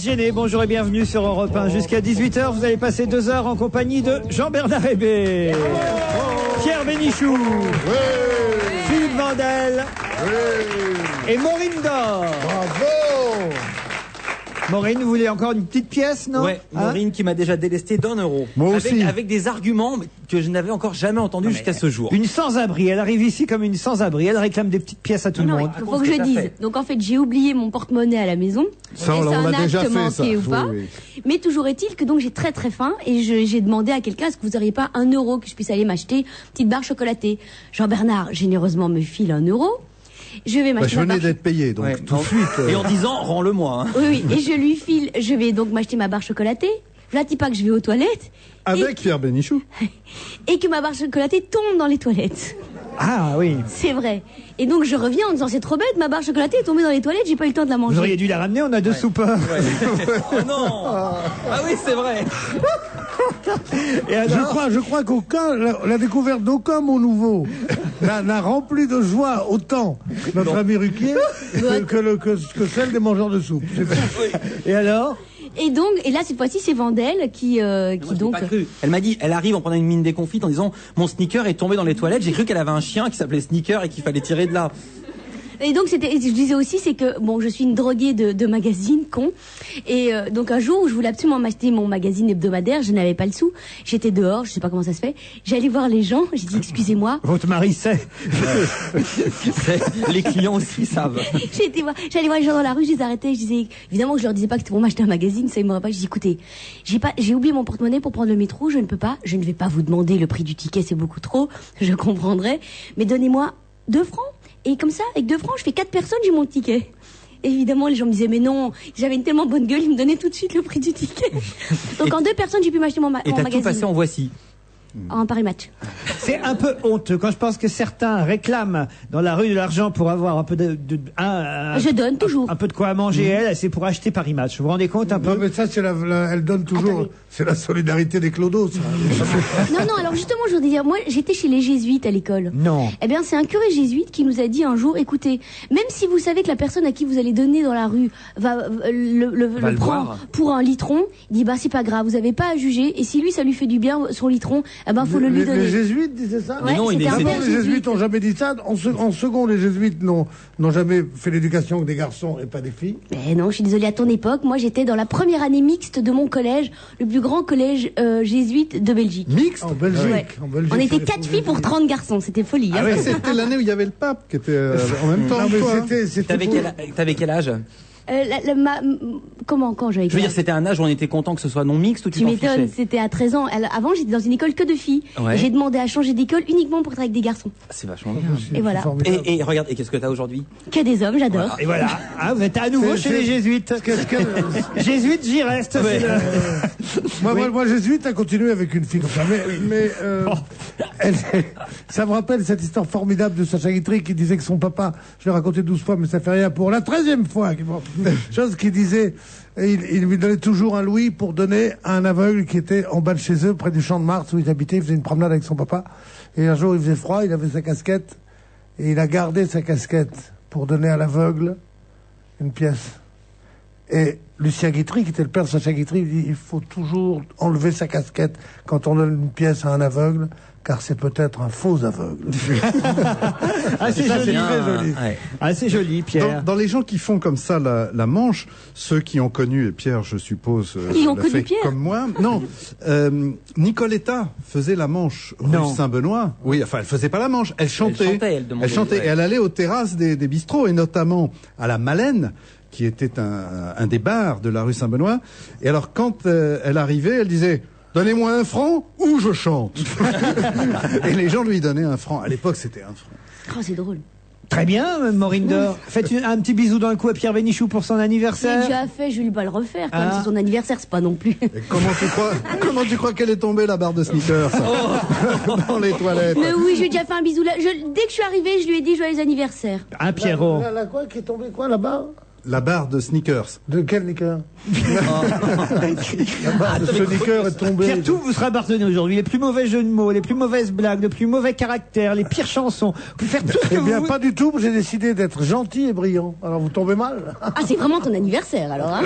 se gêner. Bonjour et bienvenue sur Europe 1. Jusqu'à 18h, vous allez passer 2 heures en compagnie de Jean-Bernard Hébé, Pierre Bénichou, Philippe Vandel et Maureen Dor. Bravo. Maureen, vous voulez encore une petite pièce, non? Ouais, Maureen qui m'a déjà délesté d'1 €. Moi aussi. Avec des arguments que je n'avais encore jamais entendus jusqu'à ce jour. Une sans-abri. Elle arrive ici comme une sans-abri. Elle réclame des petites pièces à tout le Non, monde. il faut que je dise. Donc en fait, j'ai oublié mon porte-monnaie à la maison. Ça, Et on c'est un l'a déjà acte fait, manqué ça. ou pas. Oui, Mais toujours est-il que donc j'ai très très faim et j'ai demandé à quelqu'un est-ce que vous n'auriez pas 1 € que je puisse aller m'acheter une petite barre chocolatée. Jean-Bernard généreusement me file 1 €. Je vais m'acheter je ma venais barre. d'être payé, donc Ouais, tout de suite. Et en disant, rends-le-moi. Hein. Oui, et je lui file. Je vais donc m'acheter ma barre chocolatée. Je ne dis pas que je vais aux toilettes. Avec Pierre Bénichou. Et que ma barre chocolatée tombe dans les toilettes. Ah oui. C'est vrai. Et donc je reviens en disant c'est trop bête, ma barre chocolatée est tombée dans les toilettes, j'ai pas eu le temps de la manger. Vous auriez dû la ramener, on a 2 soupeurs. Oh non. Ah oui, c'est vrai. Et alors, Je crois qu'aucun, la découverte d'aucun mot nouveau n'a rempli de joie autant notre ami Ruquier que celle des mangeurs de soupe. C'est tout. et alors Et donc, et là cette fois-ci c'est Vandel qui Moi, je l'ai donc. pas cru. Elle m'a dit, elle arrive en prenant une mine déconfite en disant, mon sneaker est tombé dans les toilettes. J'ai cru qu'elle avait un chien qui s'appelait Sneaker et qu'il fallait tirer de là. Et donc c'était, je disais aussi c'est que bon je suis une droguée de magazines con et donc un jour où je voulais absolument m'acheter mon magazine hebdomadaire, je n'avais pas le sou, j'étais dehors, je sais pas comment ça se fait, j'allais voir les gens, j'ai dit excusez-moi, votre mari sait. Les clients aussi savent. j'allais voir les gens dans la rue, je les arrêtais, je disais évidemment que je leur disais pas que c'était pour m'acheter un magazine, ça ils m'auraient pas, je dis écoutez, j'ai oublié mon porte-monnaie pour prendre le métro, je ne vais pas vous demander le prix du ticket, c'est beaucoup trop, je comprendrai, mais donnez-moi 2 francs. Et comme ça, avec 2 francs, je fais 4 personnes, j'ai mon ticket. Évidemment, les gens me disaient, mais non, j'avais une tellement bonne gueule, ils me donnaient tout de suite le prix du ticket. Donc en 2 personnes, j'ai pu m'acheter mon Et t'as magazine. tout passé en voici. En Paris Match. C'est un peu honteux quand je pense que certains réclament dans la rue de l'argent pour avoir un peu Je donne toujours. un peu de quoi à manger. Elle, c'est pour acheter Paris Match. Vous vous rendez compte un Non, peu? mais ça, elle donne toujours. Attendez. C'est la solidarité des clodos, ça. Non, alors justement, je voudrais dire, moi, j'étais chez les jésuites à l'école. Non. Eh bien, c'est un curé jésuite qui nous a dit un jour, écoutez, même si vous savez que la personne à qui vous allez donner dans la rue va le prendre boire. pour un litron, il dit, bah, c'est pas grave, vous avez pas à juger, et si lui, ça lui fait du bien, son litron, eh ben, faut le lui donner. Les jésuites disaient ça. Ouais, non, c'était un D'abord, père les jésuite. jésuites n'ont jamais dit ça. En second, les jésuites n'ont jamais fait l'éducation que des garçons et pas des filles. Eh non, je suis désolée, à ton époque, moi j'étais dans la première année mixte de mon collège, le plus grand collège jésuite de Belgique. Mixte. En Belgique. Ouais. En Belgique, On ça était les 4 fous, filles les pour jésuites. 30 garçons, c'était folie. hein. C'était l'année où il y avait le pape qui était en même temps. Non, mais quoi, hein. c'était T'avais quel âge? Comment, quand j'avais Je veux dire, c'était un âge où on était content que ce soit non mixte ou tu Tu t'en m'étonnes, fichais? c'était à 13 ans. Avant, j'étais dans une école que de filles. Ouais. Et j'ai demandé à changer d'école uniquement pour être avec des garçons. C'est vachement bien. Et voilà. formidable. Et regarde, et qu'est-ce que t'as aujourd'hui? Que des hommes, j'adore. Et voilà. Ah, vous êtes à nouveau chez les jésuites. Jésuites, j'y reste. Ouais. Moi, jésuite a continué avec une fille comme ça. Mais ça me rappelle cette histoire formidable de Sacha Guitry qui disait que son papa, je l'ai raconté 12 fois, mais ça fait rien, pour la 13e fois, chose qui disait, il lui donnait toujours un louis pour donner à un aveugle qui était en bas de chez eux, près du champ de Mars où ils habitaient. Il faisait une promenade avec son papa. Et un jour, il faisait froid, il avait sa casquette, et il a gardé sa casquette pour donner à l'aveugle une pièce. Et Lucien Guitry, qui était le père de Sacha Guitry, il dit il faut toujours enlever sa casquette quand on donne une pièce à un aveugle, car c'est peut-être un faux aveugle. Ah, c'est Ça, joli. c'est très joli. Ouais. Ah, c'est joli, Pierre. Dans les gens qui font comme ça la manche, ceux qui ont connu, et Pierre, je suppose, Qui ont l'a connu fait Pierre comme moi. Non, Nicoletta faisait la manche Non. rue Saint-Benoît. Oui, enfin, elle faisait pas la manche, elle chantait. Elle demandait, chantait, ouais. et elle allait aux terrasses des bistrots, et notamment à la Malène, qui était un des bars de la rue Saint-Benoît. Et alors, quand elle arrivait, elle disait... Donnez-moi 1 franc ou je chante. Et les gens lui donnaient 1 franc. À l'époque, c'était 1 franc. Oh, c'est drôle. Très bien, Maureen Dor. Faites un petit bisou dans le cou à Pierre Bénichou pour son C'est anniversaire. déjà fait, je vais pas le refaire. Comme Ah. c'est son anniversaire, c'est pas non plus. Et comment tu crois qu'elle est tombée, la barre de sneakers, ça dans les toilettes? Mais oui, je lui ai déjà fait un bisou. Dès que je suis arrivée, je lui ai dit joyeux anniversaire. Un Pierrot. La quoi qui est tombée quoi là-bas? la barre de Snickers. De quel Snickers? La barre de Snickers est tombée. Pierre, tout vous sera pardonné aujourd'hui. Les plus mauvais jeux de mots, les plus mauvaises blagues, les plus mauvais caractères, les pires chansons. Vous pouvez faire tout ce que vous voulez. Pas du tout. J'ai décidé d'être gentil et brillant. Alors vous tombez mal. Ah, c'est vraiment ton anniversaire, alors. Hein.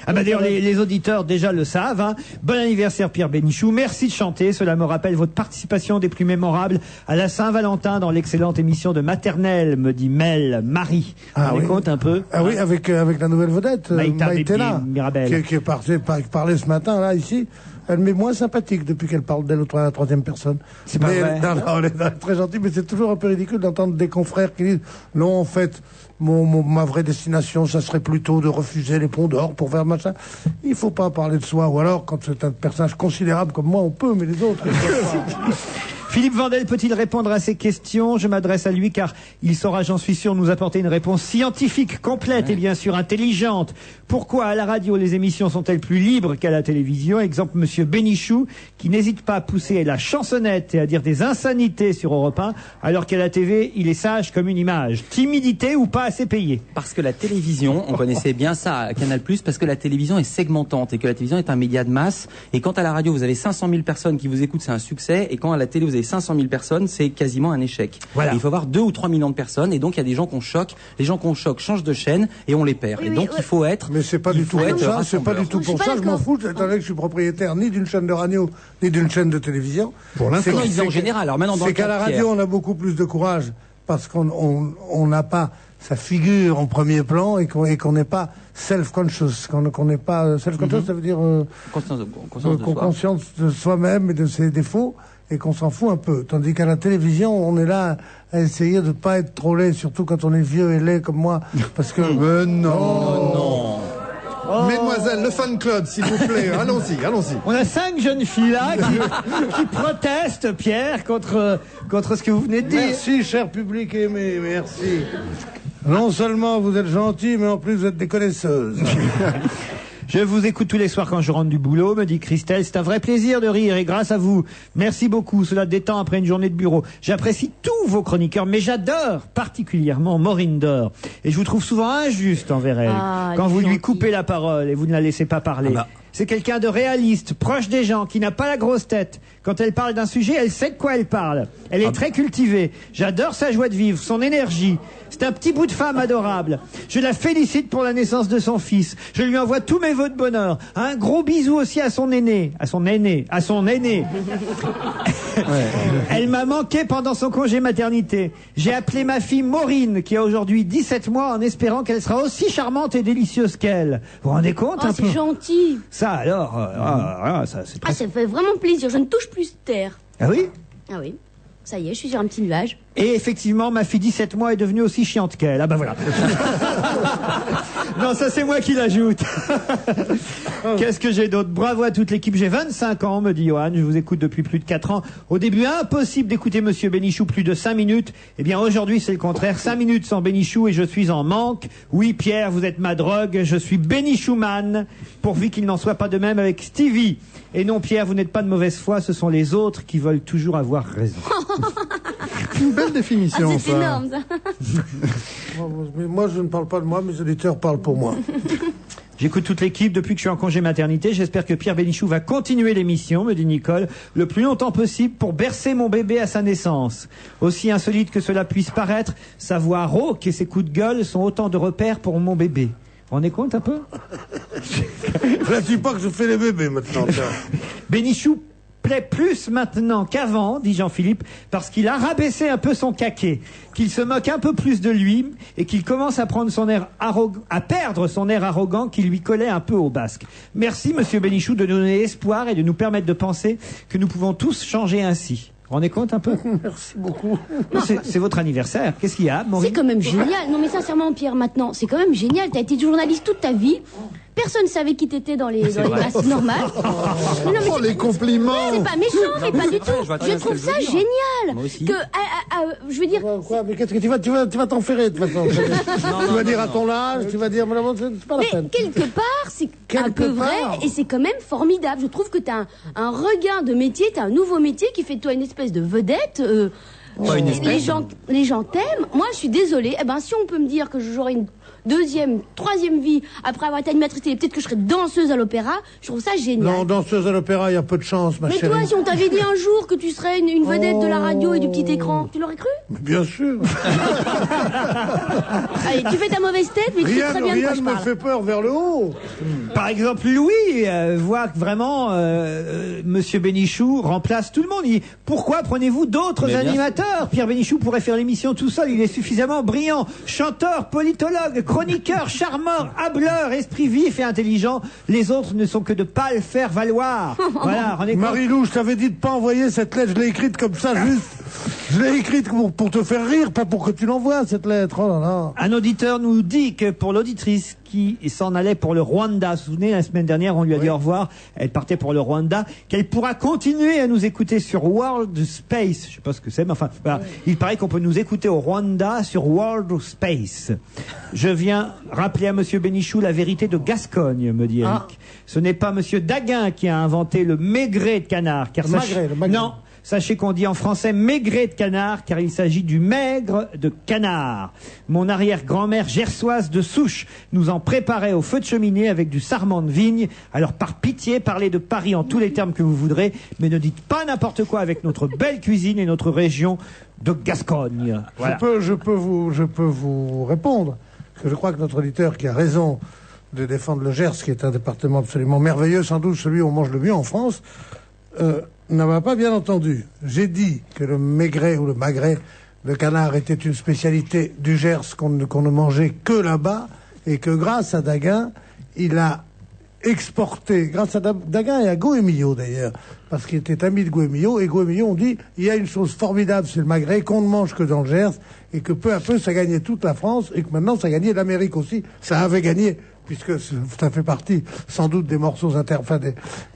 Ah bah d'ailleurs, les auditeurs déjà le savent. Hein. Bon anniversaire Pierre Bénichou. Merci de chanter. Cela me rappelle votre participation des plus mémorables à la Saint-Valentin dans l'excellente émission de Maternelle, me dit Mel Marie. On compte un peu. Ah oui, avec la nouvelle vedette, Maïtena, Mirabel. qui parlait ce matin, là, ici. Elle m'est moins sympathique depuis qu'elle parle d'elle à la troisième personne. C'est pas vrai. Non, elle est très gentille, mais c'est toujours un peu ridicule d'entendre des confrères qui disent non, en fait, ma vraie destination, ça serait plutôt de refuser les ponts d'or pour faire machin. Il faut pas parler de soi, ou alors, quand c'est un personnage considérable comme moi, on peut, mais les autres, ils peuvent pas. Philippe Vandel peut-il répondre à ces questions? Je m'adresse à lui car il saura, j'en suis sûr, nous apporter une réponse scientifique, complète et bien sûr intelligente. Pourquoi à la radio les émissions sont-elles plus libres qu'à la télévision? Exemple Monsieur Bénichou qui n'hésite pas à pousser la chansonnette et à dire des insanités sur Europe 1 alors qu'à la TV il est sage comme une image. Timidité ou pas assez payé? Parce que la télévision, on connaissait bien ça à Canal+, parce que la télévision est segmentante et que la télévision est un média de masse. Et quand à la radio vous avez 500 000 personnes qui vous écoutent, c'est un succès. Et quand à la télé vous avez 500 000 personnes, c'est quasiment un échec. Voilà. Et il faut avoir 2 ou 3 millions de personnes. Et donc il y a des gens qu'on choque. Les gens qu'on choque changent de chaîne et on les perd. Oui, et donc oui. il faut être... Mais c'est pas du tout pour ça, c'est pas du tout Je suis pour pas ça, je m'en d'accord. fous, étant donné que je suis propriétaire ni d'une chaîne de radio, ni d'une chaîne de télévision. Pour l'instant. Non, il dit en général. Alors maintenant, dans C'est le cas qu'à la de radio, Pierre. on a beaucoup plus de courage, parce qu'on n'a pas sa figure en premier plan, et qu'on n'est pas self-conscious, qu'on n'est pas, self-conscious, ça veut dire, Conscience de soi. conscience de soi-même et de ses défauts, et qu'on s'en fout un peu. Tandis qu'à la télévision, on est là à essayer de pas être trop laid, surtout quand on est vieux et laid comme moi, parce que... Non. Mesdemoiselles, le fan club, s'il vous plaît. Allons-y, allons-y. On a 5 jeunes filles là qui protestent, Pierre, contre ce que vous venez de dire. Merci, cher public aimé, merci. Non seulement vous êtes gentil, mais en plus vous êtes des connaisseuses. Je vous écoute tous les soirs quand je rentre du boulot, me dit Christelle. C'est un vrai plaisir de rire et grâce à vous. Merci beaucoup. Cela détend après une journée de bureau. J'apprécie tous vos chroniqueurs, mais j'adore particulièrement Maureen Dor. Et je vous trouve souvent injuste envers elle. Quand vous lui coupez la parole et vous ne la laissez pas parler. C'est quelqu'un de réaliste, proche des gens, qui n'a pas la grosse tête. Quand elle parle d'un sujet, elle sait de quoi elle parle. Elle est très cultivée. J'adore sa joie de vivre, son énergie. C'est un petit bout de femme adorable. Je la félicite pour la naissance de son fils. Je lui envoie tous mes vœux de bonheur. Un gros bisou aussi à son aîné. À son aîné. Elle m'a manqué pendant son congé maternité. J'ai appelé ma fille Maureen, qui a aujourd'hui 17 mois, en espérant qu'elle sera aussi charmante et délicieuse qu'elle. Vous vous rendez compte un peu? C'est gentil. Ça alors, ça c'est Ah, ça fait vraiment plaisir. Je ne touche plus terre. Ah oui? Ah oui. Ça y est, je suis sur un petit nuage. Et effectivement, ma fille 17 mois est devenue aussi chiante qu'elle. Ah bah voilà. Non, ça c'est moi qui l'ajoute. Qu'est-ce que j'ai d'autre? Bravo à toute l'équipe. J'ai 25 ans, me dit Johan. Je vous écoute depuis plus de 4 ans. Au début, impossible d'écouter Monsieur Bénichou plus de 5 minutes. Eh bien, aujourd'hui, c'est le contraire. 5 minutes sans Bénichou et je suis en manque. Oui, Pierre, vous êtes ma drogue. Je suis Bénichouman. Pourvu qu'il n'en soit pas de même avec Stevie. Et non, Pierre, vous n'êtes pas de mauvaise foi. Ce sont les autres qui veulent toujours avoir raison. Une belle définition, C'est ça. énorme, ça. Mais moi, je ne parle pas de moi, mes auditeurs parlent pour moi. J'écoute toute l'équipe depuis que je suis en congé maternité. J'espère que Pierre Bénichou va continuer l'émission, me dit Nicole, le plus longtemps possible pour bercer mon bébé à sa naissance. Aussi insolite que cela puisse paraître, sa voix rauque et ses coups de gueule sont autant de repères pour mon bébé. Vous vous rendez compte un peu? Je ne dis pas que je fais les bébés maintenant. Bénichou plaît plus maintenant qu'avant, dit Jean-Philippe, parce qu'il a rabaissé un peu son caquet, qu'il se moque un peu plus de lui et qu'il commence à prendre son air à perdre son air arrogant qui lui collait un peu au basque. Merci, Monsieur Bénichou, de nous donner espoir et de nous permettre de penser que nous pouvons tous changer ainsi. Vous vous rendez compte un peu? Merci beaucoup. C'est votre anniversaire. Qu'est-ce qu'il y a, Maureen? C'est quand même génial. Non mais sincèrement, Pierre, maintenant, c'est quand même génial. T'as été journaliste toute ta vie. Personne ne savait qui t'étais dans les masses normales. Non, mais Oh, les compliments. c'est pas méchant, mais pas du tout. je vois très bien Je trouve ce qu'elle ça veut dire. génial. Moi aussi. Que, je veux dire, Quoi, mais qu'est-ce que tu vas t'enferrer de toute façon. Tu vas dire à ton âge, tu vas dire, mais c'est pas la mais peine. quelque part, c'est un Quelque peu vrai part. et c'est quand même formidable. Je trouve que t'as un regain de métier, t'as un nouveau métier qui fait de toi une espèce de vedette. Pas une espèce. Les gens t'aiment. Moi, je suis désolée. Eh ben, si on peut me dire que j'aurai deuxième, troisième vie après avoir été animatrice télé. Peut-être que je serais danseuse à l'opéra. Je trouve ça génial. Non, danseuse à l'opéra, il y a peu de chance, ma mais chérie. toi, si on t'avait dit un jour que tu serais une vedette de la radio et du petit écran, tu l'aurais cru? Mais bien sûr. Allez, tu fais ta mauvaise tête, mais tu sais très bien de quoi Rien je ne me parle. fait peur vers le haut. Par exemple, Louis voit que vraiment Monsieur Bénichou remplace tout le monde. Il dit, pourquoi prenez-vous d'autres Mais bien animateurs? Pierre Bénichou pourrait faire l'émission tout seul. Il est suffisamment brillant. Chanteur, politologue, chroniqueur, charmeur, hableur, esprit vif et intelligent. Les autres ne sont que de pâles faire valoir. Voilà, rendez compte. Marilou, je t'avais dit de pas envoyer cette lettre. Je l'ai écrite comme ça, juste. Je l'ai écrite pour te faire rire, pas pour que tu l'envoies, cette lettre. Oh là là. Un auditeur nous dit que pour l'auditrice qui s'en allait pour le Rwanda, vous vous souvenez, la semaine dernière, on lui a dit au revoir, elle partait pour le Rwanda, qu'elle pourra continuer à nous écouter sur World Space. Je sais pas ce que c'est, mais enfin, voilà. Il paraît qu'on peut nous écouter au Rwanda sur World Space. Je viens rappeler à Monsieur Bénichou la vérité de Gascogne, me dit Eric. Ce n'est pas Monsieur Daguin qui a inventé le maigret de canard, car Le magret. non. Sachez qu'on dit en français maigret de canard, car il s'agit du maigre de canard. Mon arrière-grand-mère gersoise de souche nous en préparait au feu de cheminée avec du sarment de vigne. Alors par pitié, parlez de Paris en tous les termes que vous voudrez, mais ne dites pas n'importe quoi avec notre belle cuisine et notre région de Gascogne. Voilà. Je peux vous répondre, parce que je crois que notre auditeur qui a raison de défendre le Gers, qui est un département absolument merveilleux, sans doute celui où on mange le mieux en France, n'a pas bien entendu. J'ai dit que le maigret ou le magret de canard était une spécialité du Gers qu'on ne mangeait que là-bas, et que grâce à Daguin, il a exporté, grâce à Daguin et à Goemio d'ailleurs, parce qu'il était ami de Goemio, et Goemio on dit, il y a une chose formidable, c'est le magret, qu'on ne mange que dans le Gers, et que peu à peu ça gagnait toute la France, et que maintenant ça gagnait l'Amérique aussi, ça avait gagné, puisque ça fait partie sans doute des morceaux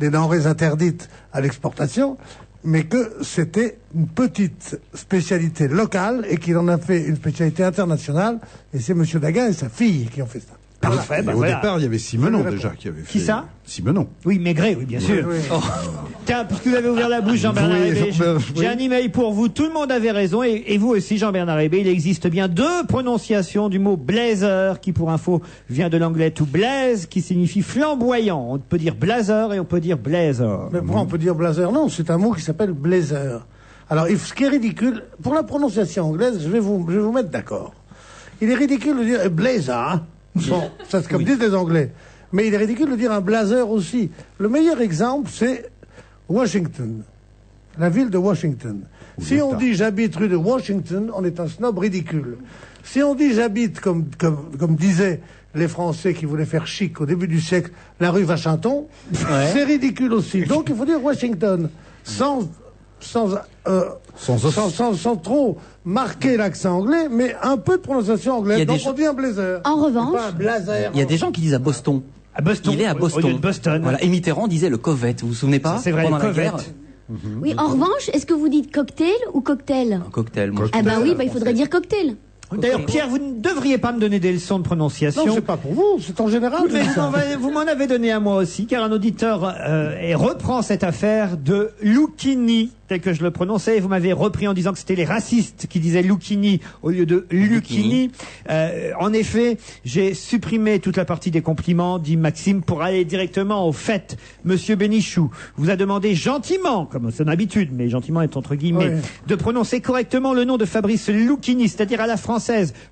des denrées interdites à l'exportation, mais que c'était une petite spécialité locale et qu'il en a fait une spécialité internationale, et c'est Monsieur Daguin et sa fille qui ont fait ça. Parfait, ben Au voilà. départ, il y avait Simenon déjà qui avait fait. Qui ça? Simenon. Oui, maigret, oui, bien sûr. Oui. Oh. Tiens, puisque vous avez ouvert la bouche, Jean-Bernard Oui, Hébé, Jean-Bernard, j'ai un email pour vous. Tout le monde avait raison, et vous aussi, Jean-Bernard Hébé. Il existe bien deux prononciations du mot blazer, qui pour info vient de l'anglais to blaze, qui signifie flamboyant. On peut dire blazer et on peut dire blazer. Mais pourquoi on peut dire blazer? Non, c'est un mot qui s'appelle blazer. Alors, ce qui est ridicule, pour la prononciation anglaise, je vais vous mettre d'accord. Il est ridicule de dire blazer, hein. Bon, ça c'est comme disent les Anglais. Mais il est ridicule de dire un blazer aussi. Le meilleur exemple, c'est Washington. La ville de Washington. Si on dit j'habite rue de Washington, on est un snob ridicule. Si on dit j'habite, comme disaient les Français qui voulaient faire chic au début du siècle, la rue Vachinton, c'est ridicule aussi. Donc il faut dire Washington. Sans trop marquer l'accent anglais, mais un peu de prononciation anglaise. Donc on dit un blazer. En revanche, Pas un blazer. Il y a des gens qui disent à Boston. À Boston. Il est à Boston. Au lieu de Boston. Voilà. Et Mitterrand disait le Covette. Vous vous souvenez pas? C'est vrai, Pendant le la guerre. Covette. oui, en revanche, est-ce que vous dites cocktail ou cocktail? Un cocktail. Moi, Ah bah oui, bah il faudrait dire cocktail. D'ailleurs, Pierre, vous ne devriez pas me donner des leçons de prononciation. Non, c'est pas pour vous, c'est en général. Mais c'est ça. vous m'en avez donné à moi aussi, car un auditeur reprend cette affaire de Lucchini, tel que je le prononçais, et vous m'avez repris en disant que c'était les racistes qui disaient Lucchini au lieu de Lucchini. En effet, j'ai supprimé toute la partie des compliments, dit Maxime, pour aller directement au fait. Monsieur Bénichou vous a demandé gentiment, comme son habitude, mais gentiment est entre guillemets, de prononcer correctement le nom de Fabrice Lucchini, c'est-à-dire à la française,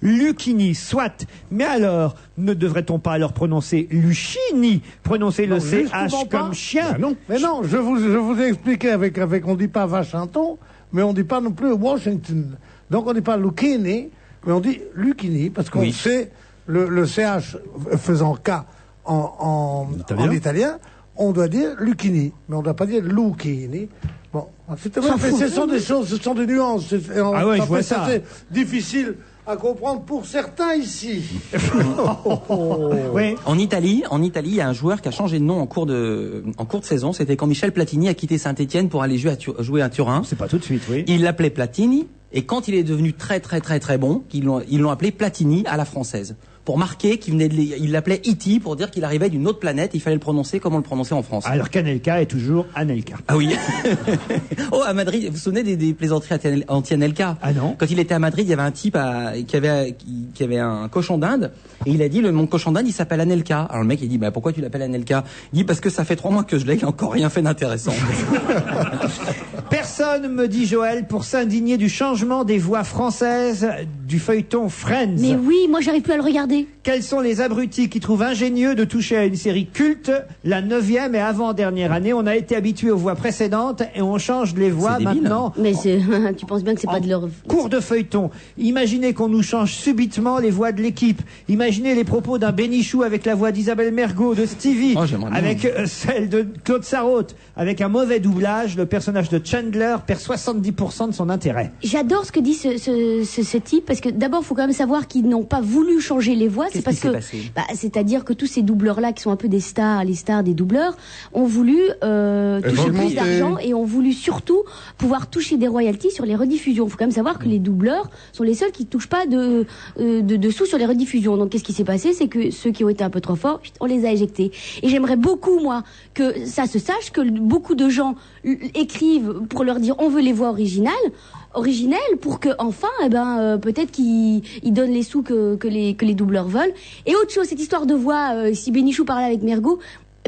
Lucchini, soit. Mais alors, ne devrait-on pas alors prononcer Lucchini, prononcer le CH comme chien? Ben non. Mais non, je vous ai expliqué avec on dit pas Washington, mais on dit pas non plus Washington. Donc on dit pas Lucchini, mais on dit Lucchini, parce qu'on sait le CH faisant K en italien, on doit dire Lucchini, mais on ne doit pas dire Lucchini. Bon, ce sont des choses, ce sont des nuances. Ah ouais, je vois ça. C'est difficile à comprendre pour certains ici. Oui. En Italie, il y a un joueur qui a changé de nom en cours de saison. C'était quand Michel Platini a quitté Saint-Étienne pour aller jouer à Turin. C'est pas tout de suite, oui. Il l'appelait Platini, et quand il est devenu très très très très bon, ils l'ont appelé Platini à la française. pour marquer qu'il venait il l'appelait E.T. pour dire qu'il arrivait d'une autre planète. Il fallait le prononcer comme on le prononçait en France. Alors qu'Anelka est toujours Anelka. Ah oui. Oh, à Madrid, vous vous souvenez des plaisanteries anti-Anelka? Ah non. Quand il était à Madrid, il y avait un type qui avait un cochon d'Inde et il a dit mon cochon d'Inde il s'appelle Anelka. Alors le mec il dit pourquoi tu l'appelles Anelka? Il dit parce que ça fait 3 mois que je l'ai, il n'a encore rien fait d'intéressant. Personne, me dit Joël, pour s'indigner du changement des voix françaises du feuilleton Friends. Mais oui, moi j'arrive plus à le regarder. Quels sont les abrutis qui trouvent ingénieux de toucher à une série culte, la 9e et avant-dernière année? On a été habitué aux voix précédentes et on change les voix maintenant. Mais tu penses bien que c'est pas de leur... Cours de feuilleton. Imaginez qu'on nous change subitement les voix de l'équipe. Imaginez les propos d'un Bénichou avec la voix d'Isabelle Mergo, de Stevie, avec celle de Claude Sarraute. Avec un mauvais doublage, le personnage de Chandler perd 70% de son intérêt. J'adore ce que dit ce type, parce que d'abord, il faut quand même savoir qu'ils n'ont pas voulu changer les voix. C'est parce que, c'est-à-dire que tous ces doubleurs-là, qui sont un peu des stars, les stars des doubleurs, ont voulu toucher plus d'argent et ont voulu surtout pouvoir toucher des royalties sur les rediffusions. Il faut quand même savoir que les doubleurs sont les seuls qui ne touchent pas de sous sur les rediffusions. Donc, qu'est-ce qui s'est passé? C'est que ceux qui ont été un peu trop forts, on les a éjectés. Et j'aimerais beaucoup, moi, que ça se sache, que beaucoup de gens écrivent pour leur dire on veut les voix originelles pour que enfin peut-être qu'ils donnent les sous que les doubleurs veulent. Et autre chose, cette histoire de voix, si Bénichou parlait avec Mergo,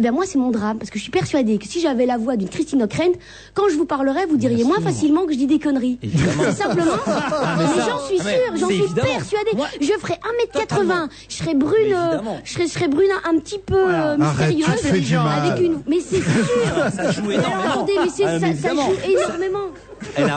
moi c'est mon drame, parce que je suis persuadée que si j'avais la voix d'une Christine Ockrent, quand je vous parlerais, vous diriez moins facilement que je dis des conneries. C'est simplement. Mais j'en suis sûre, j'en suis persuadée. Je ferais 1m80, je serais brune, je serais brune un petit peu mystérieuse, avec une. Mais c'est sûr. Ça joue énormément. Attendez, mais ça joue énormément.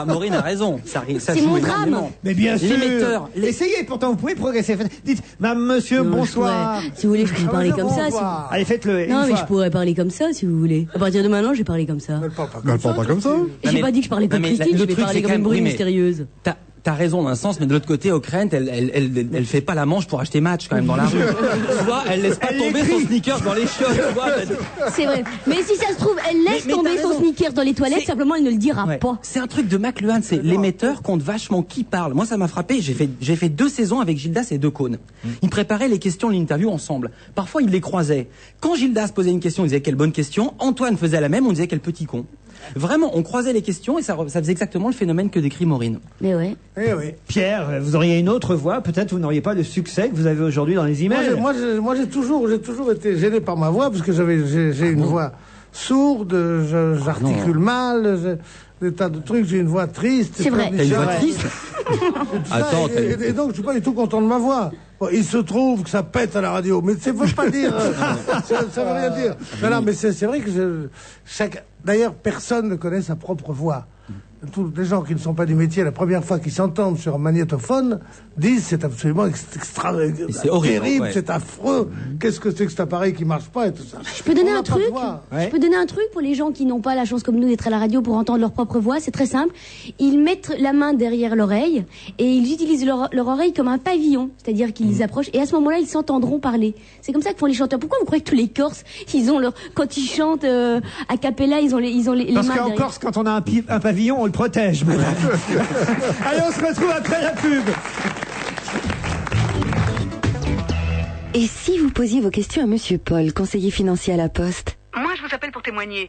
Maureen a raison. Ça c'est joue mon énormément. drame. Mais bien sûr. L'émetteur. Essayez, pourtant vous pouvez progresser. Dites, monsieur, bonsoir. Si vous voulez, je peux parler comme ça. Allez, faites-le. Non, mais je pourrais parler comme ça, si vous voulez. À partir de maintenant, je vais parler comme ça. Elle parle pas comme ça. J'ai pas dit que je parlais comme Christine, je vais parler comme une brune mystérieuse. T'as raison d'un sens, mais de l'autre côté, Ockrent, elle fait pas la manche pour acheter match quand même dans la rue. Tu vois, elle laisse pas tomber son sneakers dans les chiottes, tu vois. C'est vrai. Mais si ça se trouve, elle laisse tomber son sneakers dans les toilettes, simplement elle ne le dira pas. C'est un truc de McLuhan, c'est l'émetteur compte vachement qui parle. Moi, ça m'a frappé. J'ai fait 2 saisons avec Gildas et Decaune. Ils préparaient les questions de l'interview ensemble. Parfois, ils les croisaient. Quand Gildas posait une question, il disait quelle bonne question. Antoine faisait la même, on disait quel petit con. Vraiment, on croisait les questions et ça faisait exactement le phénomène que décrit Maureen. Mais ouais. Pierre, vous auriez une autre voix, peut-être vous n'auriez pas le succès que vous avez aujourd'hui dans les emails. Moi, j'ai toujours été gêné par ma voix, parce que j'ai une voix sourde, j'articule mal, des tas de trucs, j'ai une voix triste. C'est vrai. T'as une voix triste? Attends, et donc je suis pas du tout content de ma voix. Bon, il se trouve que ça pète à la radio, mais ça veut pas dire, ça veut rien dire. Non, mais c'est vrai que d'ailleurs, personne ne connaît sa propre voix. Tous les gens qui ne sont pas du métier, la première fois qu'ils s'entendent sur un magnétophone, disent c'est absolument c'est horrible, terrible, c'est affreux. Qu'est-ce que c'est que cet appareil qui marche pas et tout ça. Je peux donner un truc. Je peux donner un truc pour les gens qui n'ont pas la chance comme nous d'être à la radio pour entendre leur propre voix. C'est très simple. Ils mettent la main derrière l'oreille et ils utilisent leur oreille comme un pavillon, c'est-à-dire qu'ils les approchent et à ce moment-là ils s'entendront parler. C'est comme ça que font les chanteurs. Pourquoi vous croyez que tous les Corses, quand ils chantent a cappella, ils ont les mains Parce derrière. qu'en Corse, quand on a un pavillon, on le protège. Allez, on se retrouve après la pub. Et si vous posiez vos questions à Monsieur Paul, conseiller financier à la Poste? Moi, je vous appelle pour témoigner.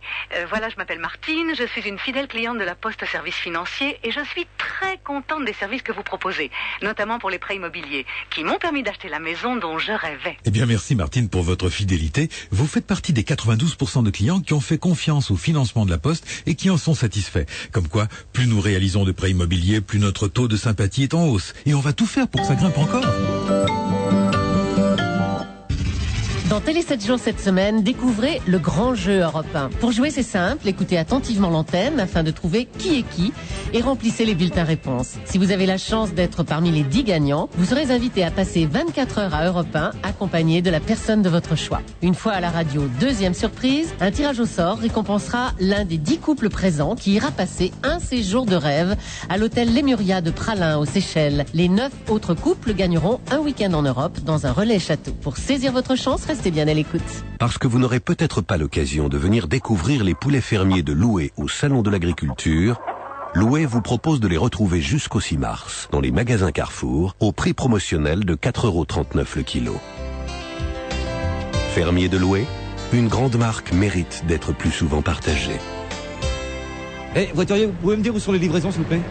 Voilà, je m'appelle Martine, je suis une fidèle cliente de la Poste Services Financiers et je suis très contente des services que vous proposez, notamment pour les prêts immobiliers, qui m'ont permis d'acheter la maison dont je rêvais. Eh bien, merci Martine pour votre fidélité. Vous faites partie des 92% de clients qui ont fait confiance au financement de la Poste et qui en sont satisfaits. Comme quoi, plus nous réalisons de prêts immobiliers, plus notre taux de sympathie est en hausse. Et on va tout faire pour que ça grimpe encore. Dans Télé 7 jours cette semaine, découvrez le grand jeu Europe 1. Pour jouer, c'est simple, écoutez attentivement l'antenne afin de trouver qui est qui et remplissez les bulletins réponses. Si vous avez la chance d'être parmi les 10 gagnants, vous serez invité à passer 24 heures à Europe 1 accompagné de la personne de votre choix. Une fois à la radio, deuxième surprise, un tirage au sort récompensera l'un des 10 couples présents qui ira passer un séjour de rêve à l'hôtel Lemuria de Pralin aux Seychelles. Les 9 autres couples gagneront un week-end en Europe dans un relais château. Pour saisir votre chance, restez bien à l'écoute. Parce que vous n'aurez peut-être pas l'occasion de venir découvrir les poulets fermiers de Loué au Salon de l'Agriculture, Louet vous propose de les retrouver jusqu'au 6 mars dans les magasins Carrefour au prix promotionnel de 4,39 € le kilo. Fermier de Louet, une grande marque mérite d'être plus souvent partagée. Eh, voiturier, vous pouvez me dire où sont les livraisons, s'il vous plaît?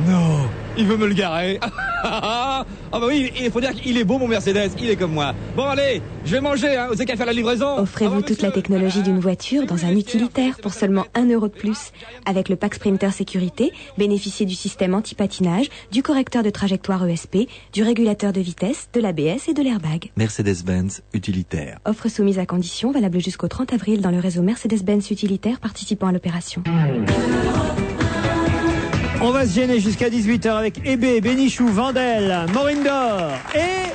Non, il veut me le garer. Ah bah oui, il faut dire qu'il est beau, mon Mercedes, il est comme moi. Bon allez, je vais manger, hein, vous avez qu'à faire la livraison. Offrez-vous toute la technologie d'une voiture dans un utilitaire pour seulement 1 € de plus. Avec le pack Sprinter Sécurité, bénéficiez du système anti-patinage, du correcteur de trajectoire ESP, du régulateur de vitesse, de l'ABS et de l'airbag. Mercedes-Benz utilitaire. Offre soumise à condition, valable jusqu'au 30 avril dans le réseau Mercedes-Benz utilitaire participant à l'opération. On va se gêner jusqu'à 18h avec Hébé, Bénichou, Vandel, Maureen Dor et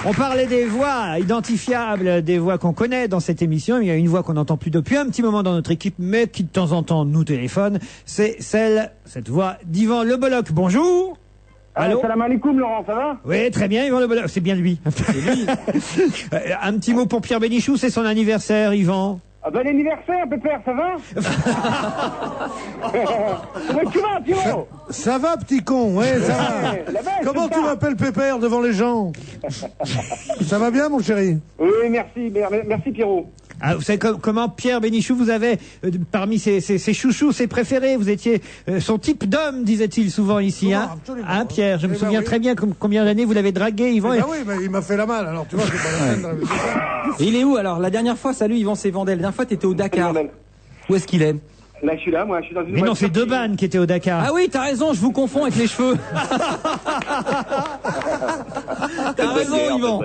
on parlait des voix identifiables, des voix qu'on connaît dans cette émission. Il y a une voix qu'on n'entend plus depuis un petit moment dans notre équipe, mais qui de temps en temps nous téléphone. C'est cette voix d'Yvan Le Bolloc. Bonjour. Allô. Salam alaikum, Laurent, ça va? Oui, très bien, Yvan Le Bolloc. C'est bien lui. C'est lui. Un petit mot pour Pierre Bénichou, c'est son anniversaire, Yvan. Ah ben l'anniversaire, Pépère, ça va? Comment tu vas, Pierrot? Ça va, petit con, ouais, ça va. Comment tu m'appelles Pépère devant les gens? Ça va bien, mon chéri? Oui, merci, Pierrot. Ah, vous savez comment Pierre Bénichou, vous avez parmi ses chouchous, ses préférés, vous étiez son type d'homme, disait-il souvent ici, hein? Hein, Pierre, je me souviens très bien combien d'années vous l'avez dragué, Yvan. Oui, mais il m'a fait la malle, alors tu vois, c'est pas la peine. Et il est où alors? La dernière fois, salut Yvan, c'est Vandel. La dernière fois, t'étais au Dakar. Où est-ce qu'il est? Là, je suis là, moi, je suis dans une. Mais non, c'est Deban qui était au Dakar. Ah oui, t'as raison, je vous confonds avec les cheveux. T'as raison, Yvan.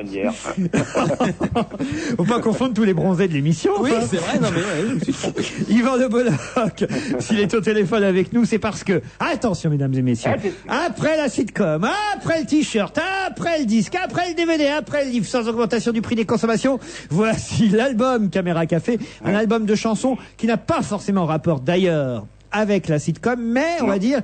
Faut pas confondre tous les bronzés de l'émission. Oui, enfin. c'est vrai, non mais ouais, je me suis trompé. Yvan Le Bolloc, s'il est au téléphone avec nous, c'est parce que, attention mesdames et messieurs, après la sitcom, après le t-shirt, après le disque, après le DVD, après le livre, sans augmentation du prix des consommations, voici l'album Caméra Café, un album de chansons qui n'a pas forcément rapport d'ailleurs avec la sitcom, mais on va dire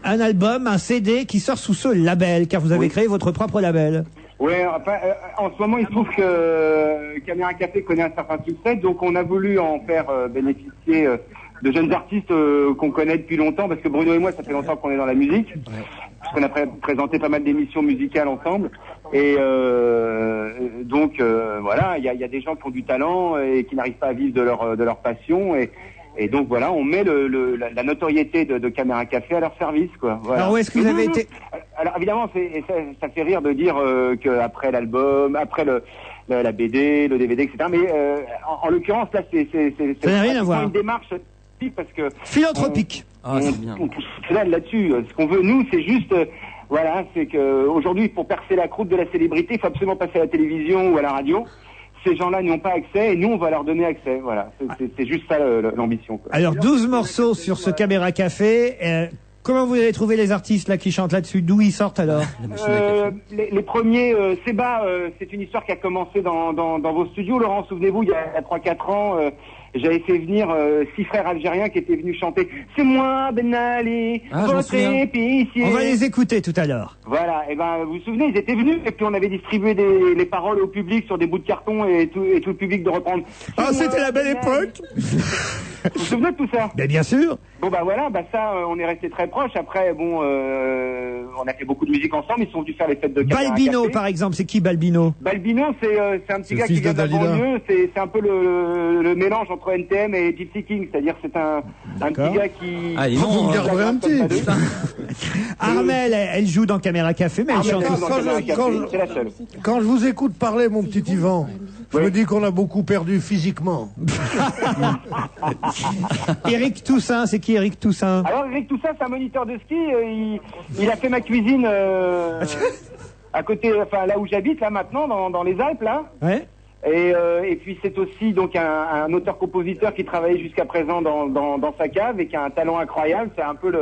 un album, un CD qui sort sous ce label, car vous avez créé votre propre label. Oui, enfin, en ce moment, il se trouve que Caméra Café connaît un certain succès, donc on a voulu en faire bénéficier de jeunes artistes qu'on connaît depuis longtemps, parce que Bruno et moi, ça fait longtemps qu'on est dans la musique, parce qu'on a présenté pas mal d'émissions musicales ensemble, et donc voilà, il y a des gens qui ont du talent et qui n'arrivent pas à vivre de leur passion, et donc voilà, on met la notoriété de Caméra Café à leur service, quoi. Voilà. Alors où est-ce que vous avez été? Alors évidemment, ça fait rire de dire qu'après l'album, après la BD, le DVD, etc. Mais en l'occurrence, là, c'est ça n'a rien à voir. Une démarche parce que philanthropique. On pousse là-dessus. Ce qu'on veut, nous, c'est juste. Voilà, c'est que aujourd'hui, pour percer la croûte de la célébrité, il faut absolument passer à la télévision ou à la radio. Ces gens-là n'y ont pas accès et nous, on va leur donner accès. Voilà, c'est juste ça l'ambition, quoi. Alors, 12 morceaux sur ce Caméra Café. Comment vous avez trouvé les artistes là qui chantent là-dessus? D'où ils sortent alors? Les premiers, Seba, c'est une histoire qui a commencé dans vos studios, Laurent. Souvenez-vous, il y a 3-4 ans, j'avais fait venir 6 frères algériens qui étaient venus chanter « C'est moi, Ben Ali, votre épicier ». On va les écouter tout à l'heure. Voilà, et ben vous vous souvenez, ils étaient venus et puis on avait distribué les paroles au public sur des bouts de carton et tout le public de reprendre. Ah, c'était la belle époque. Vous vous souvenez de tout ça? Ben, bien sûr. Bon bah voilà, bah ça, on est resté très proches. Après, bon, on a fait beaucoup de musique ensemble. Ils sont venus faire les fêtes de Caméra Balbino, Café. Par exemple, c'est qui Balbino? Balbino, c'est un petit gars qui vient de la banlieue. C'est un peu le mélange entre NTM et Gypsy King, c'est-à-dire c'est un petit gars qui. Ah, vous me garderez un petit. Armelle, elle joue dans Caméra Café, mais elle chante aussi. Quand je vous écoute parler, mon petit Yvan, je me dis qu'on a beaucoup perdu physiquement. Éric Toussaint, c'est qui Éric Toussaint? Alors Éric Toussaint, c'est un moniteur de ski. Il a fait ma cuisine à côté, enfin là où j'habite, là maintenant, dans les Alpes, là. Ouais. Et puis c'est aussi donc un auteur-compositeur qui travaillait jusqu'à présent dans sa cave et qui a un talent incroyable. C'est un peu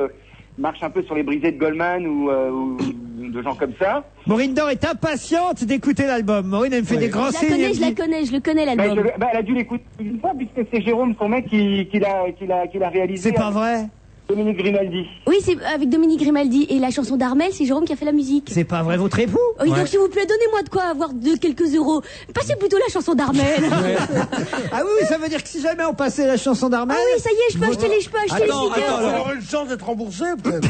marche un peu sur les brisées de Goldman ou de gens comme ça. Maureen Dor est impatiente d'écouter l'album. Maureen, elle me fait des grands signes. Je le connais l'album. Elle a dû l'écouter une fois puisque c'est Jérôme, son mec, qui l'a réalisé. C'est pas vrai? Dominique Grimaldi. Oui, c'est avec Dominique Grimaldi. Et la chanson d'Armel, c'est Jérôme qui a fait la musique. C'est pas vrai, votre époux? Oui, donc s'il vous plaît, donnez-moi de quoi avoir quelques euros. Passez plutôt la chanson d'Armel. Ah oui, ça veut dire que si jamais on passait la chanson d'Armel... Ah oui, ça y est, je peux acheter les stickers. On aura une chance d'être remboursé, peut-être.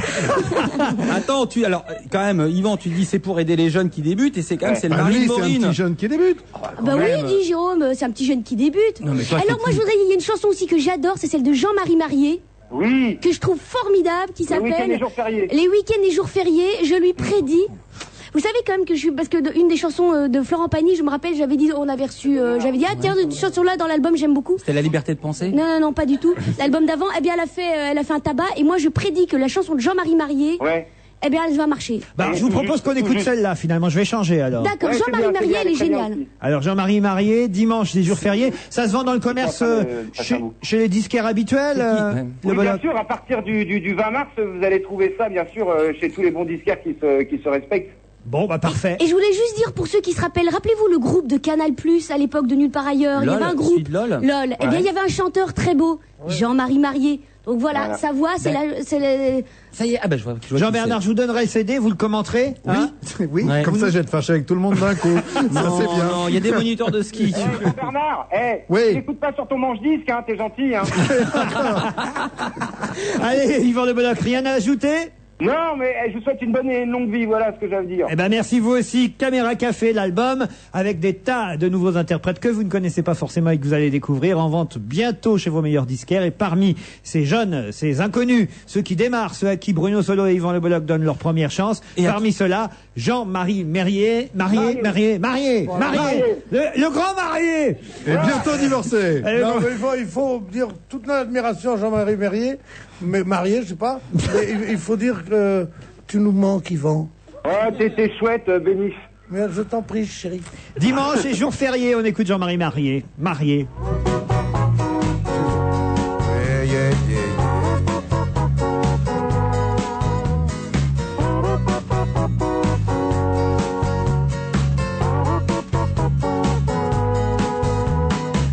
Attends, alors, quand même, Yvan, tu dis c'est pour aider les jeunes qui débutent, et c'est quand même, c'est le mari de c'est un Maureen. petit jeune qui débute. Bah oui, dit Jérôme, c'est un petit jeune qui débute. Non, mais toi, Alors moi, je voudrais, il y a une chanson aussi que j'adore, c'est celle de Jean-Marie Marié. Oui. Que je trouve formidable, qui Les week-ends s'appelle et jours fériés. Les week-ends et jours fériés. Je lui prédis. Vous savez quand même que je suis, parce que une des chansons de Florent Pagny, je me rappelle, j'avais dit, on avait reçu, j'avais dit, ah tiens, cette chanson-là dans l'album, j'aime beaucoup. C'était La liberté de penser? Non, pas du tout. L'album d'avant, eh bien, elle a fait un tabac, et moi, je prédis que la chanson de Jean-Marie Marié, eh bien, elle va marcher. Bah, je vous propose qu'on écoute celle-là, finalement. Je vais changer, alors. D'accord, Jean-Marie Marié, elle est géniale. Alors, Jean-Marie Marié, dimanche, des jours fériés. Ça se vend dans le commerce, chez les disquaires habituels, Oui, bien sûr, à partir du 20 mars, vous allez trouver ça, bien sûr, chez tous les bons disquaires qui se respectent. Bon, bah parfait. Et je voulais juste dire pour ceux qui se rappellent, rappelez-vous le groupe de Canal+ à l'époque de Nulle part ailleurs. Il y avait un groupe. LOL. Eh bien, il y avait un chanteur très beau, Jean-Marie Marié. Donc voilà, sa voix, c'est Ça y est, je vois. Jean-Bernard, je vous donnerai le CD, vous le commenterez. Oui, Ouais. comme ça, je vais être fâché avec tout le monde d'un coup. Ça, c'est bien. Non, il y a des moniteurs de ski. Bernard, n'écoute pas sur ton manche-disque, hein, t'es gentil. Hein. Allez, Yvan Le Bolloc, rien à ajouter? Non, mais je vous souhaite une bonne et une longue vie, voilà ce que j'ai à vous dire. Eh ben merci vous aussi. Caméra Café, l'album, avec des tas de nouveaux interprètes que vous ne connaissez pas forcément et que vous allez découvrir, en vente bientôt chez vos meilleurs disquaires. Et parmi ces jeunes, ces inconnus, ceux qui démarrent, ceux à qui Bruno Solo et Yvan Le Bolloc donnent leur première chance, et parmi ceux-là, Jean-Marie Marié, le grand marié, et bientôt divorcé. Non, mais il faut dire toute notre admiration à Jean-Marie Marié, mais marié, je sais pas. Mais il faut dire que tu nous manques, Yvan. Oh, t'es chouette, Bénif. Mais je t'en prie, chérie. Dimanche et jour férié, on écoute Jean-Marie Marié.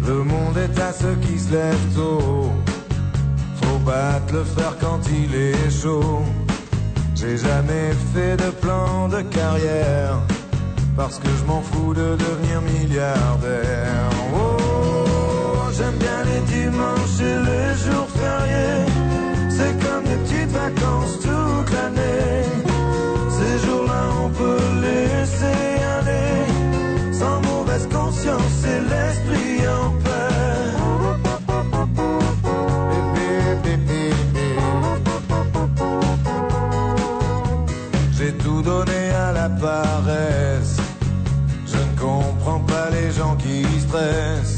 Le monde est à ceux qui se lèvent tôt. Faut battre le fer quand il est chaud. J'ai jamais fait de plan de carrière parce que je m'en fous de devenir milliardaire. Oh, j'aime bien les dimanches et les jours fériés. C'est comme des petites vacances toute l'année. Ces jours-là on peut laisser aller sans mauvaise conscience et l'esprit en paix. J'ai tout donné à la paresse. Je ne comprends pas les gens qui stressent.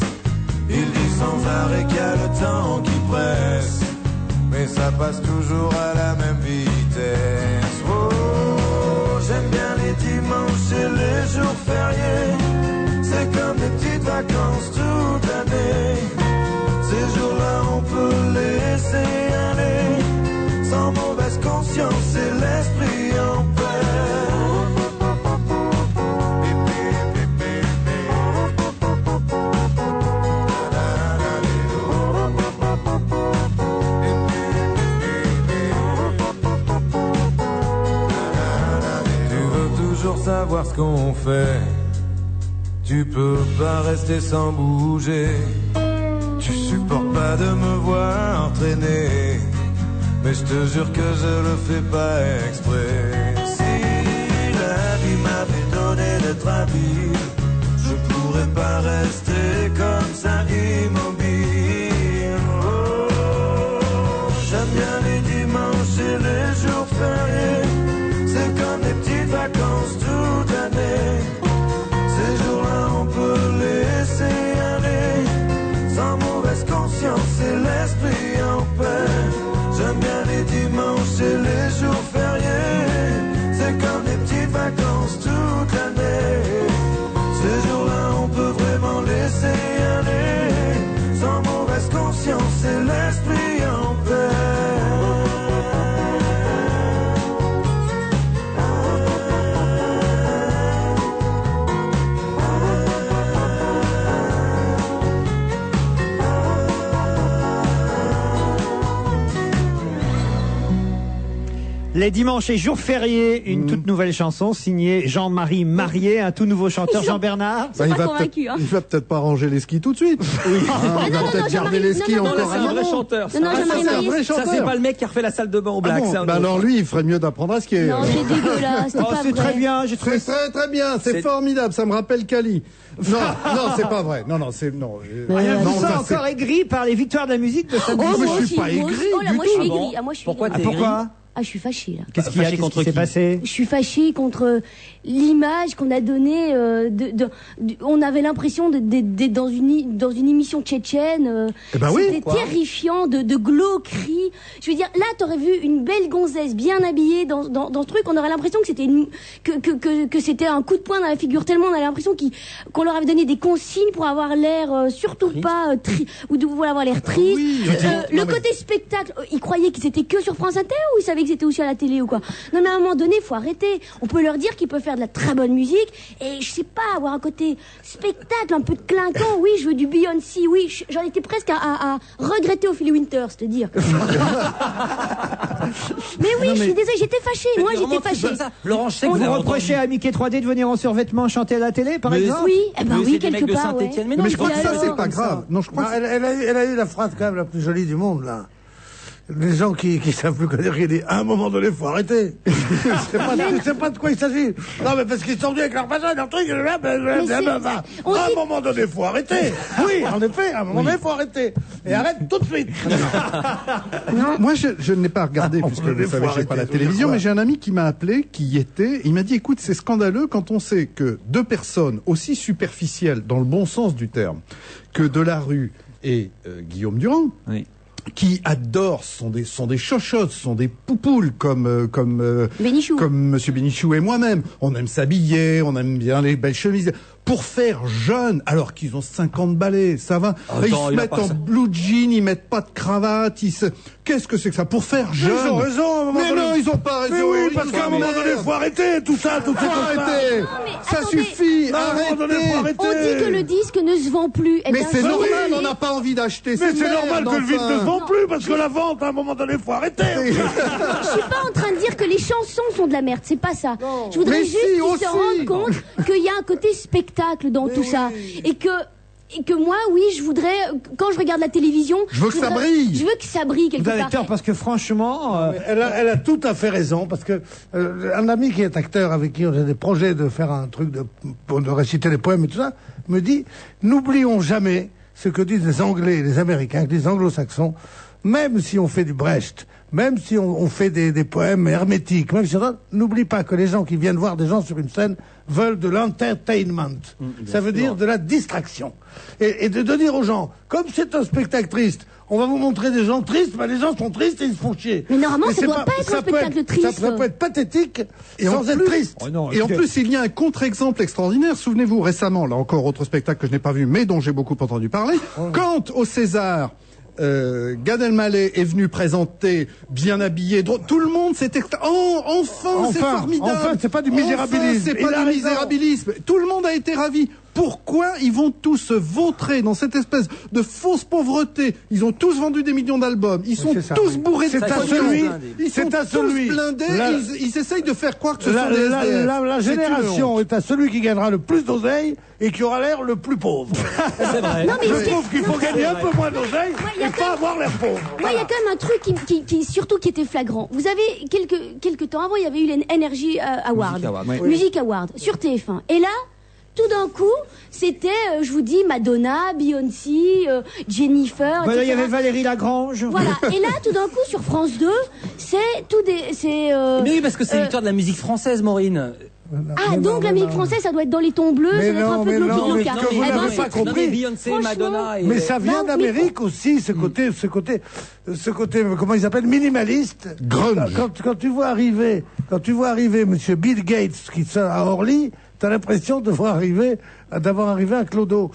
Ils disent sans arrêt qu'il y a le temps qui presse, mais ça passe toujours à la même vitesse. Oh, j'aime bien les dimanches et les jours fériés. C'est comme des petites vacances toute l'année. Ces jours-là on peut laisser aller sans mauvaise conscience et l'esprit en paix. Tu veux toujours savoir ce qu'on fait. Tu peux pas rester sans bouger. Tu supportes pas de me voir traîner, mais je te jure que je le fais pas exprès. Si la vie m'avait donné d'être habile, je pourrais pas rester comme ça immobile. Oh, j'aime bien les dimanches et les jours fériés. C'est comme des petites vacances toute l'année. Ces jours-là on peut laisser aller sans mauvaise conscience et l'esprit en paix. J'aime bien les dimanches et les jours fériés. C'est comme des petites vacances toute l'année. Ces jours-là on peut vraiment laisser aller Les dimanches et jours fériés, une toute nouvelle chanson signée Jean-Marie Marié, un tout nouveau chanteur, Jean-Bernard. Bah, il va peut-être pas ranger les skis tout de suite. Oui. Il va peut-être garder les skis encore c'est un vrai chanteur. Non, Jean-Marie Marié. Ça, c'est pas le mec qui a refait la salle de bain au Black. Bah alors lui, il ferait mieux d'apprendre à skier. Non, c'est dégueulasse, c'est pas c'est vrai. très bien, j'ai trouvé C'est très bien, c'est formidable, ça me rappelle Cali. Non, c'est pas vrai. Non, c'est non. Rien non, de ça, ça, c'est- encore aigri par les victoires de la musique de samedi. mais moi je suis aussi, pas moi aigri aussi. Oh là, du moi je suis tout. aigri. Ah, moi je suis Pourquoi aigri. t'es Pourquoi? Ah, je suis fâchée là. Qu'est-ce qu'il y a? Qu'est-ce qui s'est passé? Je suis fâchée contre l'image qu'on a donnée. On avait l'impression d'être dans une émission tchétchène. Eh ben oui. C'était terrifiant de glauquerie. Je veux dire, là, t'aurais vu une belle gonzesse bien habillée dans ce truc. On aurait l'impression que c'était que c'était un coup de poing dans la figure. Tellement on avait l'impression qu'on leur avait donné des consignes pour avoir l'air surtout pas ou de vouloir avoir l'air triste. Oui, Le côté spectacle, ils croyaient que c'était que sur France Inter ou ils savaient que c'était aussi à la télé ou quoi? Non mais à un moment donné, faut arrêter. On peut leur dire qu'ils peuvent faire de la très bonne musique et je sais pas, avoir un côté spectacle, un peu de clinquant. Oui, je veux du Beyoncé, oui, j'en étais presque à regretter Ophélie Winters, te dire. Mais oui, je suis désolée, j'étais fâchée. Moi, j'étais fâchée. Laurent, je sais que On vous vous avez reprochait à Mickey 3D de venir en survêtement chanter à la télé, par exemple? Oui, eh ben Mais oui, c'est des mecs quelque de part, ouais. Saint-Étienne. Mais je crois que ça, alors, c'est pas comme grave. Non, je crois Non, que elle a eu la phrase quand même la plus jolie du monde, là. Les gens qui savent plus quoi dire, qui disent, à un moment donné, faut arrêter. Je sais pas de quoi il s'agit. Non, mais parce qu'ils sont venus avec leur bazar, leur truc, à un moment donné, faut arrêter. Oui, en effet, à un moment donné, faut arrêter. Et arrête tout de suite. Moi, je n'ai pas regardé, puisque vous savez, j'ai pas la télévision, mais j'ai un ami qui m'a appelé, qui y était. Il m'a dit, écoute, c'est scandaleux quand on sait que deux personnes aussi superficielles, dans le bon sens du terme, que Delarue et Guillaume Durand, qui adorent, sont des chochottes, sont des poupoules comme Bénichou. comme Monsieur Bénichou et moi-même. On aime s'habiller, on aime bien les belles chemises. Pour faire jeune, alors qu'ils ont 50 balais, ça va. Attends, Ils se il a mettent pas en ça. blue jean, ils mettent pas de cravate. Qu'est-ce que c'est que ça? Pour faire jeune. Ils ont raison, à un moment Mais donné. non, ils ont pas raison. Mais oui, Ils parce ont qu'à un pas moment raison. donné, faut arrêter tout ça, tout Faut arrêter. Ça attendez. suffit. Non, à un moment donné, faut Arrêtez. arrêter. On dit que le disque ne se vend plus. Eh Mais bien, c'est je normal, suis on n'a pas envie d'acheter. Mais c'est merde, normal que le vide enfin. ne se vend plus, parce que la vente, à un moment donné, faut arrêter. Je suis pas en train de dire que les chansons sont de la merde, c'est pas ça. Je voudrais Mais juste si, qu'ils aussi. se rendent compte qu'il y a un côté spectacle dans tout ça. Et que moi, oui, je voudrais, quand je regarde la télévision... Je veux que ça brille. Je veux que ça brille quelque Vous avez part. tort parce que franchement, Elle a tout à fait raison, parce que un ami qui est acteur, avec qui on a des projets de faire un truc de réciter des poèmes et tout ça, me dit, n'oublions jamais ce que disent les Anglais et les Américains, les Anglo-Saxons, même si on fait du Brecht, même si on fait des poèmes hermétiques, même si n'oublie pas que les gens qui viennent voir des gens sur une scène veulent de l'entertainment. Ça veut dire de la distraction. Et de dire aux gens, comme c'est un spectacle triste, on va vous montrer des gens tristes, mais les gens sont tristes et ils se font chier. Mais normalement, Et ça c'est doit pas être un spectacle triste. Ça peut être pathétique Et en sans être plus- triste. oh non, Et en écoutez, plus, il y a un contre-exemple extraordinaire. Souvenez-vous, récemment, là encore, autre spectacle que je n'ai pas vu, mais dont j'ai beaucoup entendu parler. Quand au César, Gad Elmaleh est venu présenter, bien habillé, tout le monde s'est enfin, c'est formidable. enfin, c'est pas du misérabilisme. Enfin, c'est Il a pas du raison. misérabilisme. Tout le monde a été ravi. Pourquoi ils vont tous se vautrer dans cette espèce de fausse pauvreté? Ils ont tous vendu des millions d'albums. Ils sont c'est ça, tous oui. bourrés de C'est à pognon. celui- Ils sont c'est à tous celui- blindés. La- Ils essayent de faire croire que ce sont des La SDF. C'est une génération honte. est à celui qui gagnera le plus d'oseille et qui aura l'air le plus pauvre. C'est vrai. Non, mais Je ce qui est- trouve qu'il faut gagner un peu moins d'oseille il y a et quand pas avoir l'air pauvre. Moi, il y a quand même un truc qui était flagrant. Vous avez quelques temps avant, il y avait eu l'Energy Award, Music Award, oui. Music Award sur TF1. Et là, tout d'un coup, c'était, je vous dis, Madonna, Beyoncé, Jennifer. voilà, il y etc. avait Valérie Lagrange. Voilà. Et là, tout d'un coup, sur France 2, c'est tout des, Mais oui, parce que c'est l'histoire de la musique française, Maureen. Ah, donc la musique française, ça doit être dans les tons bleus, Mais ça doit être non, un peu mais non, glauque. mais que vous Eh ben, n'avez c'est- pas compris. Non, mais Beyoncé, Franchement. Madonna et... Mais ça vient Non, mais- d'Amérique aussi, ce côté, comment ils appellent, minimaliste. Grunge. Quand tu vois arriver monsieur Bill Gates qui sort à Orly, t'as l'impression d'avoir arrivé un clodo.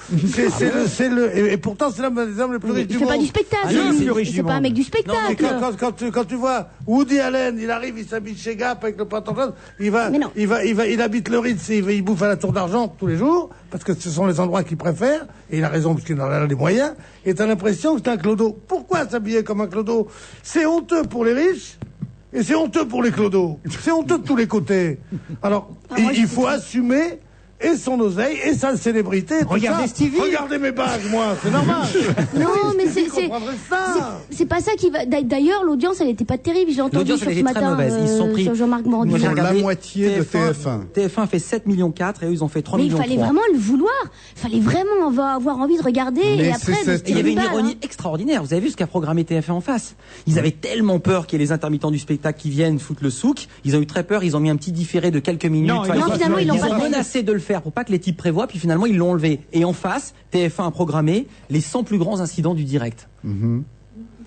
Et pourtant, c'est l'homme des hommes les plus riches Il du fait monde. pas du spectacle. Ah non, lui. c'est le riche C'est du pas un monde. mec du Et spectacle. quand tu vois Woody Allen, il arrive, il s'habille chez Gap avec le pantalon, Mais non. il habite le Ritz, il bouffe à la Tour d'Argent tous les jours, parce que ce sont les endroits qu'il préfère, et il a raison, parce qu'il en a les moyens, et t'as l'impression que c'est un clodo. Pourquoi s'habiller comme un clodo? C'est honteux pour les riches, Et c'est honteux pour les clodos. C'est honteux de tous les côtés. Alors, il faut assumer et son oseille et sa célébrité. Regardez Stevie. Regardez mes bagues, moi, c'est normal. Non, mais c'est pas ça qui va. D'ailleurs, l'audience, elle était pas terrible. J'ai entendu L'audience, sur elle ce était très matin mauvaise. Ils se sont pris. sur Jean-Marc Morandini. Moi, j'ai regardé la moitié de TF1. TF1 fait 7,4 millions et eux, ils ont fait 3 Mais il millions. fallait vraiment le vouloir. Il fallait vraiment avoir envie de regarder. Mais et après, Et il y avait une ironie extraordinaire. Vous avez vu ce qu'a programmé TF1 en face? Ils avaient tellement peur qu'il y ait les intermittents du spectacle qui viennent foutre le souk. Ils ont eu très peur. Ils ont mis un petit différé de quelques minutes. Non, finalement, ils l'ont pas ont fait. menacé de le faire pour pas que les types prévoient. Puis finalement, ils l'ont enlevé. Et en face, TF1 a programmé les 100 plus grands incidents du direct.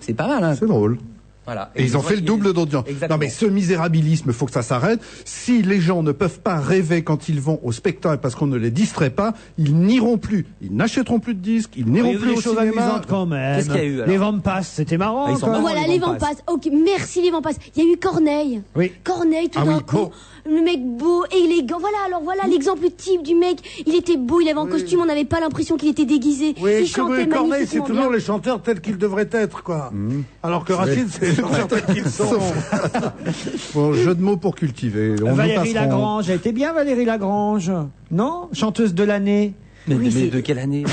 C'est pas mal, hein? C'est drôle. Voilà. Et ils ont fait le double d'audience. Exactement. Non mais ce misérabilisme, faut que ça s'arrête. Si les gens ne peuvent pas rêver quand ils vont au spectacle parce qu'on ne les distrait pas, ils n'iront plus. Ils n'achèteront plus de disques, ils n'iront plus des au choses cinéma. amusantes quand même. Qu'est-ce qu'il y a eu, alors? Les Vampas, c'était marrant. Ah, ils sont quoi. marrants. Voilà, les les Vampas. Vampas. Ok, merci les Vampas. Il y a eu Corneille. Oui. Corneille, tout Ah d'un oui, coup. beau. Le mec beau, élégant. Voilà l'exemple type du mec. Il était beau, il avait un costume, on n'avait pas l'impression qu'il était déguisé. Oui, il chantait Corneille, c'est magnifiquement toujours bien. les chanteurs tels qu'ils devraient être, quoi. Alors que Rachid, c'est les chanteurs tels qu'ils sont. Bon, jeu de mots pour cultiver. On nous Valérie passerons. Lagrange, elle était bien Valérie Lagrange. Non? Chanteuse de l'année. Mais de quelle année?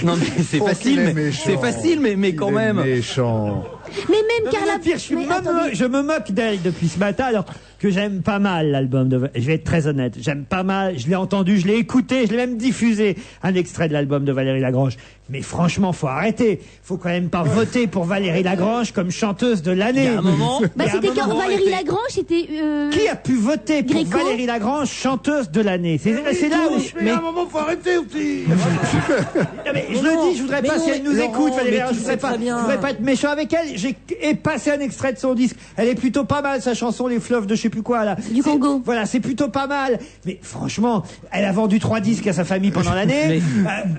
Non, mais c'est Oh, facile, qu'il est mais méchant. c'est facile, mais quand Il est même. méchant. Mais même Carla. Pire, Mais attendez. je me moque d'elle depuis ce matin, alors que j'aime pas mal l'album de. Je vais être très honnête, j'aime pas mal. Je l'ai entendu, je l'ai écouté, je l'ai même diffusé un extrait de l'album de Valérie Lagrange. Mais franchement, faut arrêter. Faut quand même pas voter pour Valérie Lagrange comme chanteuse de l'année. Il y a un moment. Bah, Il y a un c'était quand moment, Valérie arrêtez. Lagrange, c'était. Qui a pu voter pour Gréco Valérie Lagrange, chanteuse de l'année? C'est là où. Mais à un moment, faut arrêter aussi. Non, mais je le dis, je voudrais pas, si elle nous Laurent, écoute, Valérie mais Lagrange, tu je voudrais sais pas, très bien. je voudrais pas être méchant avec elle. J'ai passé un extrait de son disque. Elle est plutôt pas mal, sa chanson, Les Fleuves de je sais plus quoi, là. Du Congo. Voilà, c'est plutôt pas mal. Mais franchement, elle a vendu 3 disques à sa famille pendant l'année.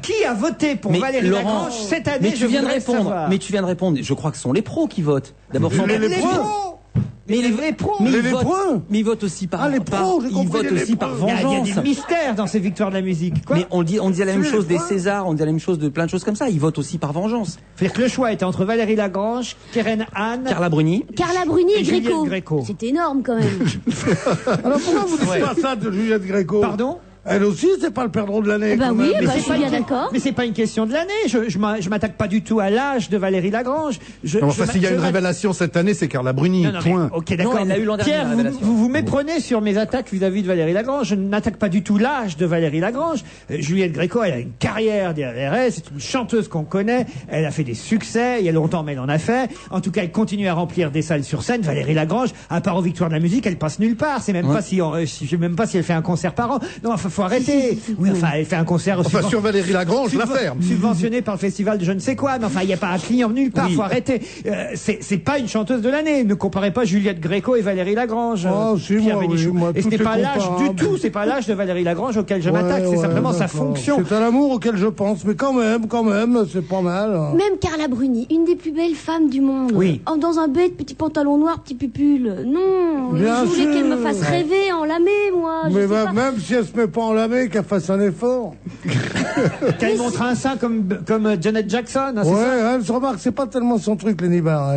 Qui a voté pour Mais Valérie Laurent, Lagrange cette année? Mais tu viens de voudrais répondre. savoir. Mais tu viens de répondre. Je crois que ce sont les pros qui votent. D'abord, Les pros. Mais les vrais pros. Mais Les ils votent. pros. Mais ils votent aussi par. Ah, les pros, j'ai ils compris, votent les aussi pros. par Il y a vengeance. des mystères dans ces victoires de la musique. Quoi? Mais on dit la même C'est chose les des pros. Césars, on dit la même chose de plein de choses comme ça. Ils votent aussi par vengeance. C'est-à-dire que le choix était entre Valérie Lagrange, Keren Anne, Carla Bruni. Carla Bruni et Juliette Gréco. Gréco. C'était énorme quand même. Alors pourquoi vous dites pas ça de Juliette Gréco? Pardon? Elle aussi, c'est pas le perdreau de l'année. Bah quand oui, même. bah, c'est je suis pas bien une- d'accord. Mais c'est pas une question de l'année. Je m'attaque pas du tout à l'âge de Valérie Lagrange. Non, enfin, s'il y a une m'attaque- révélation cette année, c'est Carla Bruni. Non, non, mais, Point. ok, d'accord. Non, elle l'a eu l'an dernier, Pierre, la révélation. vous méprenez sur mes attaques vis-à-vis de Valérie Lagrange. Je n'attaque pas du tout l'âge de Valérie Lagrange. Juliette Gréco, elle a une carrière derrière elle. C'est une chanteuse qu'on connaît. Elle a fait des succès. Il y a longtemps, mais elle en a fait. En tout cas, elle continue à remplir des salles sur scène. Valérie Lagrange, à part aux Victoires de la musique, elle passe nulle part. C'est même pas si, je sais même pas si elle fait un concert par an. Non, enfin, faut arrêter. Oui, enfin, elle fait un concert aussi. Enfin, sur Valérie Lagrange, la ferme. Subventionné par le festival de je ne sais quoi, mais enfin, il n'y a pas un client nulle part, faut arrêter. C'est pas une chanteuse de l'année. Ne comparez pas Juliette Gréco et Valérie Lagrange. Oh, si, Pierre moi, oui, Bénichou. moi, Et ce tout n'est est pas l'âge comparable. du tout, c'est pas l'âge de Valérie Lagrange auquel je m'attaque, c'est Ouais, simplement sa d'accord. fonction. C'est à l'amour auquel je pense, mais quand même, c'est pas mal. Même Carla Bruni, une des plus belles femmes du monde. Oui. Dans un bête, petit pantalon noir, petit pupule. Non, Bien je voulais sûr. qu'elle me fasse rêver en lamé, moi. Je Mais sais bah, pas. même si elle se met pas en lamé, qu'elle fasse un effort. Qu'elle montre un sein comme Janet Jackson, hein, c'est Ouais, ça elle se remarque, c'est pas tellement son truc, Lenny Barr.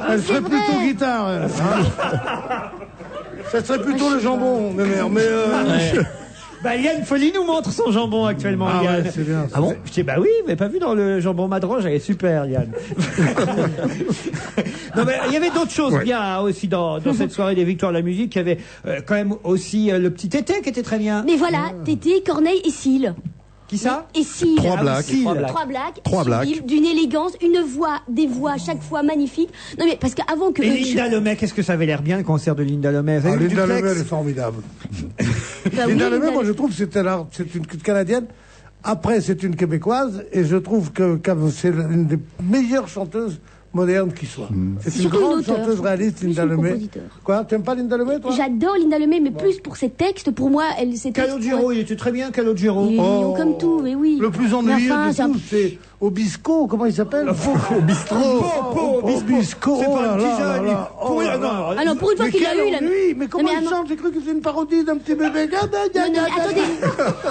Elle serait plutôt guitare, elle. Hein. Ça serait plutôt le jambon, mais merde. Mais Bah, Yann Folly nous montre son jambon actuellement, Ah Yann. ouais, c'est bien. Ah bon? Je dis, bah oui, mais pas vu dans le jambon Madrange, elle est super, Yann. Non, mais il y avait d'autres choses bien hein, aussi dans cette soirée des victoires de la musique. Il y avait quand même aussi le petit Tété qui était très bien. Mais voilà, Tété, Corneille et Syl. Qui ça? Et Syl. Trois Ah oui, blagues. Syl. Trois blagues. Trois blagues. sublimes, d'une élégance, une voix, des voix chaque fois magnifiques. Non mais parce qu'avant que... Et Linda Lemay, qu'est-ce que ça avait l'air bien le concert de Linda Lemay? Vous avez vu le Linda duplex Lemay, elle est formidable. Bah oui, Linda Lemay, Linda- moi je trouve que c'est une Canadienne. Après, c'est une Québécoise, et je trouve que c'est une des meilleures chanteuses modernes qui soit. C'est une Surtout grande une auteure, chanteuse réaliste, plus Linda une Lemay. compositeur. Quoi, t'aimes pas Linda Lemay, toi? J'adore Linda Lemay, mais plus pour ses textes. Pour moi, ses textes... Calogero, il était très bien, Calogero. Ils ont comme tout, mais oui. Le plus Mais ennuyeux enfin, de c'est un- tout, c'est Obisco, comment il s'appelle? Bistrot. Obisco, C'est oh pas là un petit là jeune. là là, oh là là. Ah non, pour une fois Mais qu'il l'a quel eu, il a... ennui. Mais comment mais il ah non. chante? J'ai cru que c'était une parodie d'un petit bébé. Non, non, mais attendez.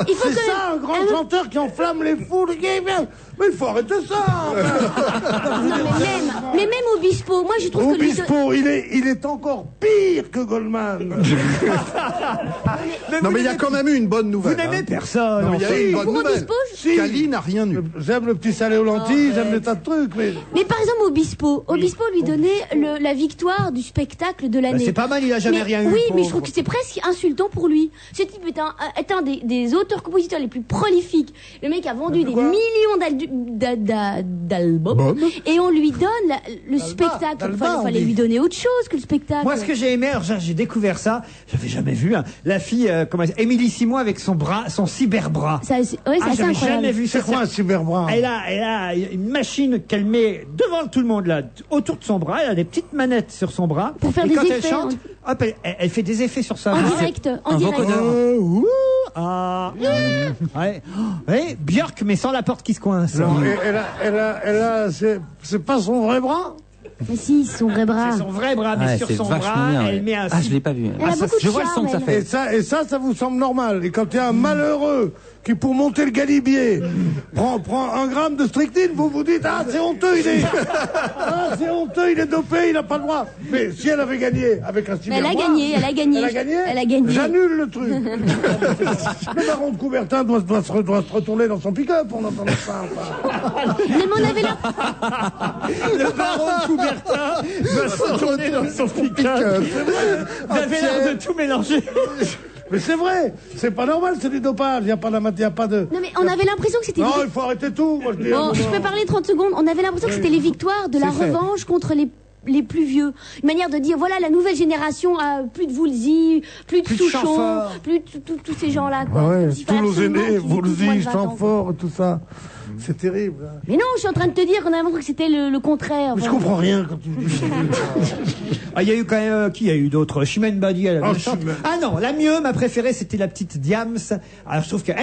Il faut C'est que... ça, un grand chanteur qui enflamme les foules. Mais il faut arrêter ça. Mais même Obispo, moi je trouve Obispo, il est encore pire que Goldman. Non, mais il y a quand même eu une bonne nouvelle. Vous n'aimez personne. Non, mais il y a eu une bonne Pour nouvelle. Obispo, Cali n'a rien eu. J'aime le petit salé aux lentilles, j'aime des tas de trucs, mais... Mais par exemple, Obispo lui donnait la victoire du spectacle de l'année. C'est pas mal, il a jamais rien eu. Oui, mais pauvre. je trouve que c'est presque insultant pour lui. Ce type est un des auteurs-compositeurs les plus prolifiques. Le mec a vendu des millions d'albums. Et on lui donne le spectacle. Il fallait lui donner autre chose que le spectacle. Moi, ce que j'ai aimé, alors, j'ai découvert ça, j'avais jamais vu, hein, la fille, Émilie Simon avec son cyberbras. C'est assez j'avais incroyable. jamais vu ça. C'est quoi un cyberbras? Elle a une machine qu'elle met devant tout le monde, là, autour de son bras. Elle a des petites manettes sur son bras. Pour faire et des quand elle effets, chante, hop, elle fait des effets sur sa En voix. direct, en Un direct. vocodeur. Ouais. Ouais, Björk, mais sans la porte qui se coince. Non, c'est pas son vrai bras? Mais si, son vrai bras. C'est son vrai bras, mais Ouais, sur c'est son vachement bras, bien, elle ouais. met un... Ah, je l'ai pas vu. Elle a beaucoup de Je vois le son que ça charme, fait. Et ça vous semble normal. Et quand il y a un malheureux qui, pour monter le galibier, prend 1 gramme de strychnine, vous vous dites, ah, c'est honteux, il est dopé, il n'a pas le droit. Mais si elle avait gagné avec un Mais elle a cyberbras... gagné. Elle a gagné. J'annule le truc. Le baron de Coubertin doit se retourner dans son pick-up, on entend ça. Mais on avait là. Le baron de Coubertin va se retourner dans son pick-up. Vous avez l'air de tout mélanger. Mais c'est vrai, c'est pas normal, c'est du dopage, il n'y a pas de... Non mais on avait l'impression que c'était... Non, il faut arrêter tout, moi je dis. Bon, je peux parler 30 secondes. On avait l'impression que c'était les victoires de la revanche contre les plus vieux. Une manière de dire, voilà, la nouvelle génération a plus de Woolsey, plus de Souchon, plus de tous ces gens-là, quoi. Ouais, Comme s'il tous fallait nos absolument aînés, qu'ils aient tous moins de Woolsey, 20 ans. Chamfort, tout ça. C'est terrible. Hein. Mais non, je suis en train de te dire qu'on avait l'impression que c'était le contraire. Mais je comprends rien quand tu dis. Il y a eu quand même... qui y a eu d'autres? Chimène Badi, elle a chanté. Chimène. Ah non, la mieux, ma préférée, c'était la petite Diams. Alors je trouve qu'elle...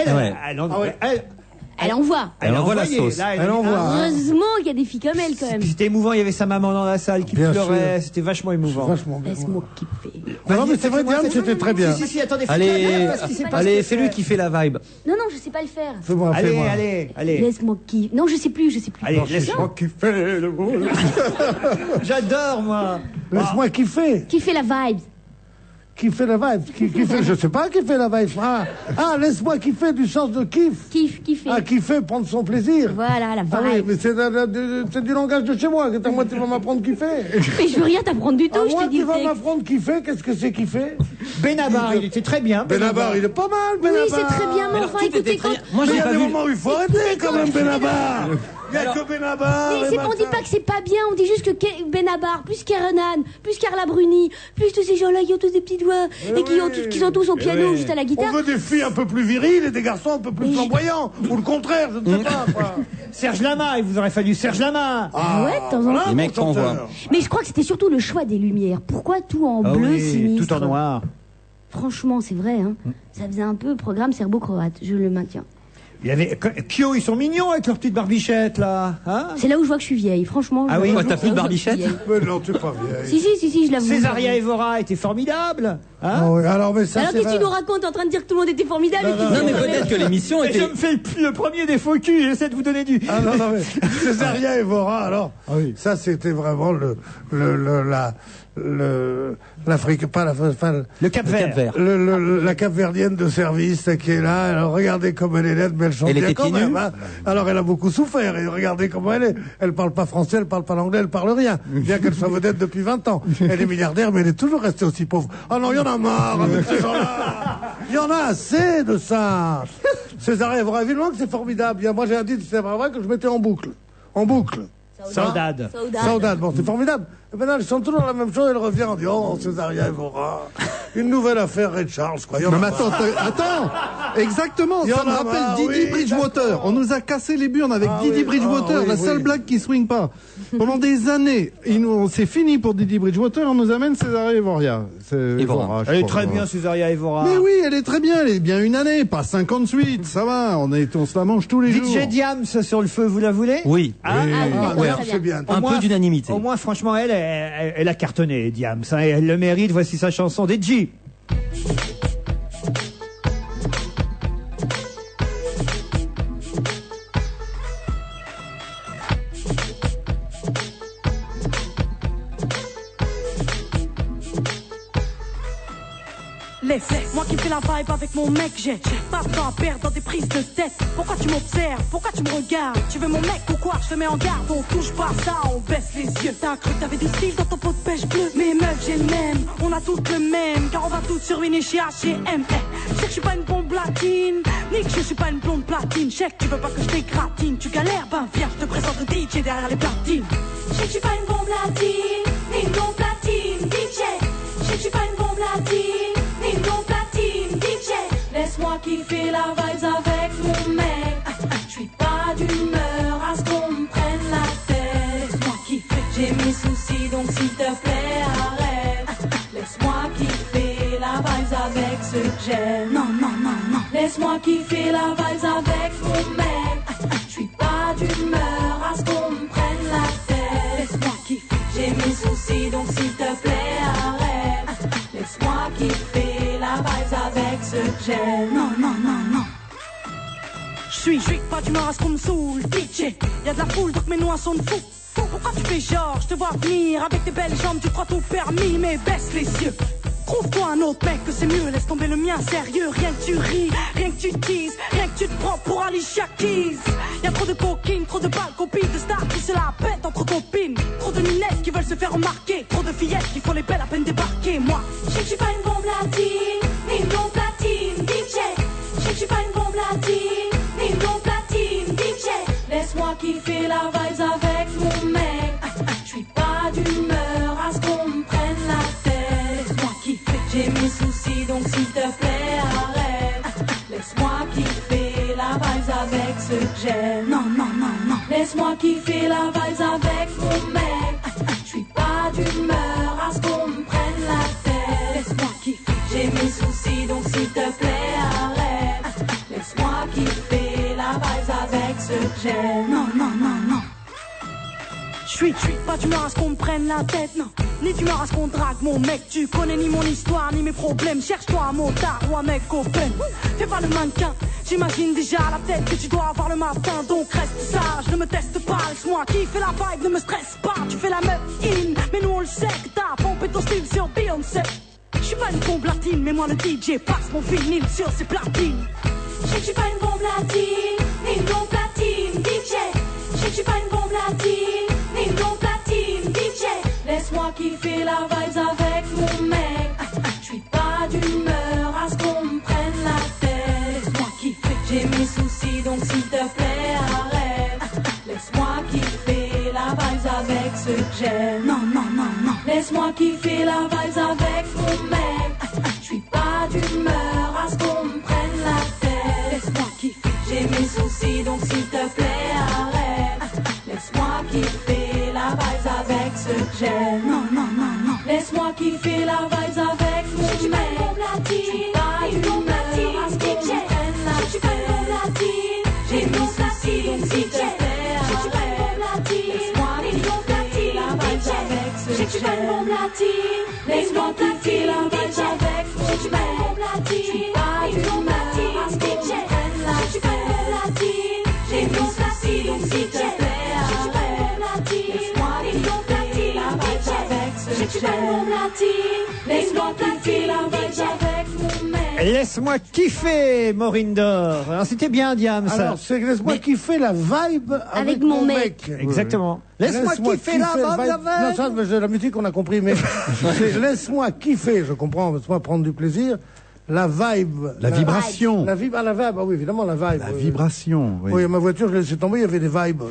Elle envoie. Elle envoie la envoyait. sauce. Là, Elle envoie. Heureusement qu'il y a des filles comme elle, quand même. Puis c'était émouvant, il y avait sa maman dans la salle qui Bien pleurait, sûr. c'était vachement émouvant. Vachement bien. Laisse-moi kiffer. Non, mais c'est vrai, Diane, c'était très bien. Si, attendez, faites-la bien, Allez, parce qu'il s'est passé allez, quelque c'est lui chose. qui fait la vibe. Non, je sais pas le faire. Fais-moi. Allez. Laisse-moi kiffer. Non, je sais plus. Allez, laisse-moi kiffer le boule. J'adore, moi. Laisse-moi kiffer. Qui fait la vibe? Qui fait la vibe? Qui fait, je sais pas qui fait la vibe. Ah, laisse-moi kiffer du sens de kiff. Kiffer. Ah, kiffer, prendre son plaisir. Voilà, la vibe. Ah oui, mais c'est du langage de chez moi. Moi, tu vas m'apprendre kiffer. Mais je veux rien t'apprendre du tout, je moi, te dis tu le vas texte. m'apprendre kiffer. Qu'est-ce que c'est kiffer? Benabar, il était très bien. Benabar, il est pas mal, Benabar. Oui, c'est très bien, mais enfin, écoutez, quand... Moi, Mais j'ai il y a pas des vu. moments où il faut arrêter quand même, Benabar. Il n'y a que Benabar. Mais on dit pas que c'est pas bien, on dit juste que Benabar, plus Kerenan, plus Carla Bruni, plus tous ces gens-là qui ont tous des petits doigts et qui sont tous au piano, juste à la guitare. On veut des filles un peu plus viriles et des garçons un peu plus flamboyants. Ou le contraire, je ne sais pas. Quoi. Serge Lama, il vous aurait fallu Serge Lama. Ouais, de temps en temps. Les mecs t'envoient. Mais je crois que c'était surtout le choix des lumières. Pourquoi tout en bleu sinistre? tout en noir. Franchement, c'est vrai, hein. Ça faisait un peu programme serbo-croate, je le maintiens. Il y avait Kyo, ils sont mignons avec leurs petites barbichettes là. Hein? C'est là où je vois que je suis vieille, franchement. Ah oui, t'as plus de barbichette? Mais non, tu es pas vieille. Si, je l'avoue. Césaria Evora était formidable. Hein? Ah oui, alors, mais ça, Alors c'est qu'est-ce que tu vrai. nous racontes? T'es en train de dire que tout le monde était formidable? Non, mais peut-être que l'émission Et je était. me fais le premier des faux culs, j'essaie de vous donner du... Ah non, mais Césaria Evora, alors, ça c'était vraiment l'Afrique, pas la, enfin, le Cap-Vert. La Cap-Verdienne de service qui est là. Alors regardez comme elle est laide, mais elle chante Elle bien était quand pieds même. nus Hein. Alors elle a beaucoup souffert et regardez comment elle est. Elle parle pas français, elle parle pas l'anglais, elle parle rien. Bien qu'elle soit vedette depuis 20 ans. Elle est milliardaire, mais elle est toujours restée aussi pauvre. Ah non, il y en a marre avec ces gens-là. Il y en a assez de ça. Césaria Evora, évidemment que c'est formidable. Moi j'ai un dit, c'est vrai que je mettais en boucle. En boucle. Saudade. Saudade, bon, c'est formidable. Et maintenant, ils sont toujours la même chose, elle revient en disant, oh, Césaria Evora, une nouvelle affaire Ray Charles, quoi. Non, mais attends, exactement, Il y ça en me a rappelle marre, Didi oui, Bridgewater. d'accord. On nous a cassé les burnes avec Didi Bridgewater, la seule blague qui swing pas. Pendant des années, c'est fini pour Didi Bridgewater, on nous amène Césaria Evora. Evora. Elle est très bien, Césaria Evora. Mais oui, elle est très bien, elle est bien une année, pas 58, ça va, on se la mange tous les jours. DJ Diams sur le feu, vous la voulez? Oui. Ouais, c'est bien. Un peu d'unanimité. Au moins, franchement, elle a cartonné, Diams. Hein, et elle le mérite. Voici sa chanson, DJ. Laisse-moi qui fais la vibe avec mon mec, j'ai pas de temps à perdre dans des prises de tête. Pourquoi tu m'observes? Pourquoi tu me regardes? Tu veux mon mec ou quoi? Je te mets en garde, on touche pas ça, on baisse les yeux. T'as cru que t'avais du style dans ton pot de pêche bleu? Mais meuf, j'ai le même, on a toutes le même, car on va toutes sur une chez H&M. Je sais que je suis pas une bombe latine, ni que je suis pas une blonde platine. Je sais que tu veux pas que je t'égratine, tu galères, ben viens, je te présente le DJ derrière les platines. Je sais que je suis pas une bombe latine, ni une blonde platine, DJ. Je sais que je suis pas une bombe latine, ni une blonde platine, DJ. Laisse-moi kiffer la vibes avec mon mec. Je suis pas d'humeur à ce qu'on me prenne la tête. Laisse-moi kiffer, j'ai mes soucis donc s'il te plaît arrête. Laisse-moi kiffer la vibes avec ce que j'aime. Non, non, non, non. Laisse-moi kiffer la vibes avec mon mec. Je suis pas d'humeur à ce qu'on me prenne la tête. Laisse-moi kiffer, j'ai mes soucis donc s'il te plaît arrête. Laisse-moi kiffer la vibes avec ce que j'aime. Non, non, non, non. Je suis pas d'humeur à ce qu'on me saoule, DJ. Y'a de la foule donc mes noix sont de fous. Pourquoi tu fais genre, je te vois venir avec tes belles jambes, tu crois tout permis, mais baisse les yeux. Trouve-toi un autre mec que c'est mieux, laisse tomber le mien sérieux. Rien que tu ris, rien que tu teases, rien que tu te prends pour Alicia Keys. Y'a trop de coquines, trop de balles, copines de stars qui se la pètent entre copines. Trop de lunettes qui veulent se faire remarquer, trop de fillettes qui font les belles à peine débarquer. Moi, je sais que je suis pas une bombe latine, ni une blonde platine, DJ. Je sais que je suis pas une bombe latine, ni une blonde platine, DJ. Laisse-moi kiffer la vibes avec mon mec. Je suis pas d'humeur à ce qu'on me prenne la tête. Laisse-moi kiffer, j'ai mes soucis donc s'il te plaît arrête. Laisse-moi kiffer la vibes avec ce que j'aime. Non, non, non, non. Laisse-moi kiffer la vibes avec mon mec. Je suis pas d'humeur à ce qu'on me prenne la tête. Laisse-moi kiffer, j'ai mes soucis donc s'il te plaît arrête. Laisse-moi kiffer la vibes avec ce que j'aime. Non, non, non, non. Je suis pas d'humeur à ce qu'on me prenne la tête, non. Ni d'humeur à ce qu'on drague mon mec. Tu connais ni mon histoire, ni mes problèmes. Cherche-toi un motard ou un mec open. Fais pas le mannequin, j'imagine déjà la tête que tu dois avoir le matin. Donc reste sage, ne me teste pas. Laisse-moi kiffer la vibe, ne me stresse pas. Tu fais la meuf in, mais nous on le sait que t'as pompé ton style sur Beyoncé. Je suis pas une bombe latine, mais moi le DJ passe mon vinyle sur ses platines. Je sais que je suis pas une bombe latine, ni une blonde platine, DJ. Je sais que je suis pas une bombe latine, ni une blonde platine, DJ. Laisse-moi kiffer la vibes avec mon mec. Je suis pas d'humeur à ce qu'on me prenne la tête. Laisse-moi kiffer, j'ai mes soucis donc s'il te plaît arrête. Laisse-moi kiffer la vibes avec ce que j'aime. Non, non, non, non. Laisse-moi kiffer la vibes avec mon mec. Je suis pas d'humeur à ce qu'on me prenne la tête. Laisse-moi kiffer, j'ai mes soucis donc s'il te plaît arrête. Laisse-moi kiffer la vibes avec ce que j'aime. Non, non, non, non. Laisse-moi kiffer la vibes avec mon mec. Je suis pas une bombe latine à ce qu'on me prenne la tête. Je suis pas une bombe latine, j'ai mes soucis donc s'il te plaît arrête. Laisse-moi kiffer la vibes avec ce que j'aime. Je suis pas une bombe latine, laisse-moi kiffer la vibes avec mon mec. Je suis pas une bombe latine, pas une bombe latine à ce qu'on me prenne la tête. Je suis pas une bombe latine, j'ai mes soucis donc s'il te plaît arrête. Je suis pas une bombe latine, laisse-moi kiffer la vibes avec ce que j'aime. Je suis pas une bombe latine, laisse-moi kiffer la vibes avec mon mec. Laisse-moi kiffer, Maureen Dor. Alors c'était bien, Diam, ça. Alors, c'est laisse-moi kiffer la vibe avec mon mec. Exactement. Laisse-moi kiffer la vibe. Non, ça, la musique, on a compris, mais c'est laisse-moi kiffer, je comprends, laisse-moi prendre du plaisir. La vibe. La vibration. La vibe, la vibe, ah oui, évidemment, la vibe. La vibration, oui. Oui, ma voiture, je l'ai laissé tomber, il y avait des vibes.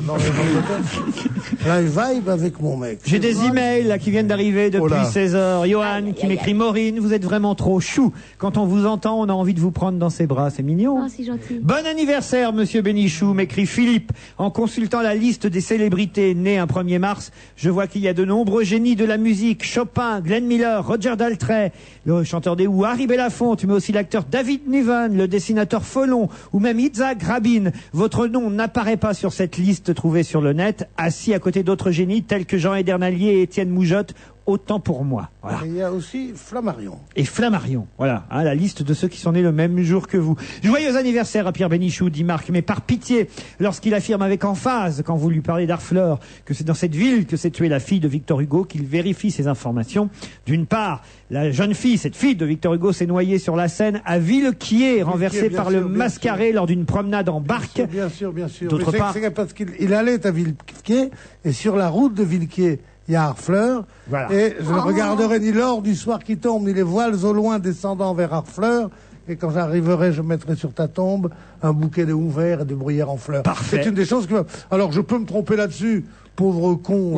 La vibe avec mon mec. J'ai des emails là qui viennent d'arriver depuis 16 heures. Johan qui m'écrit: Maureen, vous êtes vraiment trop chou. Quand on vous entend, on a envie de vous prendre dans ses bras. C'est mignon. Oh, c'est gentil. Bon anniversaire, monsieur Bénichou, m'écrit Philippe. En consultant la liste des célébrités nées un 1er mars, je vois qu'il y a de nombreux génies de la musique. Chopin, Glenn Miller, Roger Daltrey, le chanteur des Who, Harry Belafonte, mais aussi l'acteur David Niven, le dessinateur Folon, ou même Itzhak Rabin. Votre nom n'apparaît pas sur cette liste trouvée sur le net, assis à côté d'autres génies tels que Jean Edernalier et Étienne Moujotte, autant pour moi. Voilà. Et il y a aussi Flammarion. Et Flammarion, voilà, hein, la liste de ceux qui sont nés le même jour que vous. Joyeux anniversaire à Pierre Bénichou, dit Marc, mais par pitié, lorsqu'il affirme avec emphase, quand vous lui parlez d'Harfleur, que c'est dans cette ville que s'est tuée la fille de Victor Hugo, qu'il vérifie ses informations. D'une part, la jeune fille, cette fille de Victor Hugo, s'est noyée sur la Seine à Villequier, renversée par le Mascaret lors d'une promenade en barque. Bien sûr, bien sûr. D'autre part, c'est parce qu'il allait à Villequier, et sur la route de Villequier, il y a Harfleur, voilà. Et je ne regarderai ni l'or du soir qui tombe, ni les voiles au loin descendant vers Harfleur, et quand j'arriverai, je mettrai sur ta tombe un bouquet de houes verts et de bruyères en fleurs. Parfait. C'est une des choses que... Alors, je peux me tromper là-dessus, pauvre con.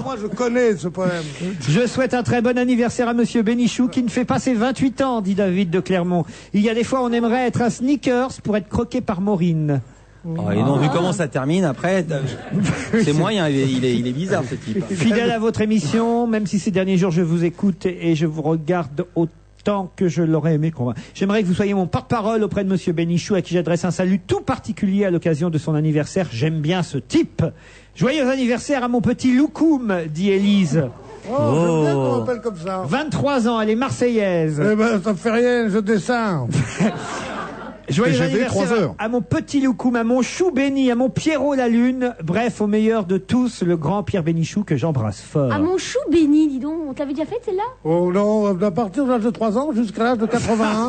moi, je connais ce poème. Je souhaite un très bon anniversaire à Monsieur Bénichou, qui ne fait pas ses 28 ans, dit David de Clermont. Il y a des fois, on aimerait être un sneakers pour être croqué par Maureen. Oh, et non, vu comment ça termine, après, c'est moyen, il est bizarre ce type. Fidèle à votre émission, même si ces derniers jours je vous écoute et je vous regarde autant que je l'aurais aimé convaincre. J'aimerais que vous soyez mon porte-parole auprès de Monsieur Bénichou, à qui j'adresse un salut tout particulier à l'occasion de son anniversaire. J'aime bien ce type. Joyeux anniversaire à mon petit Loukoum, dit Élise. Oh, j'aime bien qu'on m'appelle comme ça. 23 ans, elle est marseillaise. Eh ben, ça me fait rien, je descends. Joyeux TGV, 3 anniversaire heures. à mon petit Loukoum, à mon Chou Béni, à mon Pierrot la Lune, bref, au meilleur de tous, le grand Pierre Bénichou que j'embrasse fort. Ah, mon chou béni, dis donc. On te l'avait déjà fait celle-là? Oh non, à partir de l'âge de 3 ans jusqu'à l'âge de 81.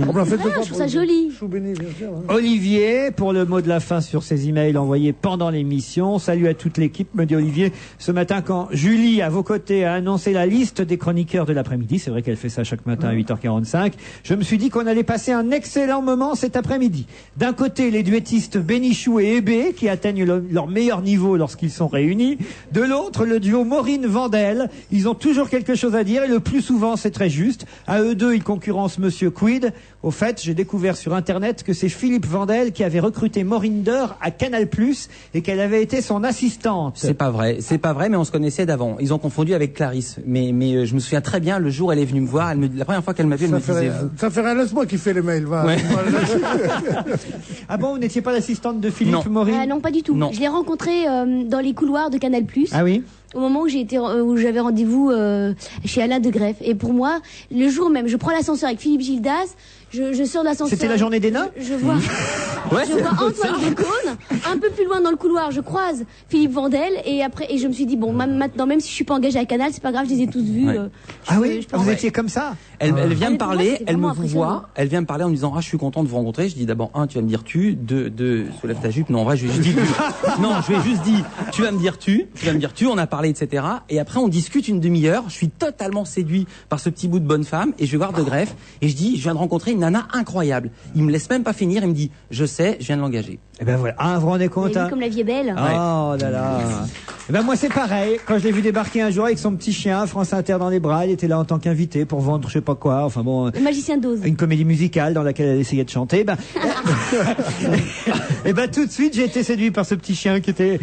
On me l'a fait Ah, je trouve ça joli. Chou béni, bien sûr. Hein. Olivier, pour le mot de la fin sur ses emails envoyés pendant l'émission. Salut à toute l'équipe, me dit Olivier. Ce matin, quand Julie, à vos côtés, a annoncé la liste des chroniqueurs de l'après-midi, c'est vrai qu'elle fait ça chaque matin à 8h45, je me suis dit qu'on allait passer un excellent moment cet après-midi. D'un côté, les duettistes Bénichou et Hébé, qui atteignent leur meilleur niveau lorsqu'ils sont réunis. De l'autre, le duo Maureen-Vandel. Ils ont toujours quelque chose à dire, et le plus souvent, c'est très juste. À eux deux, ils concurrencent Monsieur Quid. Au fait, j'ai découvert sur Internet que c'est Philippe Vandel qui avait recruté Morinder à Canal+, et qu'elle avait été son assistante. C'est pas vrai, mais on se connaissait d'avant. Ils ont confondu avec Clarisse. Mais je me souviens très bien, le jour où elle est venue me voir, la première fois qu'elle m'a vu, elle me disait vous. Ça fait rien, laisse-moi qui fait les mails, va. Ouais. Ah bon, vous n'étiez pas l'assistante de Philippe Non. Maureen? Ah non, pas du tout. Non. Je l'ai rencontré dans les couloirs de Canal+. Ah oui? Au moment où où j'avais rendez-vous chez Alain de Greff. Et pour moi, le jour même, je prends l'ascenseur avec Philippe Gildas, je sors de l'ascenseur. C'était la journée des nains? Je vois, Ouais, je vois Antoine Decaune. Un peu plus loin dans le couloir, je croise Philippe Vandel. Et après, je me suis dit, bon, maintenant, même si je suis pas engagée à Canal, c'est pas grave, je les ai tous vus. Ouais. Ah oui? je peux Vous en- étiez comme ça? Elle vient me pour moi, parler, c'était elle me vraiment impressionnant. voit, elle vient me parler en me disant je suis content de vous rencontrer. Je dis d'abord tu vas me dire tu, deux soulève ta jupe. Non en vrai je lui ai juste dit non je lui ai juste dit tu vas me dire tu, on a parlé etc. Et après on discute une demi-heure. Je suis totalement séduit par ce petit bout de bonne femme et je vais voir de Greff et je dis je viens de rencontrer une nana incroyable. Il me laisse même pas finir, il me dit je sais, je viens de l'engager. Eh ben voilà, vous vous rendez Vous avez compte vu hein? comme la vie est belle. Oh là là. Eh ben moi c'est pareil. Quand je l'ai vu débarquer un jour avec son petit chien, France Inter dans les bras, il était là en tant qu'invité pour vendre je sais pas quoi. Enfin bon, Le magicien d'Oz. une comédie musicale dans laquelle elle essayait de chanter. Ben, et ben tout de suite j'ai été séduit par ce petit chien qui était,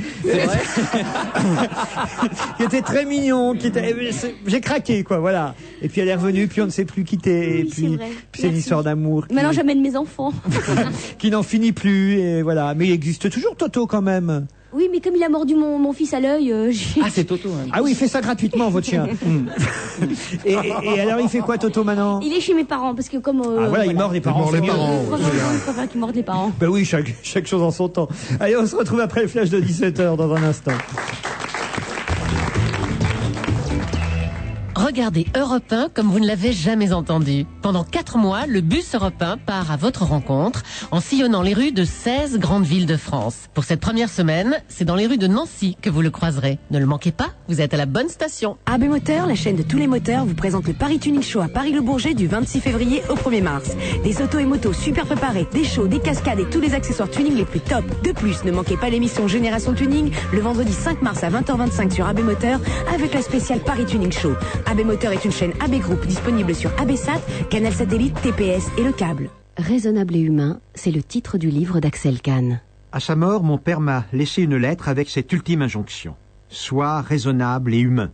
qui était très mignon, j'ai craqué quoi, voilà. Et puis elle est revenue, puis on ne s'est plus quitté. Et Oui, puis c'est vrai. c'est une Merci. histoire d'amour Maintenant, j'amène mes enfants. qui n'en finit plus. Et voilà. Mais il existe toujours Toto quand même. Oui, mais comme il a mordu mon fils à l'œil, j'ai... Ah c'est Toto. Hein. Ah oui, il fait ça gratuitement, votre chien. et alors, il fait quoi, Toto, maintenant? Il est chez mes parents, parce que comme... Ah voilà, il mord les parents. mord les parents. Franchement, je préfère qu'il morde les parents. Ben oui, chaque chose en son temps. Allez, on se retrouve après le flash de 17h dans un instant. Regardez Europe 1 comme vous ne l'avez jamais entendu. Pendant 4 mois, le bus Europe 1 part à votre rencontre en sillonnant les rues de 16 grandes villes de France. Pour cette première semaine, c'est dans les rues de Nancy que vous le croiserez. Ne le manquez pas, vous êtes à la bonne station. AB Moteur, la chaîne de tous les moteurs, vous présente le Paris Tuning Show à Paris-le-Bourget du 26 février au 1er mars. Des autos et motos super préparées, des shows, des cascades et tous les accessoires tuning les plus top. De plus, ne manquez pas l'émission Génération Tuning le vendredi 5 mars à 20h25 sur AB Moteur avec la spéciale Paris Tuning Show. AB Moteur est une chaîne AB Group disponible sur ABSat, Canal Satellite, TPS et le câble. Raisonnable et humain, c'est le titre du livre d'Axel Kahn. À sa mort, mon père m'a laissé une lettre avec cette ultime injonction. Sois raisonnable et humain.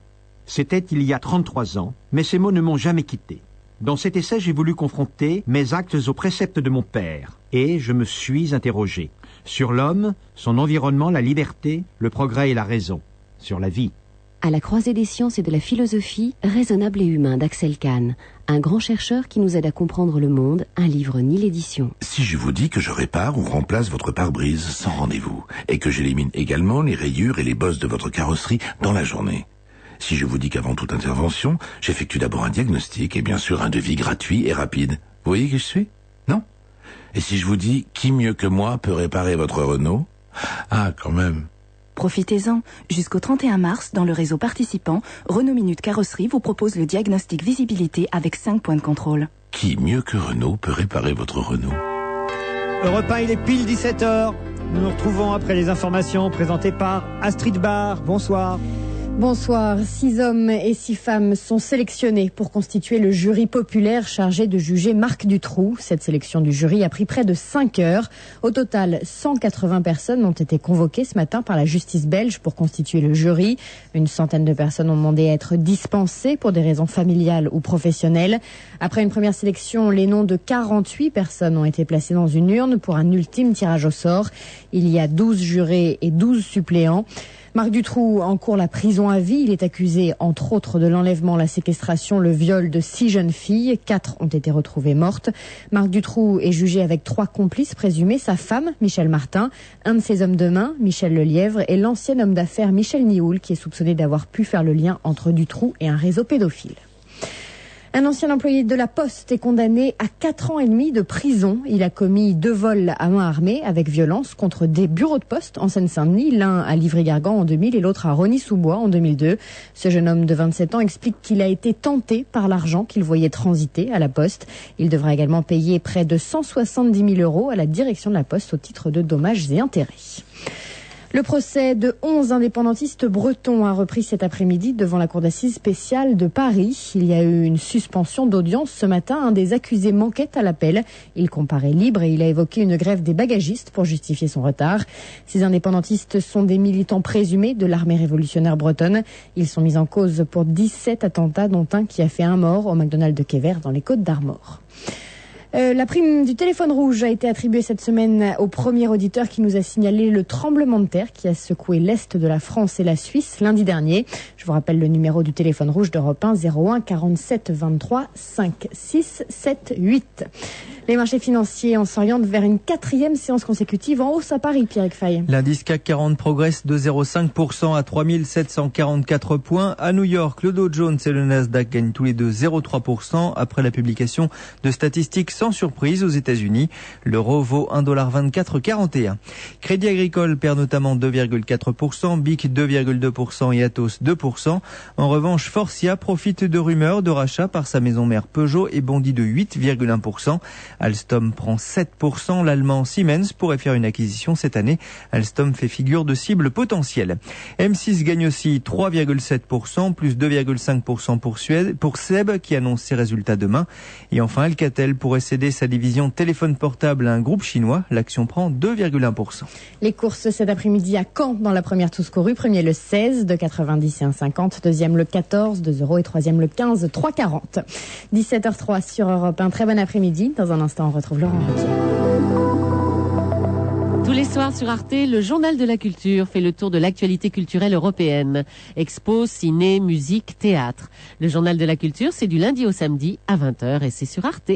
C'était il y a 33 ans, mais ces mots ne m'ont jamais quitté. Dans cet essai, j'ai voulu confronter mes actes aux préceptes de mon père. Et je me suis interrogé. Sur l'homme, son environnement, la liberté, le progrès et la raison. Sur la vie. À la croisée des sciences et de la philosophie, Raisonnable et humain d'Axel Kahn. Un grand chercheur qui nous aide à comprendre le monde, un livre ni l'édition. Si je vous dis que je répare ou remplace votre pare-brise sans rendez-vous, et que j'élimine également les rayures et les bosses de votre carrosserie dans la journée. Si je vous dis qu'avant toute intervention, j'effectue d'abord un diagnostic et bien sûr un devis gratuit et rapide. Vous voyez qui je suis? Non? Et si je vous dis, qui mieux que moi peut réparer votre Renault? Ah, quand même. Profitez-en. Jusqu'au 31 mars, dans le réseau participant, Renault Minute Carrosserie vous propose le diagnostic visibilité avec 5 points de contrôle. Qui mieux que Renault peut réparer votre Renault? Europe 1, il est pile 17h. Nous nous retrouvons après les informations présentées par Astrid Barr. Bonsoir. Bonsoir. 6 hommes et 6 femmes sont sélectionnés pour constituer le jury populaire chargé de juger Marc Dutroux. Cette sélection du jury a pris près de 5 heures. Au total, 180 personnes ont été convoquées ce matin par la justice belge pour constituer le jury. Une centaine de personnes ont demandé à être dispensées pour des raisons familiales ou professionnelles. Après une première sélection, les noms de 48 personnes ont été placés dans une urne pour un ultime tirage au sort. Il y a 12 jurés et 12 suppléants. Marc Dutroux encourt la prison à vie. Il est accusé, entre autres, de l'enlèvement, la séquestration, le viol de 6 jeunes filles. 4 ont été retrouvées mortes. Marc Dutroux est jugé avec 3 complices présumés, sa femme, Michel Martin, un de ses hommes de main, Michel Lelièvre, et l'ancien homme d'affaires Michel Nioul, qui est soupçonné d'avoir pu faire le lien entre Dutroux et un réseau pédophile. Un ancien employé de la Poste est condamné à 4 ans et demi de prison. Il a commis 2 vols à main armée avec violence contre des bureaux de poste en Seine-Saint-Denis, l'un à Livry-Gargan en 2000 et l'autre à Rosny-sous-Bois en 2002. Ce jeune homme de 27 ans explique qu'il a été tenté par l'argent qu'il voyait transiter à la Poste. Il devra également payer près de 170 000 € à la direction de la Poste au titre de dommages et intérêts. Le procès de 11 indépendantistes bretons a repris cet après-midi devant la cour d'assises spéciale de Paris. Il y a eu une suspension d'audience ce matin. Un des accusés manquait à l'appel. Il comparaît libre et il a évoqué une grève des bagagistes pour justifier son retard. Ces indépendantistes sont des militants présumés de l'armée révolutionnaire bretonne. Ils sont mis en cause pour 17 attentats, dont un qui a fait un mort au McDonald's de Quéver dans les Côtes-d'Armor. La prime du téléphone rouge a été attribuée cette semaine au premier auditeur qui nous a signalé le tremblement de terre qui a secoué l'Est de la France et la Suisse lundi dernier. Je vous rappelle le numéro du téléphone rouge d'Europe 1, 01 47 23 5 6 7 8. Les marchés financiers en s'orientent vers une 4e séance consécutive en hausse à Paris, Pierre Fay. L'indice CAC 40 progresse de 0,5% à 3744 points. À New York, le Dow Jones et le Nasdaq gagnent tous les deux 0,3% après la publication de statistiques sans surprise aux États-Unis. L'euro vaut 1,2441 $. Crédit Agricole perd notamment 2,4%, BIC 2,2% et Atos 2%. En revanche, Forcia profite de rumeurs de rachat par sa maison mère Peugeot et bondit de 8,1%. Alstom prend 7%. L'allemand Siemens pourrait faire une acquisition cette année. Alstom fait figure de cible potentielle. M6 gagne aussi 3,7%, plus 2,5% pour SEB qui annonce ses résultats demain. Et enfin, Alcatel pourrait céder sa division téléphone portable à un groupe chinois. L'action prend 2,1%. Les courses cet après-midi à Caen dans la première tous courue. Premier le 16, 2,90 et 1,50. Deuxième le 14, 2 € et troisième le 15, 3,40. 17h03 sur Europe 1. Très bon après-midi. Dans un instant, on retrouve Laurent Ruquier. Tous les soirs sur Arte, le Journal de la Culture fait le tour de l'actualité culturelle européenne. Expos, ciné, musique, théâtre. Le Journal de la Culture, c'est du lundi au samedi à 20h et c'est sur Arte.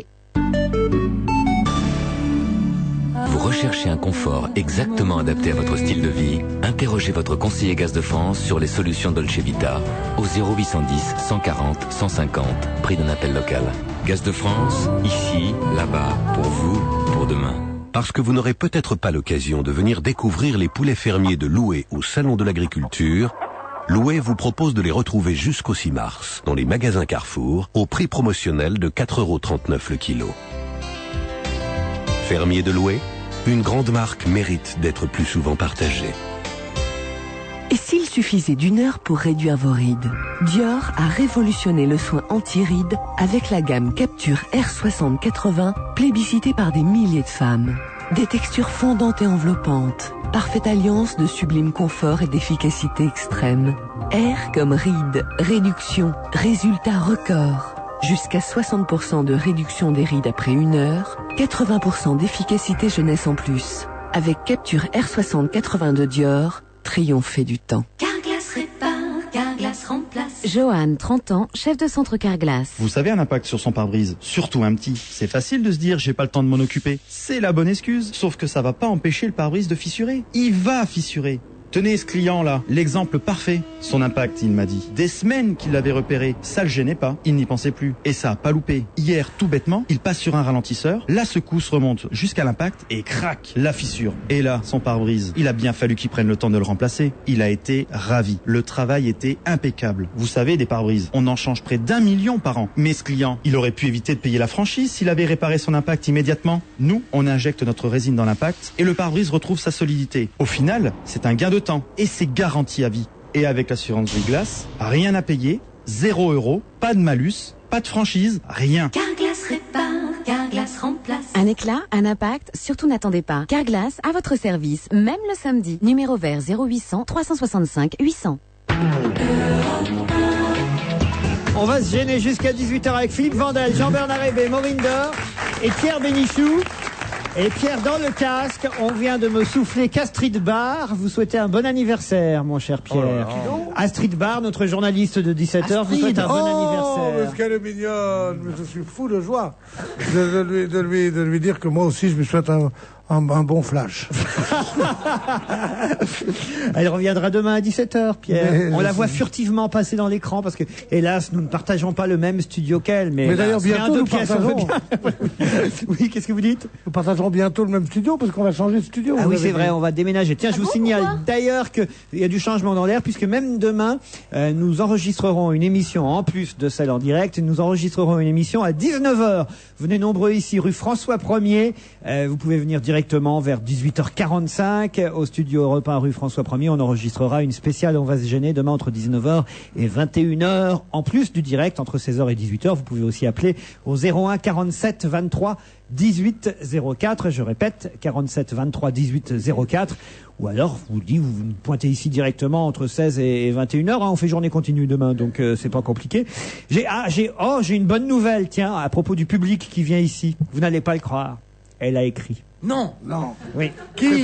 Vous recherchez un confort exactement adapté à votre style de vie? Interrogez votre conseiller Gaz de France sur les solutions Dolce Vita au 0810 140 150, prix d'un appel local. Gaz de France, ici, là-bas, pour vous, pour demain. Parce que vous n'aurez peut-être pas l'occasion de venir découvrir les poulets fermiers de Loué au Salon de l'Agriculture, Loué vous propose de les retrouver jusqu'au 6 mars dans les magasins Carrefour au prix promotionnel de 4,39 € le kilo. Fermier de Loué, une grande marque mérite d'être plus souvent partagée. Et s'il suffisait d'1 heure pour réduire vos rides? Dior a révolutionné le soin anti-rides avec la gamme Capture R60 80, plébiscitée par des milliers de femmes. Des textures fondantes et enveloppantes, parfaite alliance de sublime confort et d'efficacité extrême. R comme rides, réduction, résultat record. Jusqu'à 60% de réduction des rides après 1 heure, 80% d'efficacité jeunesse en plus. Avec Capture R60 80 de Dior, triompher du temps. Carglass répare, Carglass Johan, 30 ans, chef de centre Carglass. Vous savez un impact sur son pare-brise, surtout un petit. C'est facile de se dire j'ai pas le temps de m'en occuper. C'est la bonne excuse, sauf que ça va pas empêcher le pare-brise de fissurer. Il va fissurer. Tenez ce client-là, l'exemple parfait. Son impact, il m'a dit. Des semaines qu'il l'avait repéré, ça le gênait pas, il n'y pensait plus. Et ça a pas loupé. Hier, tout bêtement, il passe sur un ralentisseur, la secousse remonte jusqu'à l'impact et crac, la fissure. Et là, son pare-brise, il a bien fallu qu'il prenne le temps de le remplacer. Il a été ravi. Le travail était impeccable. Vous savez, des pare-brises, on en change près d'1 million par an. Mais ce client, il aurait pu éviter de payer la franchise s'il avait réparé son impact immédiatement. Nous, on injecte notre résine dans l'impact et le pare-brise retrouve sa solidité. Au final, c'est un gain de temps et c'est garanti à vie. Et avec l'assurance Viglas, rien à payer, 0 €, pas de malus, pas de franchise, rien. Carglass répare, Carglass remplace. Un éclat, un impact, surtout n'attendez pas. Carglass à votre service, même le samedi. Numéro vert 0800 365 800. On va se gêner jusqu'à 18h avec Philippe Vandel, Jean-Bernard Hébé, Maureen Dor et Pierre Bénichou. Et Pierre, dans le casque, on vient de me souffler qu'Astrid Barr vous souhaitez un bon anniversaire, mon cher Pierre. Astrid Barr, notre journaliste de 17h, vous souhaite un bon anniversaire. Mais qu'elle est mignonne, mais je suis fou de joie de lui dire que moi aussi je me souhaite un bon flash. Elle reviendra demain à 17h, Pierre. Mais on la voit furtivement passer dans l'écran parce que, hélas, nous ne partageons pas le même studio qu'elle. Mais d'ailleurs, bientôt, nous partageons. Oui, qu'est-ce que vous dites? Nous partagerons bientôt le même studio parce qu'on va changer de studio. Ah oui, c'est vrai, on va déménager. Tiens, je vous signale d'ailleurs qu'il y a du changement dans l'air puisque même demain, nous enregistrerons une émission en plus de celle en direct. Nous enregistrerons une émission à 19h. Venez nombreux ici, rue François 1er. Vous pouvez venir directement vers 18h45 au studio Europe 1 rue François 1er. On enregistrera une spéciale On va se gêner demain entre 19h et 21h. En plus du direct entre 16h et 18h, vous pouvez aussi appeler au 01 47 23 18 04. Je répète, 47 23 18 04. Ou alors, vous pointez ici directement entre 16 et 21h. On fait journée continue demain, donc c'est pas compliqué. J'ai une bonne nouvelle, tiens, à propos du public qui vient ici. Vous n'allez pas le croire. Elle a écrit. Non. Oui. Qui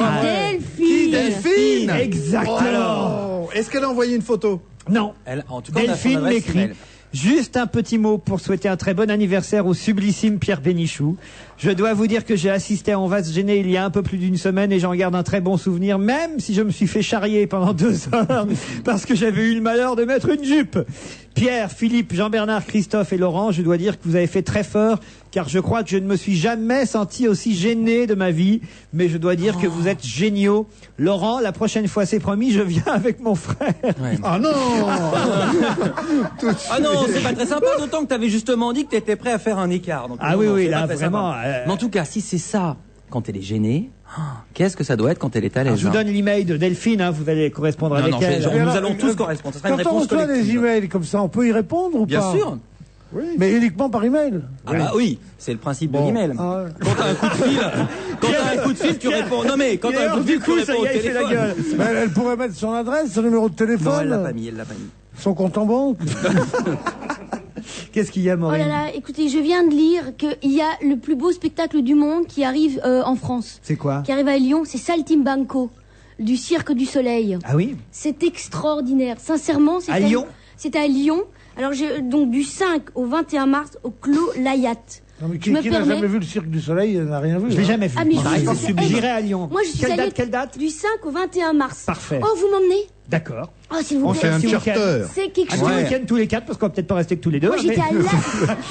Delphine. Exactement. Oh. Est-ce qu'elle a envoyé une photo? Non. En tout cas, Delphine m'écrit. Juste un petit mot pour souhaiter un très bon anniversaire au sublissime Pierre Bénichou. Je dois vous dire que j'ai assisté à On va se gêner il y a un peu plus d'une semaine et j'en garde un très bon souvenir, même si je me suis fait charrier pendant 2 heures parce que j'avais eu le malheur de mettre une jupe. Pierre, Philippe, Jean-Bernard, Christophe et Laurent, je dois dire que vous avez fait très fort car je crois que je ne me suis jamais senti aussi gêné de ma vie, mais je dois dire que vous êtes géniaux. Laurent, la prochaine fois c'est promis, je viens avec mon frère. Ouais. Ah non. Ah non, c'est pas très sympa, d'autant que t'avais justement dit que t'étais prêt à faire un écart. Donc, ah non, oui, c'est là pas très vraiment. Mais en tout cas, si c'est ça, quand elle est gênée, qu'est-ce que ça doit être quand elle est à l'aise? Je vous donne l'email de Delphine, vous allez correspondre avec elle. Nous allons tous correspondre. Ce sera une Quand on réponse reçoit collective. des emails comme ça, on peut y répondre ou Bien pas? sûr. Oui. Mais uniquement par email. Ah bah oui, c'est le principe de l'email. Ah ouais. Quand t'as un coup de fil, tu réponds. Non mais quand t'as un coup de fil, tu réponds au téléphone. Mais elle pourrait mettre son adresse, son numéro de téléphone. Non, elle l'a pas mis, Son compte en banque. Qu'est-ce qu'il y a, Oh Maureen? là là, écoutez, je viens de lire qu'il y a le plus beau spectacle du monde qui arrive en France. C'est quoi? Qui arrive à Lyon, c'est Saltimbanco, du Cirque du Soleil. Ah oui? C'est extraordinaire. Sincèrement, c'est À Lyon? C'était à Lyon. Alors, donc du 5 au 21 mars au Clos Layat. Non, mais qui n'a jamais vu le Cirque du Soleil n'a rien vu. Je l'ai jamais vu. Ah, mais C'est sublime. J'irai à Lyon. Moi, je suis allée Quelle date? Du 5 au 21 mars. Parfait. Oh, vous m'emmenez? D'accord. Oh, s'il vous On plaît. fait un charter. C'est quelque Un chose. petit week-end tous les 4 parce qu'on va peut-être pas rester que tous les 2. Moi, j'étais à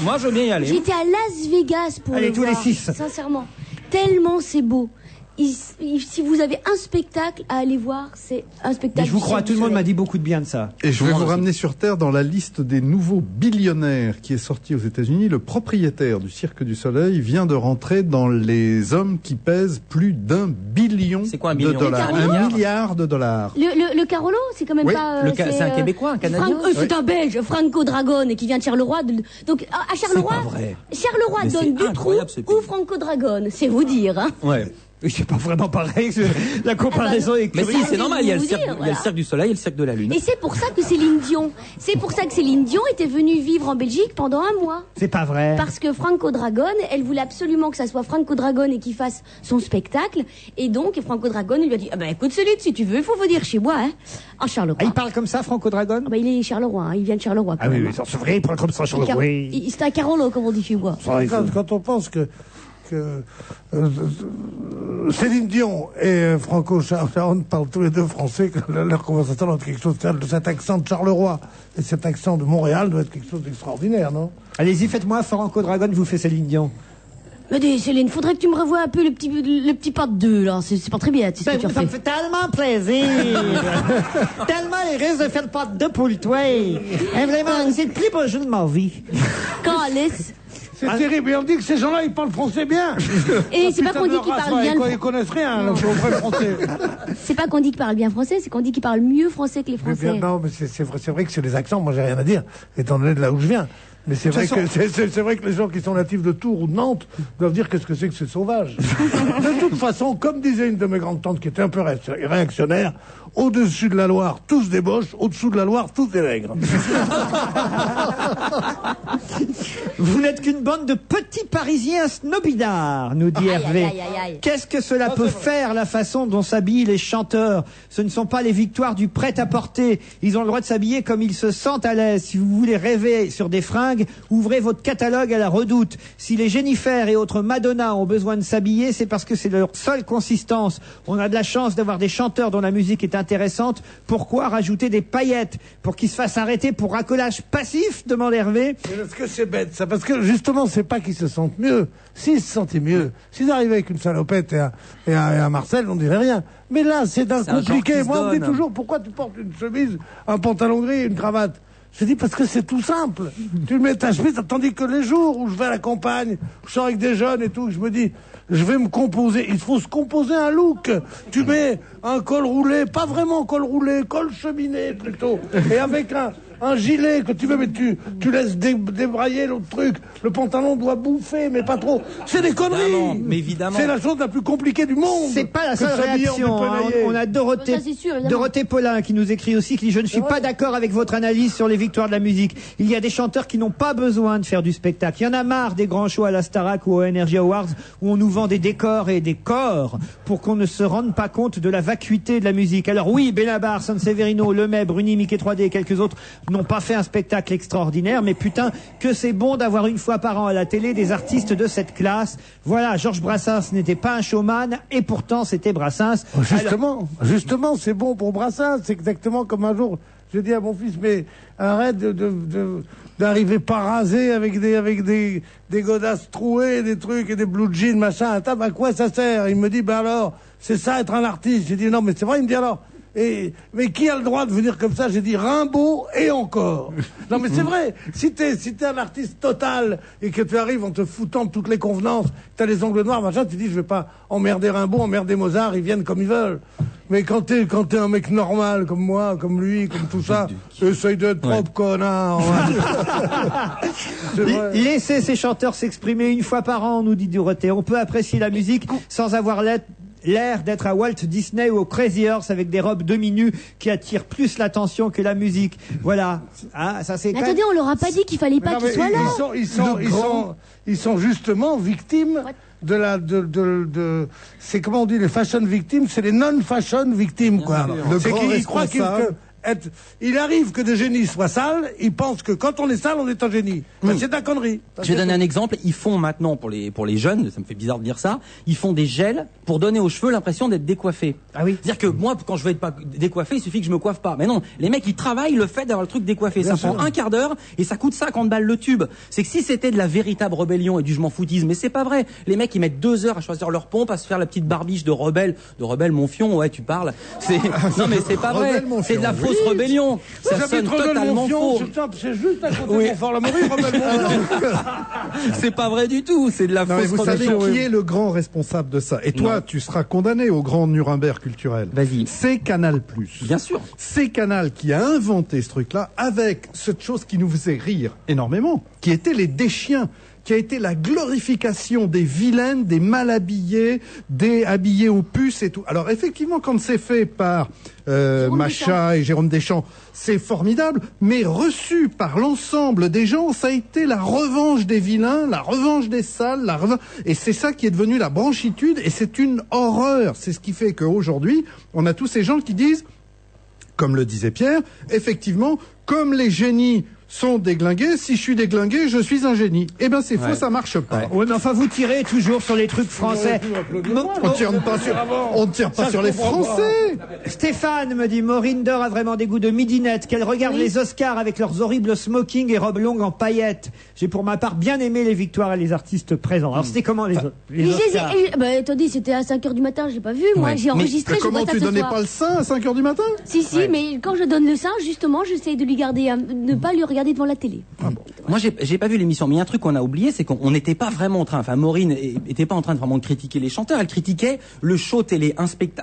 Moi, je veux bien y aller. J'étais à Las Vegas pour Allez, le tous les voir. 6. Sincèrement. Tellement c'est beau. Si vous avez un spectacle à aller voir, c'est un spectacle. Mais je vous du crois, Cirque tout le du monde m'a Soleil. dit beaucoup de bien de ça. Et je vais vous ramener sur Terre dans la liste des nouveaux billionnaires qui est sortie aux États-Unis. Le propriétaire du Cirque du Soleil vient de rentrer dans les hommes qui pèsent plus d'1 billion de dollars. $1 milliard. Le Carolo, c'est quand même Oui. pas. C'est un Québécois, un Canadien. C'est un Belge, Franco Dragone, qui vient de Charleroi. Donc à Charleroi, pas vrai. Charleroi Mais donne c'est du trou incroyable, ce pays. ou Franco Dragone, c'est vous dire. Hein. Ouais. C'est pas vraiment pareil. La comparaison est Mais curieuse. si, c'est normal. Il y a le vous cirque, dire, il y a le voilà. cirque du soleil et le cirque de la lune. Et c'est pour ça que Céline Dion, était venue vivre en Belgique pendant un mois. C'est pas vrai. Parce que Franco Dragon, elle voulait absolument que ça soit Franco Dragon et qu'il fasse son spectacle. Et donc, Franco Dragon, il lui a dit, ah ben écoute Céline, si tu veux, il faut venir chez moi, hein, en Charleroi. Il parle comme ça, Franco Dragon? Ah ben, il est Charleroi, hein, il vient de Charleroi. Ah oui, oui, c'est vrai, il parle comme ça, Charleroi. Oui. C'est un Carolo, comme on dit chez moi. Quand on pense que Céline Dion et Franco Sharon parlent tous les deux français, que leur conversation doit être quelque chose de cet accent de Charleroi et cet accent de Montréal doit être quelque chose d'extraordinaire, non? Allez-y, faites-moi Franco Dragon, vous faites Céline Dion. Mais dis, Céline, faudrait que tu me revoies un peu le petit pas de deux, là. C'est pas très bien, tu sais ce que tu as Ça me fait. fait tellement plaisir. Tellement heureuse de faire le pas de deux pour toi. Et vraiment, c'est le plus beau jour de ma vie. Calice. C'est terrible, et on dit que ces gens-là, ils parlent français bien. Et c'est pas Putain qu'on de dit qu'ils race, parlent bien le Ils connaissent rien, le vrai français. C'est pas qu'on dit qu'ils parlent bien français, c'est qu'on dit qu'ils parlent mieux français que les Mais Français. non, mais c'est vrai que sur les accents, moi j'ai rien à dire, étant donné de là où je viens. Mais c'est vrai, c'est vrai que les gens qui sont natifs de Tours ou de Nantes doivent dire qu'est-ce que c'est sauvage. De toute façon, comme disait une de mes grandes tantes qui était un peu réactionnaire, au-dessus de la Loire, tous des boches, au-dessous de la Loire, tous des nègres. Vous n'êtes qu'une bande de petits Parisiens snobidards, nous dit Hervé. Qu'est-ce que cela peut faire, la façon dont s'habillent les chanteurs? Ce ne sont pas les victoires du prêt-à-porter. Ils ont le droit de s'habiller comme ils se sentent à l'aise. Si vous voulez rêver sur des fringues, ouvrez votre catalogue à la Redoute. Si les Jennifer et autres Madonna ont besoin de s'habiller, c'est parce que c'est leur seule consistance. On a de la chance d'avoir des chanteurs dont la musique est intéressante. Pourquoi rajouter des paillettes pour qu'ils se fassent arrêter pour racolage passif? Demande Hervé. Mais parce que c'est bête, ça. Parce que justement, c'est pas qu'ils se sentent mieux. S'ils se sentaient mieux, s'ils arrivaient avec une salopette et un Marcel, on dirait rien. Mais là, c'est d'un compliqué. Moi, on me dit toujours, pourquoi tu portes une chemise, un pantalon gris et une cravate? Je dis parce que c'est tout simple. Tu mets ta chemise, tandis que les jours où je vais à la campagne, je sors avec des jeunes et tout, je me dis, je vais me composer. Il faut se composer un look. Tu mets un col roulé, pas vraiment col roulé, col cheminée plutôt, et avec un gilet que tu veux, mais tu laisses débrailler l'autre truc. Le pantalon doit bouffer, mais pas trop. C'est des conneries. Mais évidemment. C'est la chose la plus compliquée du monde. C'est pas la que seule s'habiller en réaction. Hein. dépenaillé. On a Dorothée, Ça, c'est sûr, évidemment. Dorothée Paulin qui nous écrit aussi, qui dit: je ne suis pas d'accord avec votre analyse sur les victoires de la musique. Il y a des chanteurs qui n'ont pas besoin de faire du spectacle. Il y en a marre des grands shows à la Starac ou au Energy Awards où on nous vend des décors et des corps pour qu'on ne se rende pas compte de la vacuité de la musique. Alors oui, Benabar, Sanseverino, Lemay, Bruni, Mickey 3D et quelques autres n'ont pas fait un spectacle extraordinaire, mais putain que c'est bon d'avoir une fois par an à la télé des artistes de cette classe. Voilà, Georges Brassens n'était pas un showman et pourtant c'était Brassens. Justement, c'est bon pour Brassens. C'est exactement comme un jour, j'ai dit à mon fils, mais arrête d'arriver pas rasé avec des godasses trouées, des trucs et des blue jeans, machin. Attends, à quoi ça sert? Il me dit, ben alors, c'est ça être un artiste. J'ai dit, non, mais c'est vrai. Il me dit, alors, mais qui a le droit de venir comme ça? J'ai dit Rimbaud et encore. Non mais c'est vrai. Si t'es un artiste total et que tu arrives en te foutant de toutes les convenances, t'as les ongles noirs, machin, tu dis je vais pas emmerder Rimbaud, emmerder Mozart, ils viennent comme ils veulent. Mais quand t'es un mec normal comme moi, comme lui, comme tout ça, essaye d'être propre, connard. Laissez ces chanteurs s'exprimer une fois par an, nous dit Dorothée. On peut apprécier la musique sans avoir l'air d'être à Walt Disney ou au Crazy Horse avec des robes demi-nues qui attirent plus l'attention que la musique. Voilà. Ah, ça c'est. Mais attendez, on leur a pas dit qu'il fallait pas qu'ils soient là. Ils sont justement victimes c'est comment on dit, les fashion victimes, c'est les non-fashion victimes, quoi. C'est qu'ils croient il arrive que des génies soient sales, ils pensent que quand on est sale, on est un génie. Ben, c'est de la connerie. Je vais donner un exemple. Ils font maintenant, pour les jeunes, ça me fait bizarre de dire ça, ils font des gels pour donner aux cheveux l'impression d'être décoiffés. Ah oui. C'est-à-dire que moi, quand je veux être pas décoiffé, il suffit que je me coiffe pas. Mais non, les mecs, ils travaillent le fait d'avoir le truc décoiffé. Ça prend un quart d'heure et ça coûte 50 balles le tube. C'est que si c'était de la véritable rébellion et du je m'en foutisme, mais c'est pas vrai. Les mecs, ils mettent 2 heures à choisir leur pompe, à se faire la petite barbiche de rebelle mon fion. Ouais, tu parles. Non, mais c'est pas vrai. C'est de la fausse rébellion. Ça sonne totalement faux. C'est juste à côté de Fort-la-Maurie, c'est pas vrai du tout. C'est de la fausse rébellion. Vous savez qui est le grand responsable de ça? Et toi, tu seras condamné au grand Nuremberg culturel. Vas-y. C'est Canal+. Bien sûr. C'est Canal qui a inventé ce truc-là avec cette chose qui nous faisait rire énormément, qui était les déchiens. qui a été la glorification des vilaines, des mal habillés, des habillés aux puces et tout. Alors effectivement, quand c'est fait par Macha et Jérôme Deschamps, c'est formidable, mais reçu par l'ensemble des gens, ça a été la revanche des vilains, la revanche des sales, et c'est ça qui est devenu la branchitude, et c'est une horreur. C'est ce qui fait qu'aujourd'hui, on a tous ces gens qui disent, comme le disait Pierre, effectivement, comme les génies sont déglingués, si je suis déglingué, je suis un génie. Eh ben c'est faux, ça marche pas. Ouais, mais enfin vous tirez toujours sur les trucs français. On ne tire pas sur les Français. Stéphane me dit, Maureen Dor a vraiment des goûts de midinette, qu'elle regarde les Oscars avec leurs horribles smoking et robes longues en paillettes. J'ai pour ma part bien aimé les victoires et les artistes présents. Alors c'était comment les Oscars? Bah attendez, c'était à 5h du matin, j'ai pas vu, moi j'ai enregistré. Mais comment tu donnais pas le sein à 5h du matin? Si, mais quand je donne le sein, justement, j'essaie de lui garder, ne pas lui regarder devant la télé. Moi, j'ai pas vu l'émission, mais il y a un truc qu'on a oublié, c'est qu'on n'était pas vraiment en train, enfin, Maureen était pas en train de vraiment critiquer les chanteurs, elle critiquait le show télé.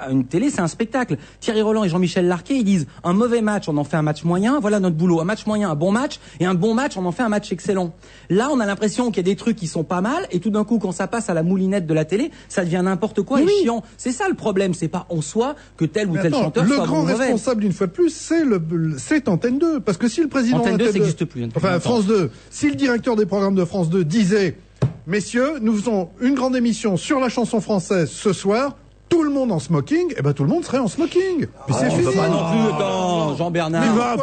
Une télé, c'est un spectacle. Thierry Roland et Jean-Michel Larquet, ils disent, un mauvais match, on en fait un match moyen, voilà notre boulot. Un match moyen, un bon match, et un bon match, on en fait un match excellent. Là, on a l'impression qu'il y a des trucs qui sont pas mal, et tout d'un coup, quand ça passe à la moulinette de la télé, ça devient n'importe quoi et chiant. C'est ça le problème, c'est pas en soi que tel ou tel chanteur soit bon ou mauvais. Le grand responsable, une fois de plus, c'est Antenne 2. Parce que si le président Antenne 2, ça n'existe plus. Enfin, France 2. Si le directeur des programmes de France 2 disait, messieurs, nous faisons une grande émission sur la chanson française ce soir, tout le monde en smoking, et ben tout le monde serait en smoking. Puis c'est fini. Pas non plus, attends, Jean-Bernard. Tu vas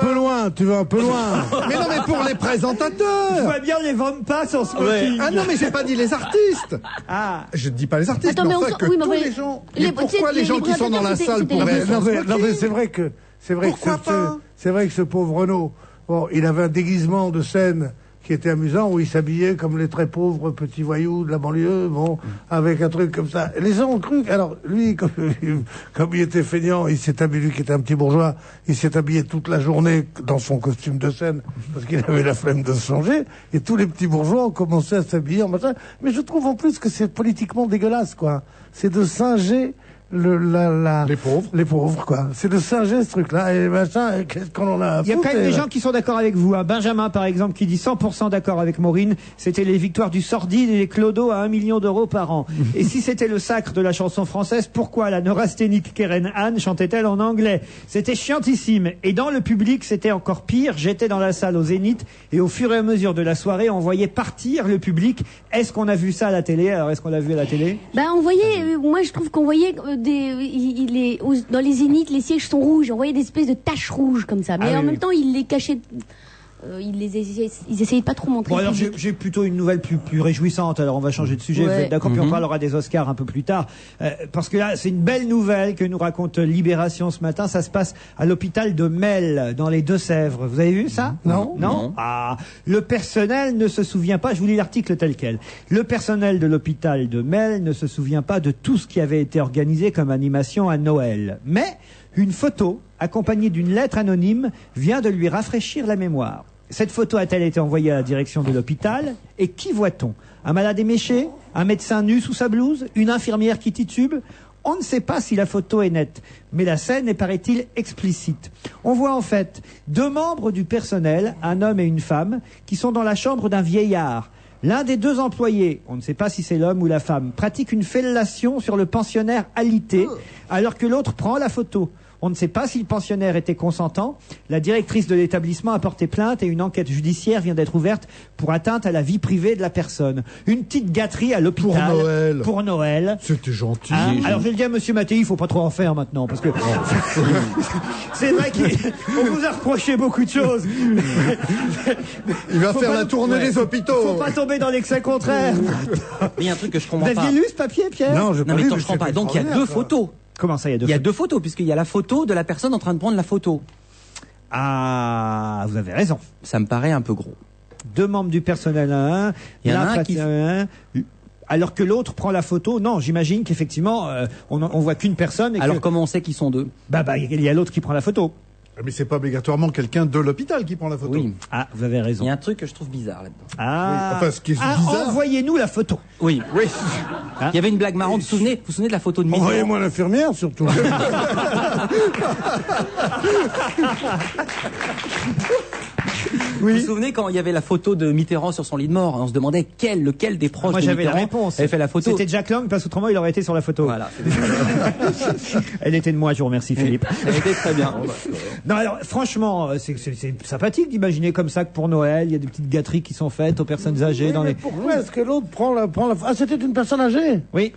un peu loin, Mais non, mais pour les présentateurs. Je vois bien les vampas en smoking. Ah non, mais j'ai pas dit les artistes. Ah. Je dis pas les artistes, attends, mais enfin que tous les gens. Mais pourquoi les gens qui sont dans la salle pourraient être en smoking? Non, mais c'est vrai que ce pauvre Renaud, bon, il avait un déguisement de scène qui était amusant, où il s'habillait comme les très pauvres petits voyous de la banlieue, bon, avec un truc comme ça. Les gens ont cru, alors lui, comme il était feignant, il s'est habillé, lui qui était un petit bourgeois, il s'est habillé toute la journée dans son costume de scène, parce qu'il avait la flemme de se changer, et tous les petits bourgeois ont commencé à s'habiller en machin. Mais je trouve en plus que c'est politiquement dégueulasse, quoi. C'est de singer les pauvres, quoi. C'est de singer ce truc-là, et machin, qu'est-ce qu'on en a. Il y a quand même des gens qui sont d'accord avec vous, hein. Benjamin, par exemple, qui dit 100% d'accord avec Maureen. C'était les victoires du sordide et les clodos à 1 million d'euros par an. Et si c'était le sacre de la chanson française, pourquoi la neurasthénique Keren Anne chantait-elle en anglais? C'était chiantissime. Et dans le public, c'était encore pire. J'étais dans la salle au Zénith, et au fur et à mesure de la soirée, on voyait partir le public. Est-ce qu'on a vu ça à la télé? Alors, est-ce qu'on l'a vu à la télé? On voyait, moi je trouve qu'on voyait dans les zéniths, les sièges sont rouges. On voyait des espèces de taches rouges comme ça. Mais en même temps, ils les cachaient. Ils essayaient de pas trop montrer. Bon, alors j'ai plutôt une nouvelle plus réjouissante. Alors on va changer de sujet. Vous êtes d'accord? Puis on parlera des Oscars un peu plus tard, parce que là c'est une belle nouvelle que nous raconte Libération ce matin. Ça se passe à l'hôpital de Melle dans les Deux-Sèvres. Vous avez vu ça? Non. Ah, le personnel ne se souvient pas. Je vous lis l'article tel quel. Le personnel de l'hôpital de Melle ne se souvient pas de tout ce qui avait été organisé comme animation à Noël, mais une photo accompagnée d'une lettre anonyme vient de lui rafraîchir la mémoire. Cette photo a-t-elle été envoyée à la direction de l'hôpital? Et qui voit-on? Un malade éméché? Un médecin nu sous sa blouse? Une infirmière qui titube? On ne sait pas si la photo est nette, mais la scène est, paraît-il, explicite. On voit en fait 2 membres du personnel, un homme et une femme, qui sont dans la chambre d'un vieillard. L'un des 2 employés, on ne sait pas si c'est l'homme ou la femme, pratique une fellation sur le pensionnaire alité, alors que l'autre prend la photo. On ne sait pas si le pensionnaire était consentant. La directrice de l'établissement a porté plainte et une enquête judiciaire vient d'être ouverte pour atteinte à la vie privée de la personne. Une petite gâterie à l'hôpital. Pour Noël. C'était gentil. Alors je vais le dire à Monsieur Mattei, il faut pas trop en faire maintenant, parce que c'est vrai qu'on vous a reproché beaucoup de choses. Il va faire la tournée des hôpitaux. Faut pas tomber dans l'excès contraire. Mais il y a un truc que je comprends pas. Vous aviez lu ce papier, Pierre? Non, mais attends, je comprends pas. Donc il y a 2 photos. Comment ça, il y a 2 photos, puisqu'il y a la photo de la personne en train de prendre la photo. Ah, vous avez raison. Ça me paraît un peu gros. 2 membres du personnel à un. Il y en a un qui... alors que l'autre prend la photo. Non, j'imagine qu'effectivement, on voit qu'une personne. Et alors comment on sait qu'ils sont 2? Il y a l'autre qui prend la photo. Mais c'est pas obligatoirement quelqu'un de l'hôpital qui prend la photo. Oui. Ah, vous avez raison. Il y a un truc que je trouve bizarre là-dedans. Ah, oui. Enfin, ce qui est bizarre... envoyez-nous la photo. Oui. Il y avait une blague marrante. Vous vous souvenez de la photo de Mitterrand? Envoyez-moi l'infirmière, surtout. Vous vous souvenez quand il y avait la photo de Mitterrand sur son lit de mort, on se demandait lequel des proches Moi de j'avais la Mitterrand réponse. avait fait la photo. C'était Jack Lang, parce qu'autrement il aurait été sur la photo. Voilà. Elle était de moi, je vous remercie Philippe. Elle était très bien. Non, alors franchement, c'est sympathique d'imaginer comme ça que pour Noël, il y a des petites gâteries qui sont faites aux personnes âgées dans les... Pourquoi est-ce que l'autre prend la... Ah, c'était une personne âgée? Oui.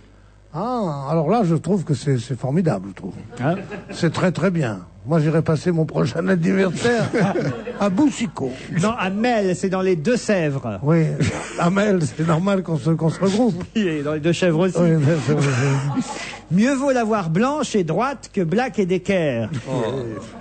Ah, alors là, je trouve que c'est formidable, je trouve. Hein? C'est très très bien. Moi, j'irai passer mon prochain anniversaire à Boussicot. Non, à Mel, c'est dans les Deux-Sèvres. Oui, à Mel, c'est normal qu'on se regroupe. Oui, et dans les Deux-Chèvres aussi. Oui, c'est vrai. Mieux vaut l'avoir blanche et droite que Black et d'équerre.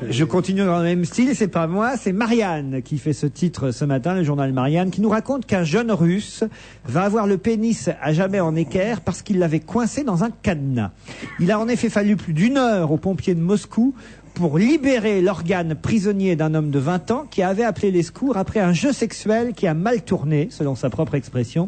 Je continue dans le même style, c'est pas moi, c'est Marianne qui fait ce titre ce matin, le journal Marianne, qui nous raconte qu'un jeune Russe va avoir le pénis à jamais en équerre parce qu'il l'avait coincé dans un cadenas. Il a en effet fallu plus d'1 heure aux pompiers de Moscou pour libérer l'organe prisonnier d'un homme de 20 ans qui avait appelé les secours après un jeu sexuel qui a mal tourné, selon sa propre expression.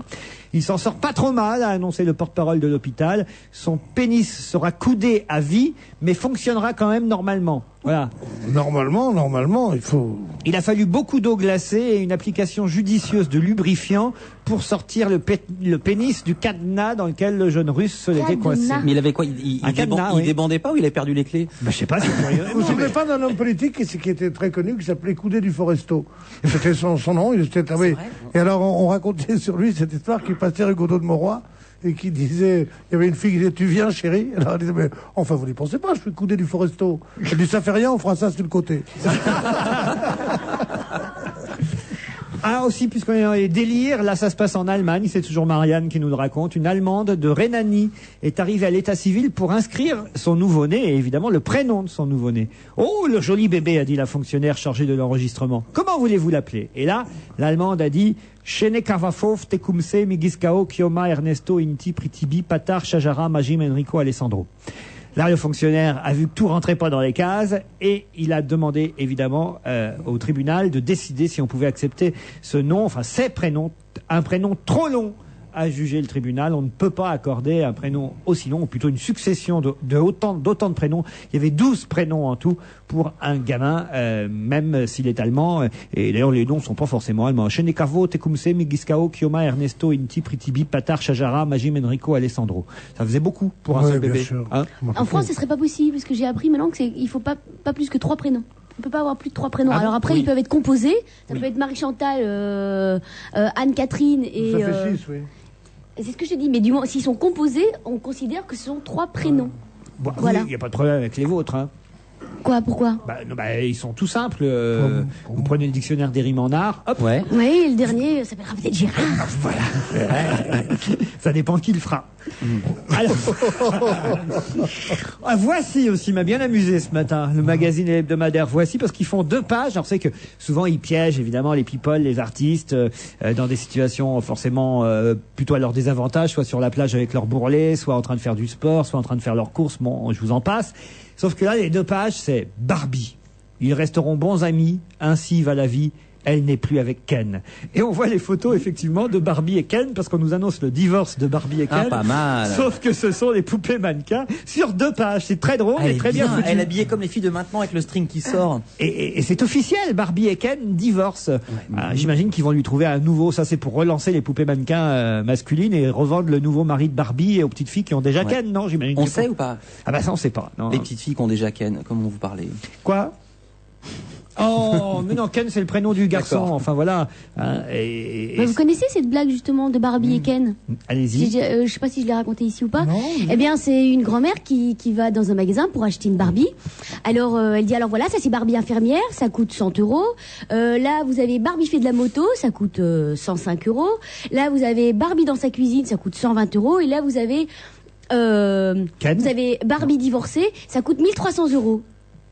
Il s'en sort pas trop mal, a annoncé le porte-parole de l'hôpital. Son pénis sera coudé à vie, mais fonctionnera quand même normalement. Voilà. Normalement, il faut... Il a fallu beaucoup d'eau glacée et une application judicieuse de lubrifiant pour sortir le pénis du cadenas dans lequel le jeune Russe se l'était coincé. Mais il avait quoi? Il débandait pas ou il avait perdu les clés? Je sais pas, c'est curieux. Vous vous souvenez pas d'un homme politique qui était très connu, qui s'appelait Coudé du Foresto? C'était son nom, il était... oui. Et alors, on racontait sur lui cette histoire qui passait Rigaudot de Mauroy, et qui disait, il y avait une fille qui disait, tu viens chérie? Alors elle disait, mais enfin vous n'y pensez pas, je suis Coudé du Foresto. Elle dit, ça fait rien, on fera ça sur le côté. Ah aussi, puisqu'on est dans les délires, là ça se passe en Allemagne, c'est toujours Marianne qui nous le raconte. Une Allemande de Rhénanie est arrivée à l'état civil pour inscrire son nouveau-né et évidemment le prénom de son nouveau-né. Oh, le joli bébé, a dit la fonctionnaire chargée de l'enregistrement. Comment voulez-vous l'appeler? Et là, l'Allemande a dit Shene Kavafov, Tekumse, Migiskao, Kioma, Ernesto, Inti, Pritibi, Patar, Shajara, Majim, Enrico, Alessandro. Là, le fonctionnaire a vu que tout rentrait pas dans les cases et il a demandé évidemment au tribunal de décider si on pouvait accepter ce nom, enfin ces prénoms, un prénom trop long a jugé le tribunal. On ne peut pas accorder un prénom aussi long, ou plutôt une succession d'autant de prénoms. Il y avait 12 prénoms en tout pour un gamin, même s'il est allemand. Et d'ailleurs, les noms ne sont pas forcément allemands. Chenekavo, Tekumse, Migiskao, Kioma, Ernesto, Inti, Pritibi, Patar, Shajara, Majim, Enrico, Alessandro. Ça faisait beaucoup pour un seul bébé. Hein, en France, ce serait pas possible, parce que j'ai appris maintenant qu'il faut pas plus que 3 prénoms. On peut pas avoir plus de 3 prénoms. Alors après, ils peuvent être composés. Ça peut être Marie-Chantal, Anne-Catherine et... Ça fait 6, oui. C'est ce que je dis, mais du moins, s'ils sont composés, on considère que ce sont 3 prénoms. Bon, voilà. Il n'y a pas de problème avec les vôtres. Hein. Quoi, pourquoi? Ils sont tout simples. Vous prenez le dictionnaire des rimes en art, hop. Ouais. Oui, le dernier s'appellera peut-être Gérard. Voilà. Ça dépend qui le fera. Alors, Voici aussi m'a bien amusé ce matin, le magazine hebdomadaire Voici, parce qu'ils font 2 pages. Alors c'est que souvent ils piègent évidemment les people, les artistes dans des situations forcément plutôt à leur désavantage, soit sur la plage avec leur bourrelet, soit en train de faire du sport, soit en train de faire leurs courses, bon, je vous en passe. Sauf que là, les 2 pages, c'est Barbie. Ils resteront bons amis, ainsi va la vie. Elle n'est plus avec Ken. Et on voit les photos, effectivement, de Barbie et Ken, parce qu'on nous annonce le divorce de Barbie et Ken. Ah, pas mal. Sauf que ce sont les poupées mannequins sur 2 pages. C'est très drôle et très bien foutu. Elle est habillée comme les filles de maintenant avec le string qui sort. Et c'est officiel, Barbie et Ken divorcent. J'imagine qu'ils vont lui trouver un nouveau, ça c'est pour relancer les poupées mannequins masculines et revendre le nouveau mari de Barbie aux petites filles qui ont déjà Ken, non? J'imagine. On sait ou pas? Ah bah ça on sait pas. Non. Les petites filles qui ont déjà Ken, comment vous parlez? Quoi? Oh, mais non, Ken, c'est le prénom du garçon. Enfin, voilà. Hein, vous connaissez cette blague, justement, de Barbie et Ken? Allez-y. Je sais pas si je l'ai raconté ici ou pas. Non, eh bien, c'est une grand-mère qui va dans un magasin pour acheter une Barbie. Alors, elle dit, alors voilà, ça c'est Barbie infirmière, ça coûte 100 €. Là, vous avez Barbie fait de la moto, ça coûte 105 €. Là, vous avez Barbie dans sa cuisine, ça coûte 120 €. Et là, vous avez, vous avez Barbie divorcée, ça coûte 1300 €.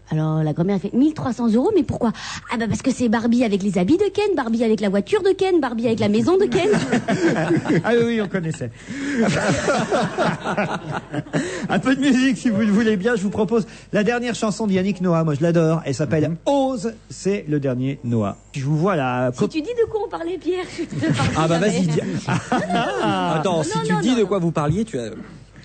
Alors la grand-mère a fait 1300 €, mais pourquoi? Ah bah parce que c'est Barbie avec les habits de Ken, Barbie avec la voiture de Ken, Barbie avec la maison de Ken. Ah oui, on connaissait. Un peu de musique si vous le voulez bien. Je vous propose la dernière chanson de Yannick Noah. Moi je l'adore. Elle s'appelle Ose. C'est le dernier Noah. Je vous vois là. Si tu dis de quoi on parlait, Pierre, je te parle. Ah bah vas-y. Attends, si tu dis de quoi vous parliez, tu as...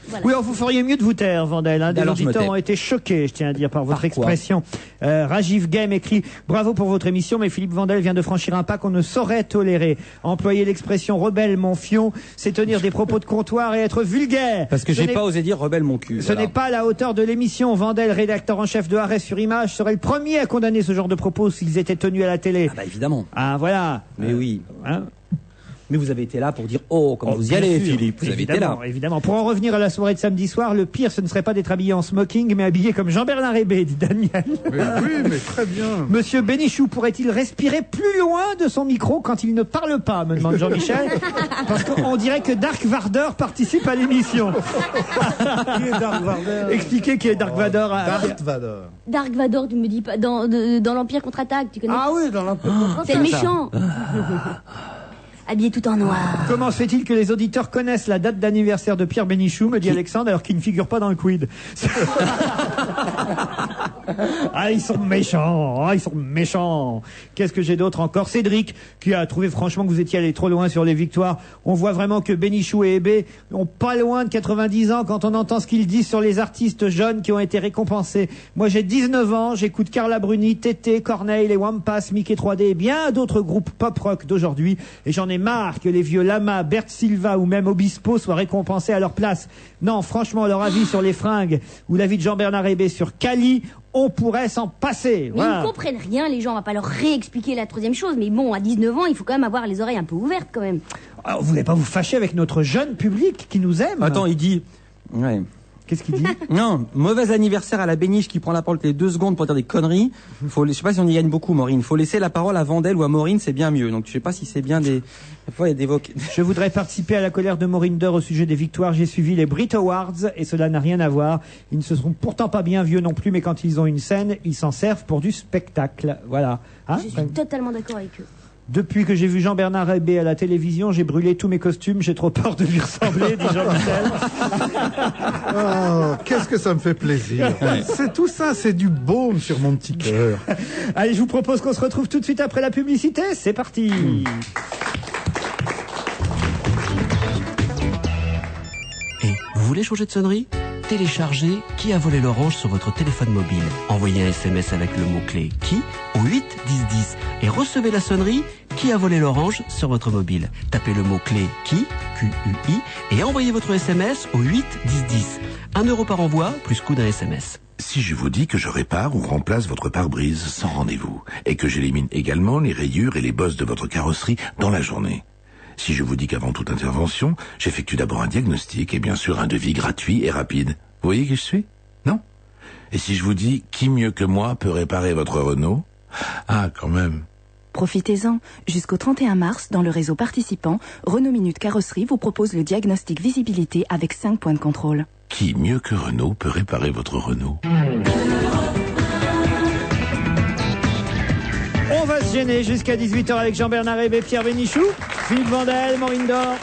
Voilà. Oui, alors vous feriez mieux de vous taire, Vandel. Des Alors, je me auditeurs tais. ont été choqués, je tiens à dire, par votre Par quoi expression. Rajiv Game écrit « Bravo pour votre émission, mais Philippe Vandel vient de franchir un pas qu'on ne saurait tolérer. Employer l'expression « rebelle mon fion », c'est tenir des propos de comptoir et être vulgaire. » Parce que Ce j'ai n'est- pas osé dire rebelle mon cul. Ce voilà. n'est pas à la hauteur de l'émission. Vandel, rédacteur en chef de Arrêt sur Image, serait le premier à condamner ce genre de propos s'ils étaient tenus à la télé. Ah bah évidemment. Ah, voilà. Mais oui. Hein Mais vous avez été là pour dire oh, comme vous y bien allez, sûr. Philippe. Vous avez été là. Évidemment, évidemment. Pour en revenir à la soirée de samedi soir, le pire, ce ne serait pas d'être habillé en smoking, mais habillé comme Jean-Bernard Hébé, dit Daniel. Mais oui, mais très bien. Monsieur Bénichou pourrait-il respirer plus loin de son micro quand il ne parle pas, me demande Jean-Michel. Parce qu'on dirait que Dark Vador participe à l'émission. Qui est Dark Vador? Expliquez qui est Dark Vador. Darth Vader. Dark Vador, tu me dis pas, dans l'Empire contre-attaque, tu connais? Ah oui, dans l'Empire. C'est le méchant. Habillé tout en noir. Comment se fait-il que les auditeurs connaissent la date d'anniversaire de Pierre Bénichou, me dit Alexandre, alors qu'il ne figure pas dans le quid? Ah, ils sont méchants. Ah, ils sont méchants. Qu'est-ce que j'ai d'autre encore? Cédric, qui a trouvé franchement que vous étiez allé trop loin sur les victoires. On voit vraiment que Bénichou et Hébé ont pas loin de 90 ans quand on entend ce qu'ils disent sur les artistes jeunes qui ont été récompensés. Moi, j'ai 19 ans, j'écoute Carla Bruni, Tété, Corneille, les Wampas, Mickey 3D et bien d'autres groupes pop-rock d'aujourd'hui. Et j'en ai marre que les vieux Lama, Bert Silva ou même Obispo soient récompensés à leur place. Non, franchement, leur avis sur les fringues ou l'avis de Jean-Bernard Hébé sur Cali, on pourrait s'en passer. Mais ils ne comprennent rien, les gens, on va pas leur réexpliquer la troisième chose. Mais bon, à 19 ans, il faut quand même avoir les oreilles un peu ouvertes quand même. Alors, vous voulez pas vous fâcher avec notre jeune public qui nous aime? Attends, il dit. Ouais. Qu'est-ce qu'il dit? Non, mauvais anniversaire à la Béniche qui prend la parole les 2 secondes pour dire des conneries. Je sais pas si on y gagne beaucoup, Maureen. Faut laisser la parole à Vandel ou à Maureen, c'est bien mieux. Donc je sais pas si c'est bien des. Parfois, il y a des Je voudrais participer à la colère de Maureen Deur au sujet des victoires. J'ai suivi les Brit Awards et cela n'a rien à voir. Ils ne se sont pourtant pas bien vieux non plus, mais quand ils ont une scène, ils s'en servent pour du spectacle. Voilà. Hein? Je suis totalement d'accord avec eux. Depuis que j'ai vu Jean-Bernard Hébé à la télévision, j'ai brûlé tous mes costumes. J'ai trop peur de lui ressembler, dit Jean-Michel. Oh, qu'est-ce que ça me fait plaisir. C'est tout ça, c'est du baume sur mon petit cœur. Allez, je vous propose qu'on se retrouve tout de suite après la publicité. C'est parti. Et vous voulez changer de sonnerie? Téléchargez Qui a volé l'orange sur votre téléphone mobile. Envoyez un SMS avec le mot-clé Qui au 8 10 10 et recevez la sonnerie Qui a volé l'orange sur votre mobile. Tapez le mot-clé Qui, Q-U-I, et envoyez votre SMS au 8 10 10. 1 euro par envoi, plus coût d'un SMS. Si je vous dis que je répare ou remplace votre pare-brise sans rendez-vous, et que j'élimine également les rayures et les bosses de votre carrosserie dans la journée. Si je vous dis qu'avant toute intervention, j'effectue d'abord un diagnostic et bien sûr un devis gratuit et rapide. Vous voyez qui je suis? Non? Et si je vous dis qui mieux que moi peut réparer votre Renault? Ah, quand même. Profitez-en. Jusqu'au 31 mars, dans le réseau participant, Renault Minute Carrosserie vous propose le diagnostic visibilité avec 5 points de contrôle. Qui mieux que Renault peut réparer votre Renault? On va se gêner jusqu'à 18h avec Jean-Bernard Hébé, Pierre Bénichou, Philippe Vandel, Maureen Dor.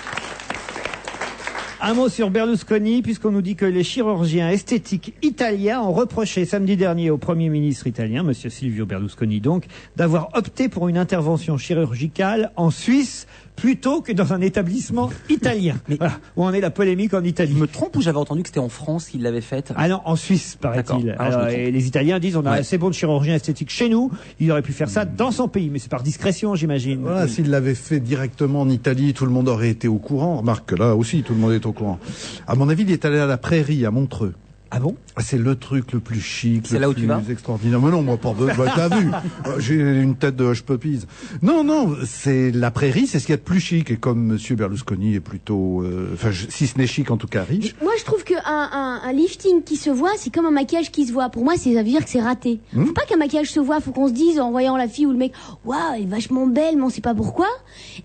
Un mot sur Berlusconi, puisqu'on nous dit que les chirurgiens esthétiques italiens ont reproché samedi dernier au Premier ministre italien, monsieur Silvio Berlusconi donc, d'avoir opté pour une intervention chirurgicale en Suisse plutôt que dans un établissement italien. Mais voilà, où en est la polémique en Italie. Je me trompe ou j'avais entendu que c'était en France qu'il l'avait faite? Ah non, en Suisse, paraît-il. Alors, et les Italiens disent on a assez bon de chirurgiens esthétiques chez nous, il aurait pu faire ça dans son pays, mais c'est par discrétion, j'imagine. Voilà, s'il l'avait fait directement en Italie, tout le monde aurait été au courant. Remarque que là aussi, tout le monde est au courant. À mon avis, il est allé à la Prairie, à Montreux. Ah bon? C'est le truc le plus chic, c'est là où tu vas? Extraordinaire. Mais non, moi, pas de, bah, t'as vu. J'ai une tête de hush puppies. Non, non, c'est la Prairie, c'est ce qu'il y a de plus chic. Et comme monsieur Berlusconi est plutôt, enfin, si ce n'est chic, en tout cas riche. Moi, je trouve qu'un lifting qui se voit, c'est comme un maquillage qui se voit. Pour moi, ça veut dire que c'est raté. Faut pas qu'un maquillage se voit, faut qu'on se dise en voyant la fille ou le mec, waouh, elle est vachement belle, mais on sait pas pourquoi.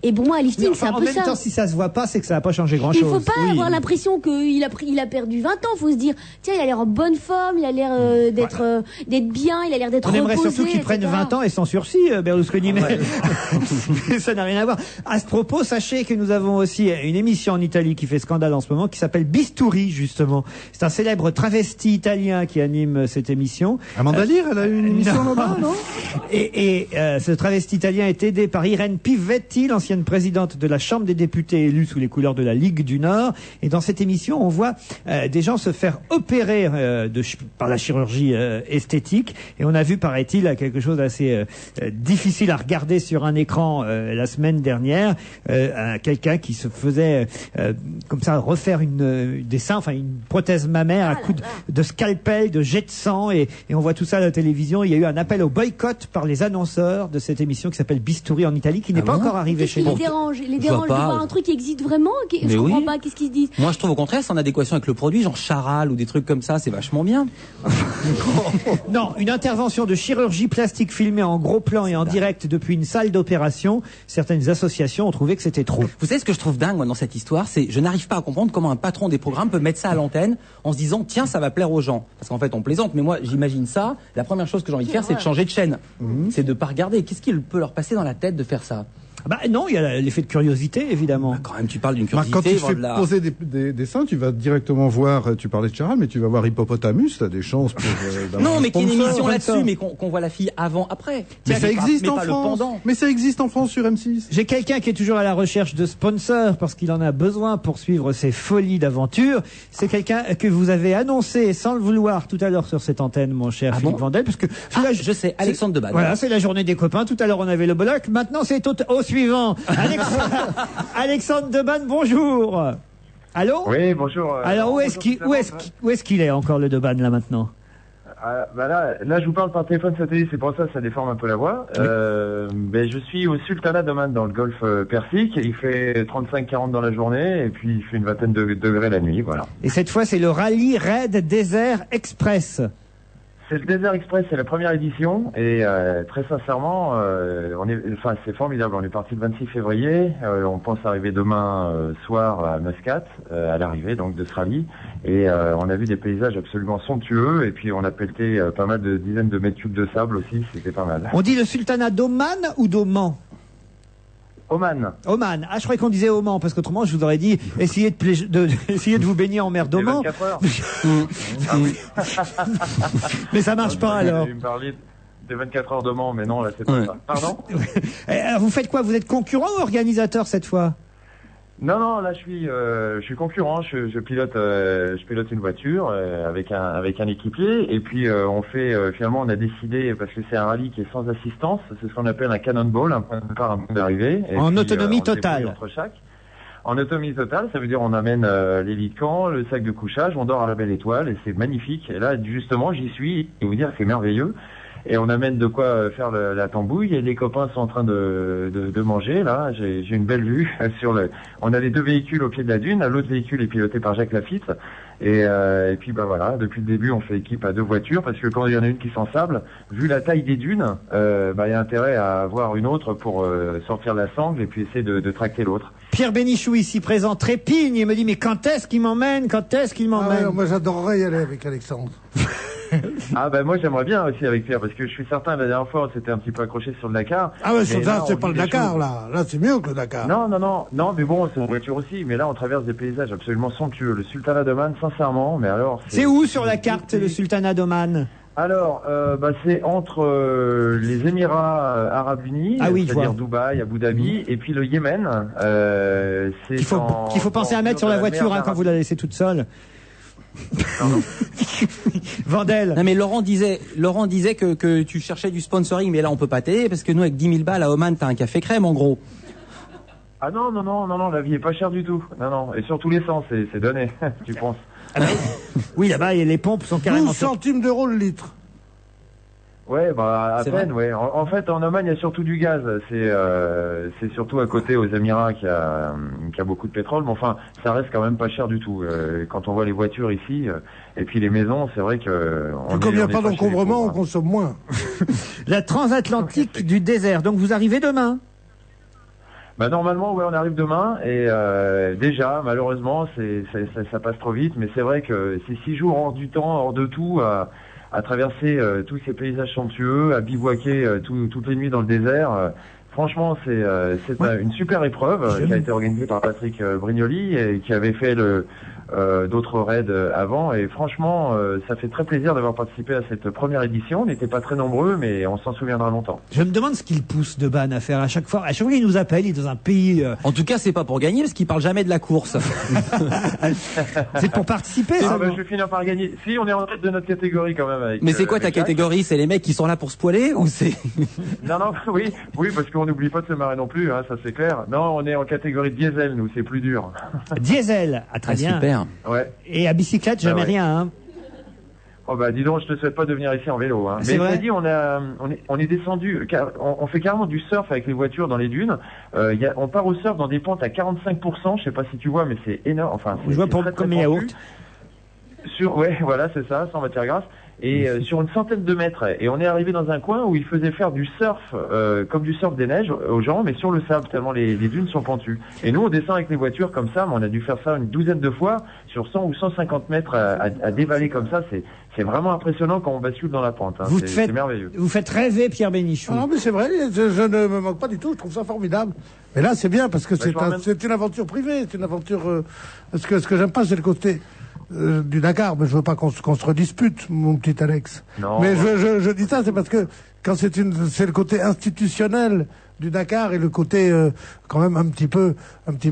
Et pour moi, un lifting, c'est un peu ça. En même temps, si ça se voit pas, c'est que ça n'a pas changé grand chose. Il faut pas avoir l'impression qu'il a perdu 20 ans. Faut se dire, tiens, il a l'air en bonne forme, il a l'air d'être bien, il a l'air d'être reposé. On aimerait surtout qu'il prenne 20 ans et sans sursis, Berlusconi, mais ça n'a rien à voir. À ce propos, sachez que nous avons aussi une émission en Italie qui fait scandale en ce moment, qui s'appelle Bistouri, justement. évidemment. C'est un célèbre travesti italien qui anime cette émission. Amanda Lear, elle a eu une émission là-bas, non? Et ce travesti italien est aidé par Irène Pivetti, l'ancienne présidente de la Chambre des députés élue sous les couleurs de la Ligue du Nord. Et dans cette émission, on voit des gens se faire opérer par la chirurgie esthétique. Et on a vu, paraît-il, quelque chose d'assez difficile à regarder sur un écran la semaine dernière. Quelqu'un qui se faisait comme ça refaire des seins, enfin une prothèse mammaire à coups de scalpel, de jet de sang. Et on voit tout ça à la télévision. Il y a eu un appel au boycott par les annonceurs de cette émission qui s'appelle Bistouri en Italie, qui n'est pas encore arrivé chez nous. Les dérange de voir un truc qui existe vraiment. Je comprends pas. Qu'est-ce qu'ils se disent? Moi, je trouve au contraire, c'est en adéquation avec le produit, genre Charal ou des trucs comme ça, c'est vachement bien. Non, une intervention de chirurgie plastique filmée en gros plan et en direct depuis une salle d'opération. Certaines associations ont trouvé que c'était trop. Vous savez ce que je trouve dingue moi, dans cette histoire, c'est je n'arrive pas à comprendre comment un patron des programmes peut mettre ça à l'antenne en se disant tiens ça va plaire aux gens. Parce qu'en fait on plaisante, mais moi j'imagine ça. La première chose que j'ai envie de faire, c'est de changer de chaîne. C'est de pas regarder. Qu'est-ce qu'il peut leur passer dans la tête de faire ça? Bah non, il y a l'effet de curiosité, évidemment. Quand même, tu parles d'une curiosité. Quand tu fais poser des seins, tu vas directement voir, tu parlais de Charal, mais tu vas voir Hippopotamus, t'as des chances pour... non, mais qu'il y ait une émission là-dessus, mais qu'on voit la fille avant, après. Mais ça existe en France. Mais ça existe en France sur M6. J'ai quelqu'un qui est toujours à la recherche de sponsors parce qu'il en a besoin pour suivre ses folies d'aventure. C'est quelqu'un que vous avez annoncé sans le vouloir tout à l'heure sur cette antenne, mon cher Philippe Vandel, parce que... je sais, Alexandre Debanne. Voilà, c'est la journée des copains. Tout à l'heure, on avait le Bolloc. Maintenant, c'est au suivant. Alexandre Debanne, bonjour. Allô? Oui, bonjour. Alors, où est-ce qu'il est encore, le Debanne, là, maintenant? Là, je vous parle par téléphone satellite, c'est pour ça que ça déforme un peu la voix. Je suis au Sultanat d'Oman, dans le golfe Persique. Il fait 35-40 dans la journée, et puis il fait une vingtaine de degrés la nuit, voilà. Et cette fois, c'est le Rallye Raid Desert Express. C'est le Desert Express, c'est la première édition et très sincèrement, c'est formidable. On est parti le 26 février, on pense arriver demain soir à Muscat, à l'arrivée donc de ce rallye, et on a vu des paysages absolument somptueux et puis on a pelleté pas mal de dizaines de mètres cubes de sable aussi, c'était pas mal. On dit le Sultanat d'Oman ou d'Oman? Oman. Oman. Ah, je croyais qu'on disait Oman, parce qu'autrement, je vous aurais dit, essayez de vous baigner en mer d'Oman. 24 heures. Mais ça marche pas, alors. Vous me parliez des 24 heures d'Oman, mais non, là, c'est pas ça. Pardon? Vous faites quoi? Vous êtes concurrent ou organisateur cette fois? Non, là je suis concurrent. Je pilote une voiture avec un équipier et puis finalement on a décidé, parce que c'est un rallye qui est sans assistance, c'est ce qu'on appelle un cannonball, un point de départ, un point d'arrivée. En autonomie totale. En autonomie totale, ça veut dire on amène les lits de camp, le sac de couchage, on dort à la belle étoile et c'est magnifique. Et là justement j'y suis et vous dire c'est merveilleux. Et on amène de quoi faire la tambouille et les copains sont en train de manger. Là, j'ai une belle vue on a les deux véhicules au pied de la dune. L'autre véhicule est piloté par Jacques Lafitte. Et puis voilà, depuis le début, on fait équipe à deux voitures parce que quand il y en a une qui s'ensable, vu la taille des dunes, il y a intérêt à avoir une autre pour sortir la sangle et puis essayer de tracter l'autre. Pierre Bénichou, ici présent, trépigne et me dit mais quand est-ce qu'il m'emmène? Moi, j'adorerais y aller avec Alexandre. Moi j'aimerais bien aussi avec Pierre parce que je suis certain la dernière fois on s'était un petit peu accroché sur le Dakar. Ah ouais, c'est pas le Dakar là c'est mieux que le Dakar. Non mais bon c'est une voiture aussi, mais là on traverse des paysages absolument somptueux. Le Sultanat d'Oman, sincèrement, mais alors c'est où sur la carte le Sultanat d'Oman? Alors c'est entre les Émirats Arabes Unis, c'est-à-dire Dubaï, Abu Dhabi, et puis le Yémen. Qu'il faut penser à mettre sur la voiture quand vous la laissez toute seule. Vandel. Non mais Laurent disait que tu cherchais du sponsoring, mais là on peut pas t'aider parce que nous avec 10 000 balles à Oman t'as un café crème en gros. Ah non, la vie est pas chère du tout. Non, et surtout l'essence, c'est donné, tu penses. Oui, là-bas les pompes sont carrément... 12 centimes d'euros le litre. Ouais, à peine, ouais. En fait, en Oman, il y a surtout du gaz. C'est surtout à côté aux Émirats qu'il y a beaucoup de pétrole. Mais enfin, ça reste quand même pas cher du tout. Quand on voit les voitures ici, et puis les maisons, c'est vrai que... Comme il n'y a pas d'encombrement, on consomme moins. La transatlantique du désert. Donc vous arrivez demain? Normalement, on arrive demain. Et déjà, malheureusement, ça passe trop vite. Mais c'est vrai que c'est 6 jours hors du temps, hors de tout... à traverser tous ces paysages somptueux, à bivouaquer toutes les nuits dans le désert, Franchement, c'est une super épreuve qui a été organisée par Patrick Brignoli et qui avait fait d'autres raids avant. Et franchement, ça fait très plaisir d'avoir participé à cette première édition. On n'était pas très nombreux, mais on s'en souviendra longtemps. Je me demande ce qu'il pousse Deban à faire à chaque fois. À chaque fois qu'il nous appelle, il est dans un pays. En tout cas, c'est pas pour gagner parce qu'il parle jamais de la course. C'est pour participer. Ah bah, je vais finir par gagner. Si, on est en tête de notre catégorie quand même. Mais c'est quoi ta catégorie? C'est les mecs qui sont là pour se poiler ou c'est Non, oui, parce qu'on n'oublie pas de se marrer non plus, hein, ça c'est clair. Non, on est en catégorie diesel, nous, c'est plus dur. Diesel, très bien. Super. Ouais. Et à bicyclette, jamais rien. Hein. Oh bah dis donc, je te souhaite pas de venir ici en vélo. Hein. C'est Mais vrai. dit, on est descendu, on fait carrément du surf avec les voitures dans les dunes. On part au surf dans des pentes à 45%. Je sais pas si tu vois, mais c'est énorme. Enfin, Je vois pour très, comme très les yaourts. pentu. Ouais, voilà, c'est ça, sans matière grasse. Et sur une centaine de mètres. Et on est arrivé dans un coin où il faisait faire du surf, comme du surf des neiges aux gens, mais sur le sable, tellement les dunes sont pentues. Et nous, on descend avec les voitures comme ça, mais on a dû faire ça une douzaine de fois, sur 100 ou 150 mètres à dévaler comme ça. C'est vraiment impressionnant quand on bascule dans la pente. Hein. C'est merveilleux. Vous faites rêver Pierre Bénichou. Ah non, mais c'est vrai, je ne me moque pas du tout, je trouve ça formidable. Mais là, c'est bien, parce que c'est une aventure privée, c'est une aventure... ce que j'aime pas, c'est le côté... du Dakar, mais je veux pas qu'on se redispute, mon petit Alex. Non, mais je dis ça, c'est parce que quand c'est le côté institutionnel du Dakar et le côté quand même un petit peu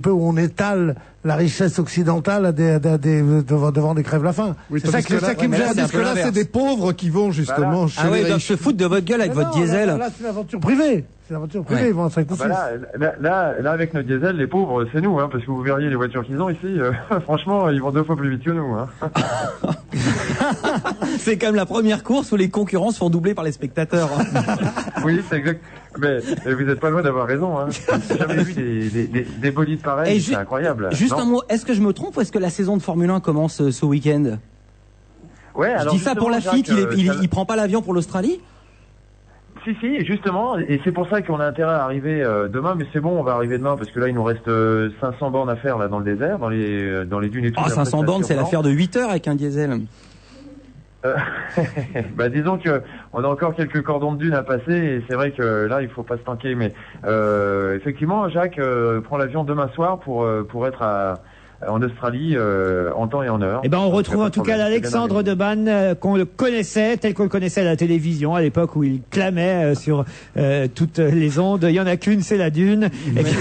où on étale la richesse occidentale devant des crèves la faim. Oui, c'est ça qui me gêne. Parce que là, c'est des pauvres qui vont justement chez les ils doivent riches. se foutre de votre gueule avec votre diesel. Là, c'est une aventure privée. C'est une aventure privée, ils vont en 5 ou 6. Là, avec notre diesel, les pauvres, c'est nous, hein, parce que vous verriez les voitures qu'ils ont ici. Franchement, ils vont 2 fois plus vite que nous. Hein. C'est comme la première course où les concurrents se font doubler par les spectateurs. Oui, c'est exact. Mais vous n'êtes pas loin d'avoir raison. Hein. J'ai jamais vu des bolides pareils, c'est incroyable. Juste non un mot, est-ce que je me trompe ou est-ce que la saison de Formule 1 commence ce week-end? Ouais, je alors dis ça pour la fille, Jacques, il prend pas l'avion pour l'Australie? Si, justement, et c'est pour ça qu'on a intérêt à arriver demain, mais c'est bon, on va arriver demain, parce que là, il nous reste 500 bornes à faire là dans le désert, dans les dunes et tout. 500 bornes, c'est l'affaire de 8 heures avec un diesel. Bah disons que on a encore quelques cordons de dunes à passer, et c'est vrai que là, il faut pas se tanker, mais effectivement, Jacques prend l'avion demain soir pour être en Australie en temps et en heure. Eh ben, on retrouve en tout cas l'Alexandre Deban qu'on le connaissait, tel qu'on le connaissait à la télévision, à l'époque où il clamait sur toutes les ondes. Il y en a qu'une, c'est la dune. Et puis,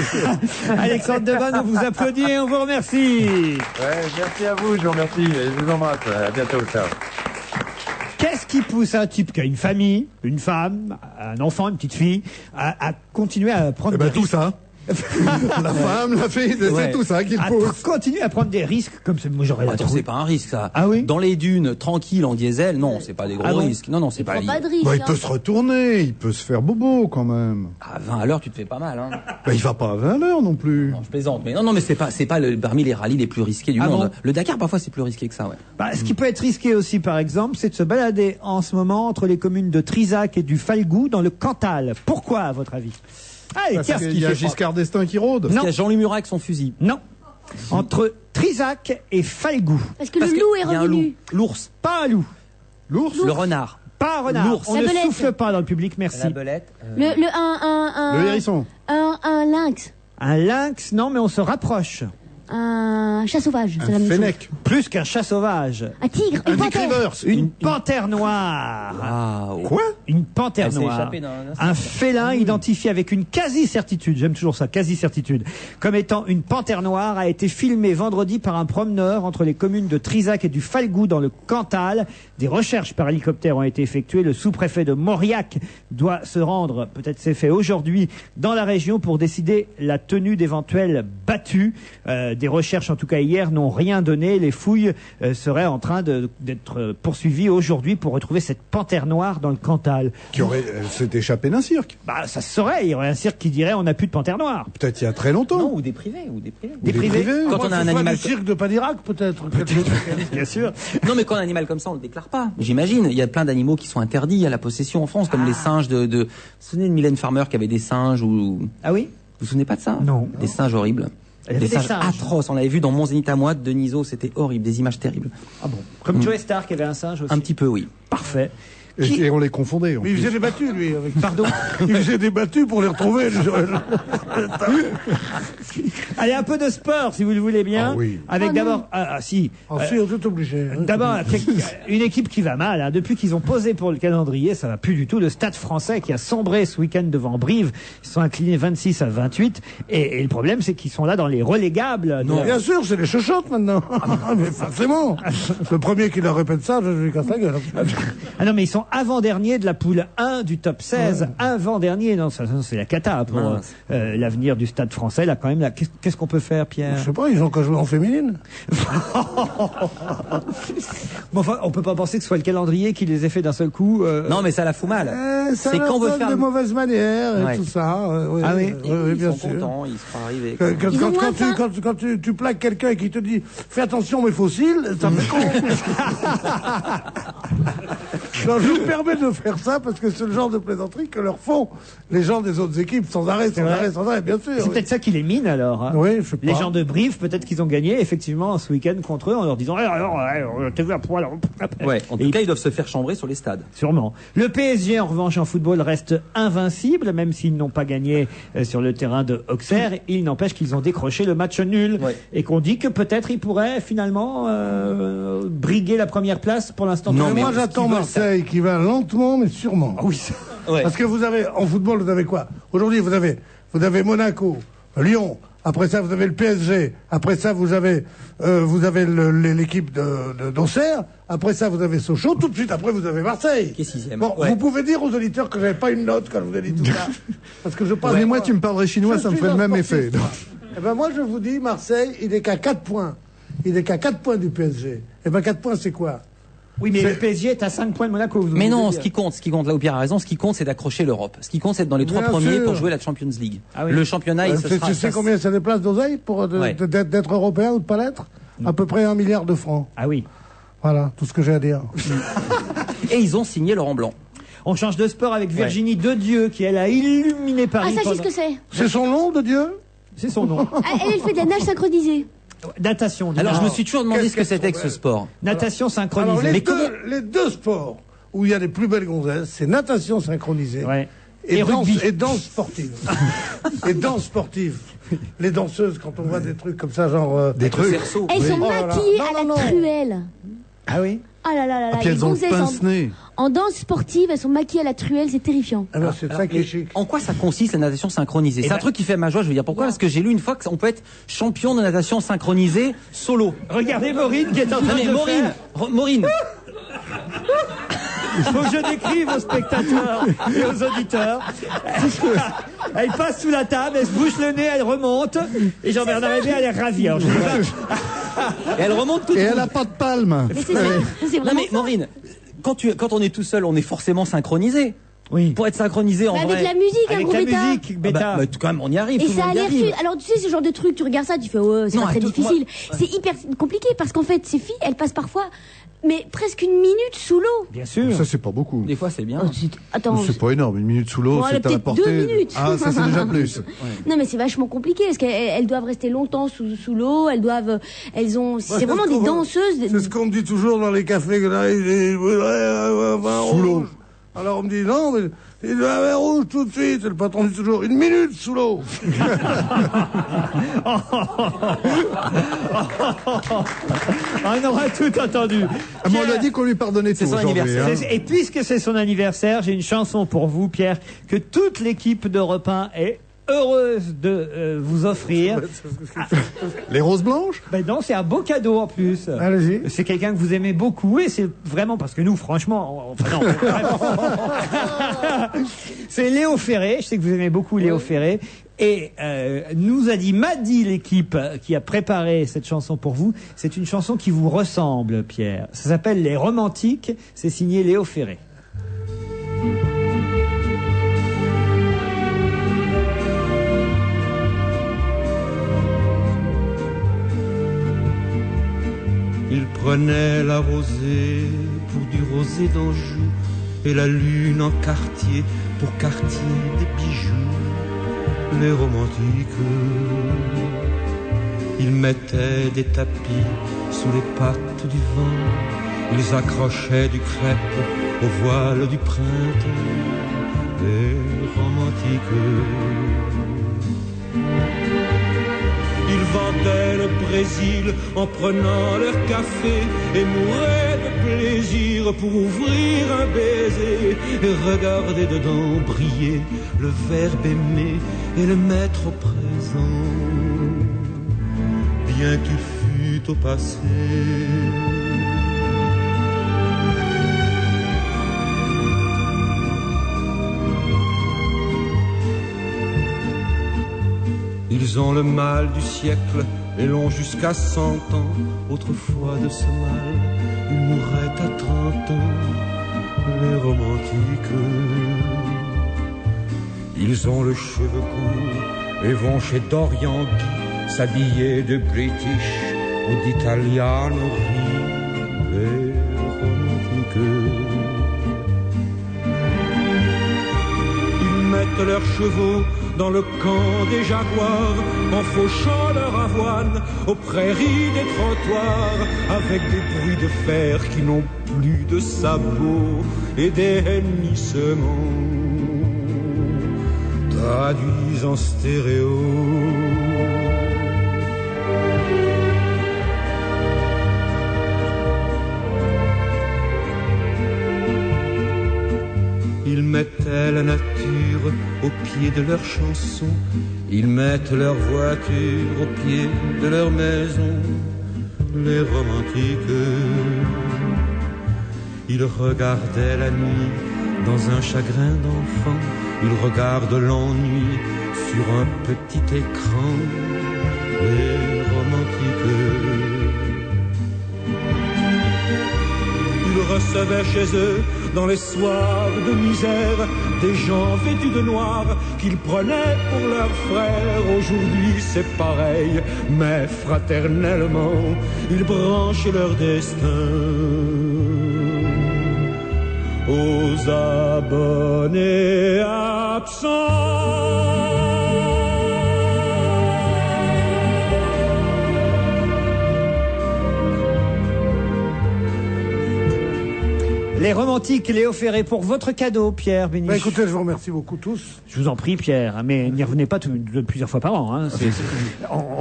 Alexandre Deban, on vous applaudit et on vous remercie. Ouais, merci à vous, je vous remercie, et je vous embrasse. À bientôt, ciao. Qu'est-ce qui pousse un type qui a une famille, une femme, un enfant, une petite fille, à continuer à prendre des risques? Tout ça. La femme, la fille, c'est tout ça qu'il pousse. Continue à prendre des risques comme ça. Moi, j'aurais la c'est pas un risque, ça. Ah oui? Dans les dunes, tranquille, en diesel, non, c'est pas des gros risques. Non, c'est pas pas de risque. Bah, il peut se retourner, il peut se faire bobo quand même. À 20 à l'heure, tu te fais pas mal, hein. Bah, il va pas à 20 à l'heure non plus. Non, je plaisante. Mais non, mais c'est pas parmi les rallyes les plus risqués du monde. Bon, le Dakar, parfois, c'est plus risqué que ça, ouais. Bah, ce qui peut être risqué aussi, par exemple, c'est de se balader en ce moment entre les communes de Trizac et du Falgou dans le Cantal. Pourquoi, à votre avis? Parce qu'il y a Giscard d'Estaing qui rôde. Parce qu'il y a Jean-Louis Murat avec son fusil. Non. Entre Trizac et Falgou. Parce que le loup est revenu. L'ours. Pas un loup. L'ours? Le renard. Pas un renard. L'ours. On La ne belette. souffle pas dans le public, merci. La belette. Le hérisson. Un lynx. Un lynx, non, mais on se rapproche. Un chat sauvage. C'est la même chose. Fennec. Plus qu'un chat sauvage. Un tigre. Une panthère. Une panthère noire. Quoi? Une panthère Elle s'est noire. échappée dans Un félin identifié avec une quasi-certitude, j'aime toujours ça, quasi-certitude, comme étant une panthère noire, a été filmé vendredi par un promeneur entre les communes de Trizac et du Falgou dans le Cantal. Des recherches par hélicoptère ont été effectuées. Le sous-préfet de Mauriac doit se rendre, peut-être c'est fait aujourd'hui, dans la région pour décider la tenue d'éventuelles battues. Des recherches, en tout cas hier, n'ont rien donné. Les fouilles seraient en train d'être poursuivies aujourd'hui pour retrouver cette panthère noire dans le Cantal. Qui aurait s'est échappé d'un cirque. Bah, ça se saurait. Il y aurait un cirque qui dirait on n'a plus de panthère noire. Peut-être il y a très longtemps. Non, ou des privés. Des privés. Quand on a un animal. Le cirque de Padirac, peut-être. Bien sûr. Non, mais quand un animal comme ça, on le déclare pas. J'imagine. Il y a plein d'animaux qui sont interdits à la possession en France, comme les singes Vous vous souvenez de Mylène Farmer qui avait des singes ou... Ah oui? Vous vous souvenez pas de ça? Non. Des singes horribles. Des singes atroces. On l'avait vu dans Mon Zénith à moi de Denisot. C'était horrible. Des images terribles. Ah bon? Comme Joe Star qui avait un singe aussi. Un petit peu, oui. Parfait. Et on les confondait. Mais il faisait des battues, lui. Pardon. Il faisait des battues pour les retrouver. Allez, un peu de sport, si vous le voulez bien. Ah oui. Avec d'abord, si, on est obligé. D'abord, une équipe qui va mal. Hein. Depuis qu'ils ont posé pour le calendrier, ça va plus du tout. Le Stade Français qui a sombré ce week-end devant Brive, ils sont inclinés 26-28. Et le problème, c'est qu'ils sont là dans les relégables. Non, bien sûr, c'est les chochottes maintenant. Mais forcément. Le premier qui leur répète ça, je lui casse la gueule. Ah non, mais ils sont avant-dernier de la poule 1 du top 16. Ouais. Avant-dernier. Non, ça, c'est la cata pour l'avenir du Stade Français. Là, quand même, là, qu'est-ce qu'on peut faire, Pierre? Je sais pas, ils ont qu'à jouer en féminine. Bon, enfin, on peut pas penser que ce soit le calendrier qui les ait fait d'un seul coup. Non, mais ça la fout mal. Ça leur qu'on veut faire de mauvaises manières et tout ça. Ah oui, ils bien sont sûr. contents, ils se font arriver. Quand tu plaques quelqu'un qui te dit fais attention mes fossiles, ça fait con. Non, je me permets de faire ça parce que c'est le genre de plaisanterie que leur font les gens des autres équipes sans arrêt, bien sûr. C'est peut-être ça qui les mine alors. Hein. Oui, je sais pas. Les gens de Brive, peut-être qu'ils ont gagné effectivement ce week-end contre eux en leur disant t'es vu à poil. Ouais, en tout cas, ils doivent se faire chambrer sur les stades. Sûrement. Le PSG, en revanche, en football, reste invincible, même s'ils n'ont pas gagné sur le terrain de Auxerre. Il n'empêche qu'ils ont décroché le match nul et qu'on dit que peut-être ils pourraient finalement briguer la première place pour l'instant. Non, mais moi j'attends Marseille qui va lentement mais sûrement. Ah oui. Ouais. Parce que vous avez en football, vous avez quoi? Aujourd'hui, vous avez Monaco, Lyon. Après ça, vous avez le PSG. Après ça, vous avez l'équipe d'Auxerre. Après ça, vous avez Sochaux. Tout de suite, après, vous avez Marseille. Qui est sixième. Bon, vous pouvez dire aux auditeurs que j'avais pas une note quand je vous ai dit tout ça. Parce que je parle. Mais moi, tu me parlerais chinois, ça me ferait le même effet. Eh ben, moi, je vous dis, Marseille, il est qu'à 4 points. Il est qu'à 4 points du PSG. Eh ben, 4 points, c'est quoi? Oui, mais le PSG est à 5 points de Monaco. Mais non, ce qui compte, là où Pierre a raison, ce qui compte, c'est d'accrocher l'Europe. Ce qui compte, c'est d'être dans les 3 premiers pour jouer la Champions League. Ah oui. Le championnat, il se sera... Tu sais combien ça déplace d'oseille pour d'être européen ou de pas l'être? À peu près 1 milliard de francs. Ah oui. Voilà, tout ce que j'ai à dire. Et ils ont signé Laurent Blanc. On change de sport avec Virginie Dedieu, qui elle a illuminé Paris. Ah, ça, c'est ce que c'est. C'est son nom, Dedieu? C'est son nom. Elle fait de la nage synchronisée. Natation. Alors, je me suis toujours demandé ce que c'était que ce sport. Natation synchronisée. Alors, les deux sports où il y a les plus belles gonzesses, c'est natation synchronisée et danse sportive. Et danse sportive. Les danseuses, quand on voit des trucs comme ça, genre... des trucs. Elles sont maquillées à la truelle. Ah oui? Ah là là là là. Puis elles ont le pince-nez. En danse sportive, elles sont maquillées à la truelle, c'est terrifiant. Alors c'est ça qui est chic. En quoi ça consiste la natation synchronisée? C'est un truc qui fait ma joie, je veux dire pourquoi? Parce que j'ai lu une fois qu'on peut être champion de natation synchronisée solo. Regardez Maureen qui est en train de faire. Maureen. Il faut que je décrive aux spectateurs et aux auditeurs. Elle passe sous la table, elle se bouche le nez, elle remonte. Et Jean-Bernard Hébé, elle est ravie. Alors, et elle remonte toute. Et elle n'a pas de palme. Mais c'est ça, c'est vraiment ça. Maureen, quand on est tout seul, on est forcément synchronisé. Oui. Pour être synchronisé en vrai. Avec la musique, avec la musique, bêta. Quand même, on y arrive. Et ça a l'air fluide. Alors tu sais, ce genre de truc, tu regardes ça, tu fais c'est pas très difficile. C'est hyper compliqué parce qu'en fait, ces filles, elles passent parfois, mais presque une minute sous l'eau. Bien sûr. Ça, c'est pas beaucoup. Des fois, c'est bien. Attends. C'est pas énorme. Une minute sous l'eau, c'est à la portée. 2 minutes. Ah, ça, c'est déjà plus. Non, mais c'est vachement compliqué parce qu'elles doivent rester longtemps sous l'eau. C'est vraiment des danseuses. C'est ce qu'on me dit toujours dans les cafés. Sous l'eau. Alors on me dit non, mais il doit un verre rouge tout de suite. Le patron dit toujours 1 minute sous l'eau. On aura tout entendu. On lui a dit qu'on lui pardonnait tout aujourd'hui. Et puisque c'est son anniversaire, j'ai une chanson pour vous, Pierre, que toute l'équipe d'Europe 1 est heureuse de vous offrir. Les roses blanches? Ben non, c'est un beau cadeau en plus. Allez-y. C'est quelqu'un que vous aimez beaucoup et c'est vraiment parce que nous, franchement, enfin non. C'est Léo Ferré. Je sais que vous aimez beaucoup Léo Ferré. Et m'a dit l'équipe qui a préparé cette chanson pour vous, c'est une chanson qui vous ressemble, Pierre. Ça s'appelle Les Romantiques. C'est signé Léo Ferré. Il prenait la rosée pour du rosé d'Anjou et la lune en quartier pour quartier des bijoux. Les romantiques, ils mettaient des tapis sous les pattes du vent, ils accrochaient du crêpe au voile du printemps, les romantiques. Ils vantaient le Brésil en prenant leur café et mouraient de plaisir pour ouvrir un baiser et regarder dedans briller le verbe aimer et le mettre au présent, bien qu'il fût au passé. Ils ont le mal du siècle et l'ont jusqu'à 100 ans. Autrefois de ce mal, ils mourraient à 30 ans, les romantiques. Ils ont le cheveu court et vont chez Dorian Guy s'habiller de British ou d'Italiano Ri, les romantiques. Ils mettent leurs chevaux dans le camp des jaguars, en fauchant leur avoine aux prairies des trottoirs, avec des bruits de fer qui n'ont plus de sabots et des hennissements traduits en stéréo. Ils mettaient la nature au pied de leurs chansons, ils mettent leur voiture au pied de leur maison, les romantiques. Ils regardaient la nuit dans un chagrin d'enfant, ils regardent l'ennui sur un petit écran, les romantiques. Ils recevaient chez eux, dans les soirs de misère, des gens vêtus de noir qu'ils prenaient pour leurs frères. Aujourd'hui c'est pareil, mais fraternellement, ils branchaient leur destin aux abonnés absents. Les romantiques, Léo Ferré, pour votre cadeau, Pierre Bénichou. Bah écoutez, je vous remercie beaucoup tous. Je vous en prie, Pierre, mais n'y revenez pas plusieurs fois par an. Hein.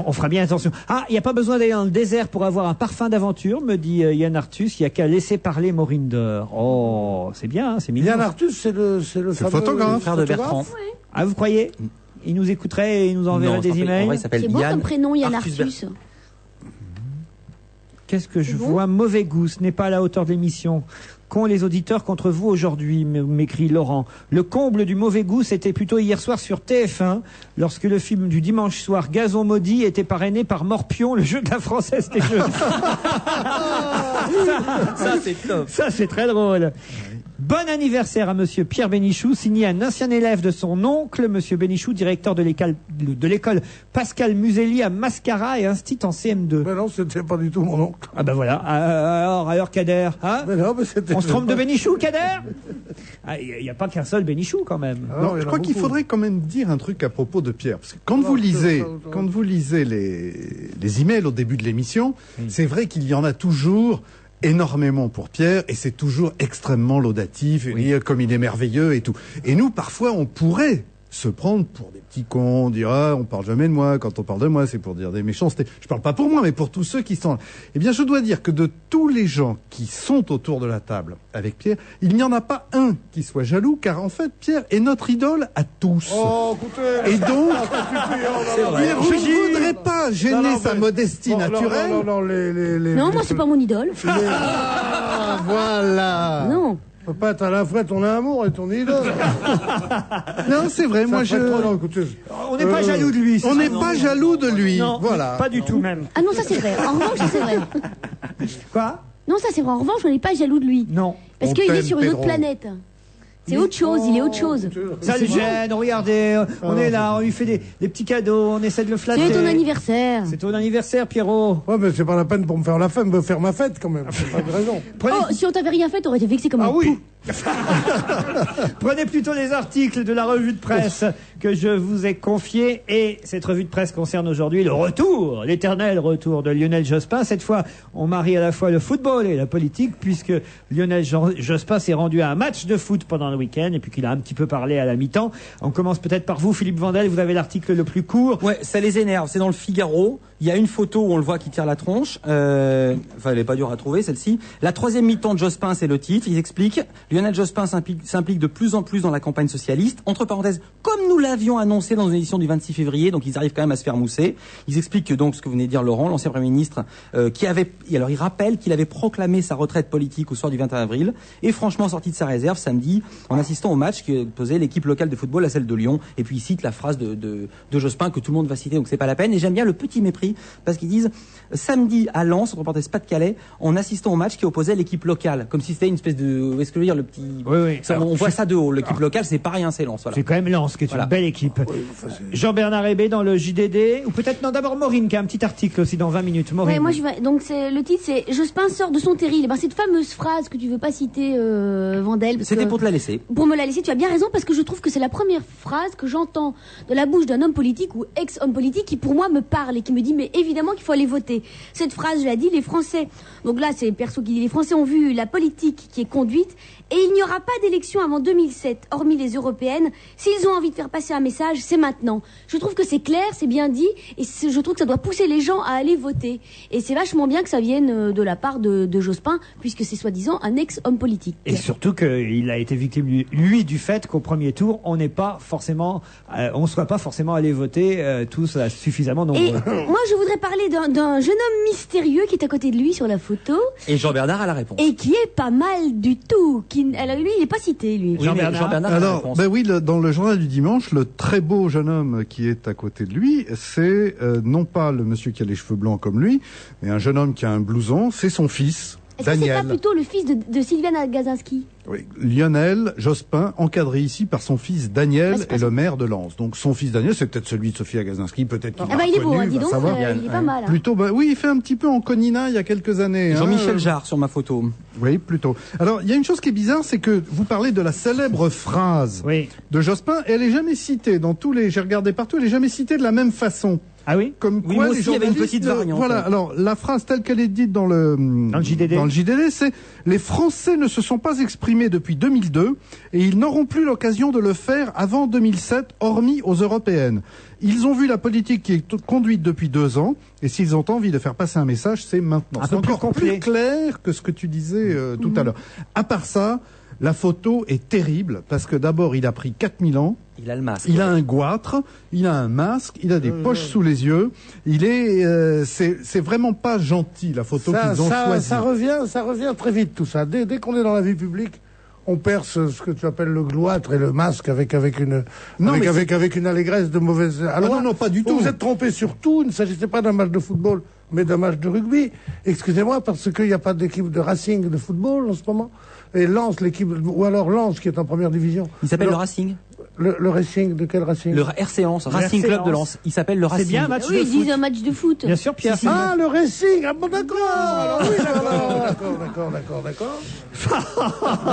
On fera bien attention. Ah, il n'y a pas besoin d'aller dans le désert pour avoir un parfum d'aventure, me dit Yann Arthus. Il n'y a qu'à laisser parler Maureen Deur. Oh, c'est bien, hein, c'est mignon. Yann Arthus, c'est le photographe. Frère de Bertrand. Ouais. Ah, vous croyez? Il nous écouterait et il nous enverrait des emails. C'est beau comme prénom, Yann Arthus. Qu'est-ce que je vois? Mauvais goût, ce n'est pas à la hauteur de l'émission. Qu'ont les auditeurs contre vous aujourd'hui, m'écrit Laurent. Le comble du mauvais goût, c'était plutôt hier soir sur TF1, lorsque le film du dimanche soir, Gazon maudit, était parrainé par Morpion, le jeu de la Française des Jeux. Ça, c'est top. Ça, c'est très drôle. Bon anniversaire à monsieur Pierre Bénichou, signé un ancien élève de son oncle, monsieur Bénichou, directeur de l'école Pascal Muselli à Mascara et instit en CM2. Mais non, c'était pas du tout mon oncle. Ah ben voilà. Alors Kader, hein? Mais non, mais c'était... On se trompe de Bénichou, Kader? Il n'y a pas qu'un seul Bénichou quand même. Non, je crois qu'il faudrait quand même dire un truc à propos de Pierre, parce que quand vous lisez les emails au début de l'émission, c'est vrai qu'il y en a toujours énormément pour Pierre, et c'est toujours extrêmement laudatif, comme il est merveilleux et tout. Et nous, parfois, on pourrait se prendre pour des petits cons, dire on parle jamais de moi, quand on parle de moi c'est pour dire des méchancetés. Je parle pas pour moi mais pour tous ceux qui sont là. Eh bien je dois dire que de tous les gens qui sont autour de la table avec Pierre, il n'y en a pas un qui soit jaloux, car en fait Pierre est notre idole à tous. Oh, écoutez, et donc je ne voudrais pas gêner sa modestie naturelle. Non, moi c'est pas mon idole. Voilà. Non. On peut pas être à la fois ton amour et ton idole. Non, c'est vrai, moi je... On n'est pas jaloux de lui. On n'est pas jaloux de lui. Non, voilà. Pas du tout même. Ah non, ça c'est vrai. En revanche, ça c'est vrai. Quoi? Non, ça c'est vrai. En revanche, on n'est pas jaloux de lui. Non. Parce qu'il est sur une autre planète. C'est autre chose, il est autre chose. Ça le gêne, regardez, on est là, on lui fait des petits cadeaux, on essaie de le flatter. C'est ton anniversaire. C'est ton anniversaire, Pierrot. Ouais, mais c'est pas la peine pour me faire la fête, me faire ma fête quand même. C'est pas de raison. Oh, si on t'avait rien fait, t'aurais été vexé comme un oui. pou. Prenez plutôt les articles de la revue de presse que je vous ai confiés. Et cette revue de presse concerne aujourd'hui le retour, l'éternel retour de Lionel Jospin. Cette fois, on marie à la fois le football et la politique, puisque Lionel Jospin s'est rendu à un match de foot pendant le week-end et puis qu'il a un petit peu parlé à la mi-temps. On commence peut-être par vous, Philippe Vandel. Vous avez l'article le plus court. Ouais, ça les énerve. C'est dans le Figaro. Il y a une photo où on le voit qui tire la tronche. Elle est pas dure à trouver, celle-ci. La troisième mi-temps de Jospin, c'est le titre. Ils expliquent. Lionel Jospin s'implique de plus en plus dans la campagne socialiste. Entre parenthèses, comme nous l'avions annoncé dans une édition du 26 février, donc ils arrivent quand même à se faire mousser. Ils expliquent que donc, ce que vous venez de dire Laurent, l'ancien Premier ministre, alors il rappelle qu'il avait proclamé sa retraite politique au soir du 21 avril, et franchement sorti de sa réserve samedi, en assistant au match qui opposait l'équipe locale de football à celle de Lyon. Et puis il cite la phrase de Jospin que tout le monde va citer, donc c'est pas la peine. Et j'aime bien le petit mépris, parce qu'ils disent, samedi à Lens, entre parenthèses Pas-de-Calais, en assistant au match qui opposait l'équipe locale, comme si c'était une espèce de, est-ce que je veux dire, le petit, oui. Ça, on voit ça de haut. L'équipe locale, c'est pas rien, c'est Lens. Voilà. C'est quand même Lens qui est une belle équipe. Jean-Bernard Hébé dans le JDD, ou peut-être non, d'abord Maureen qui a un petit article aussi dans 20 minutes. Maureen. Ouais, moi donc le titre c'est Jospin sort de son terrible. Cette fameuse phrase que tu veux pas citer, Vandel. C'était pour te la laisser. Pour me la laisser, tu as bien raison, parce que je trouve que c'est la première phrase que j'entends de la bouche d'un homme politique ou ex-homme politique qui pour moi me parle et qui me dit mais évidemment qu'il faut aller voter. Cette phrase, je l'ai dit, les Français, donc là c'est perso qui dit, les Français ont vu la politique qui est conduite et il n'y aura pas d'élection avant 2007, hormis les européennes. S'ils ont envie de faire passer un message, c'est maintenant. Je trouve que c'est clair, c'est bien dit, et je trouve que ça doit pousser les gens à aller voter. Et c'est vachement bien que ça vienne de la part de Jospin, puisque c'est soi-disant un ex-homme politique. Et surtout qu'il a été victime, lui, du fait qu'au premier tour, on n'est pas forcément, on soit pas forcément allé voter tous suffisamment nombreux. Et moi, je voudrais parler d'un jeune homme mystérieux qui est à côté de lui sur la photo. Et Jean-Bernard a la réponse. Et qui est pas mal du tout. Alors lui, il n'est pas cité, lui. Oui, Jean-Bernard a la réponse. Dans le journal du dimanche, le très beau jeune homme qui est à côté de lui, c'est non pas le monsieur qui a les cheveux blancs comme lui, mais un jeune homme qui a un blouson, c'est son fils, Daniel. Est-ce que c'est pas plutôt le fils de Sylviane Gazinski? Oui, Lionel Jospin, encadré ici par son fils Daniel et le maire de Lens. Donc son fils Daniel, c'est peut-être celui de Sophie Agazinski, peut-être qu'il il est beau, dis donc, il est pas mal. Hein. Plutôt, oui, il fait un petit peu en Conina il y a quelques années. Jean-Michel Jarre sur ma photo. Oui, plutôt. Alors, il y a une chose qui est bizarre, c'est que vous parlez de la célèbre phrase de Jospin, et elle est jamais citée dans tous les, j'ai regardé partout, elle est jamais citée de la même façon. Ah oui? Comme oui, quoi, moi aussi, il y avait une petite variante. Voilà. Alors, la phrase telle qu'elle est dite dans le JDD, c'est « Les Français ne se sont pas exprimés depuis 2002 et ils n'auront plus l'occasion de le faire avant 2007, hormis aux européennes. Ils ont vu la politique qui est conduite depuis 2 ans et s'ils ont envie de faire passer un message, c'est maintenant. » C'est encore plus clair que ce que tu disais tout à l'heure. À part ça, la photo est terrible parce que d'abord, il a pris 4000 ans. Il a le masque. Il a un goitre, il a un masque, il a des poches sous les yeux. Il est, c'est vraiment pas gentil la photo qu'ils ont choisie. Ça revient très vite tout ça. Dès qu'on est dans la vie publique, on perd ce que tu appelles le gloître et le masque avec une allégresse de mauvaise aloi. Non, pas du tout. Vous êtes trompé sur tout. Il ne s'agissait pas d'un match de football, mais d'un match de rugby. Excusez-moi, parce qu'il n'y a pas d'équipe de Racing de football en ce moment. Et Lens, l'équipe, ou alors Lens qui est en première division. Il s'appelle le Racing. Le Racing, de quel Racing? Le RC Lens, Racing Club de Lens. Il s'appelle le Racing. C'est bien un match de foot. Oui, ils disent un match de foot. Bien sûr, Pierre. Le Racing. Ah bon, d'accord. Alors oui, d'accord.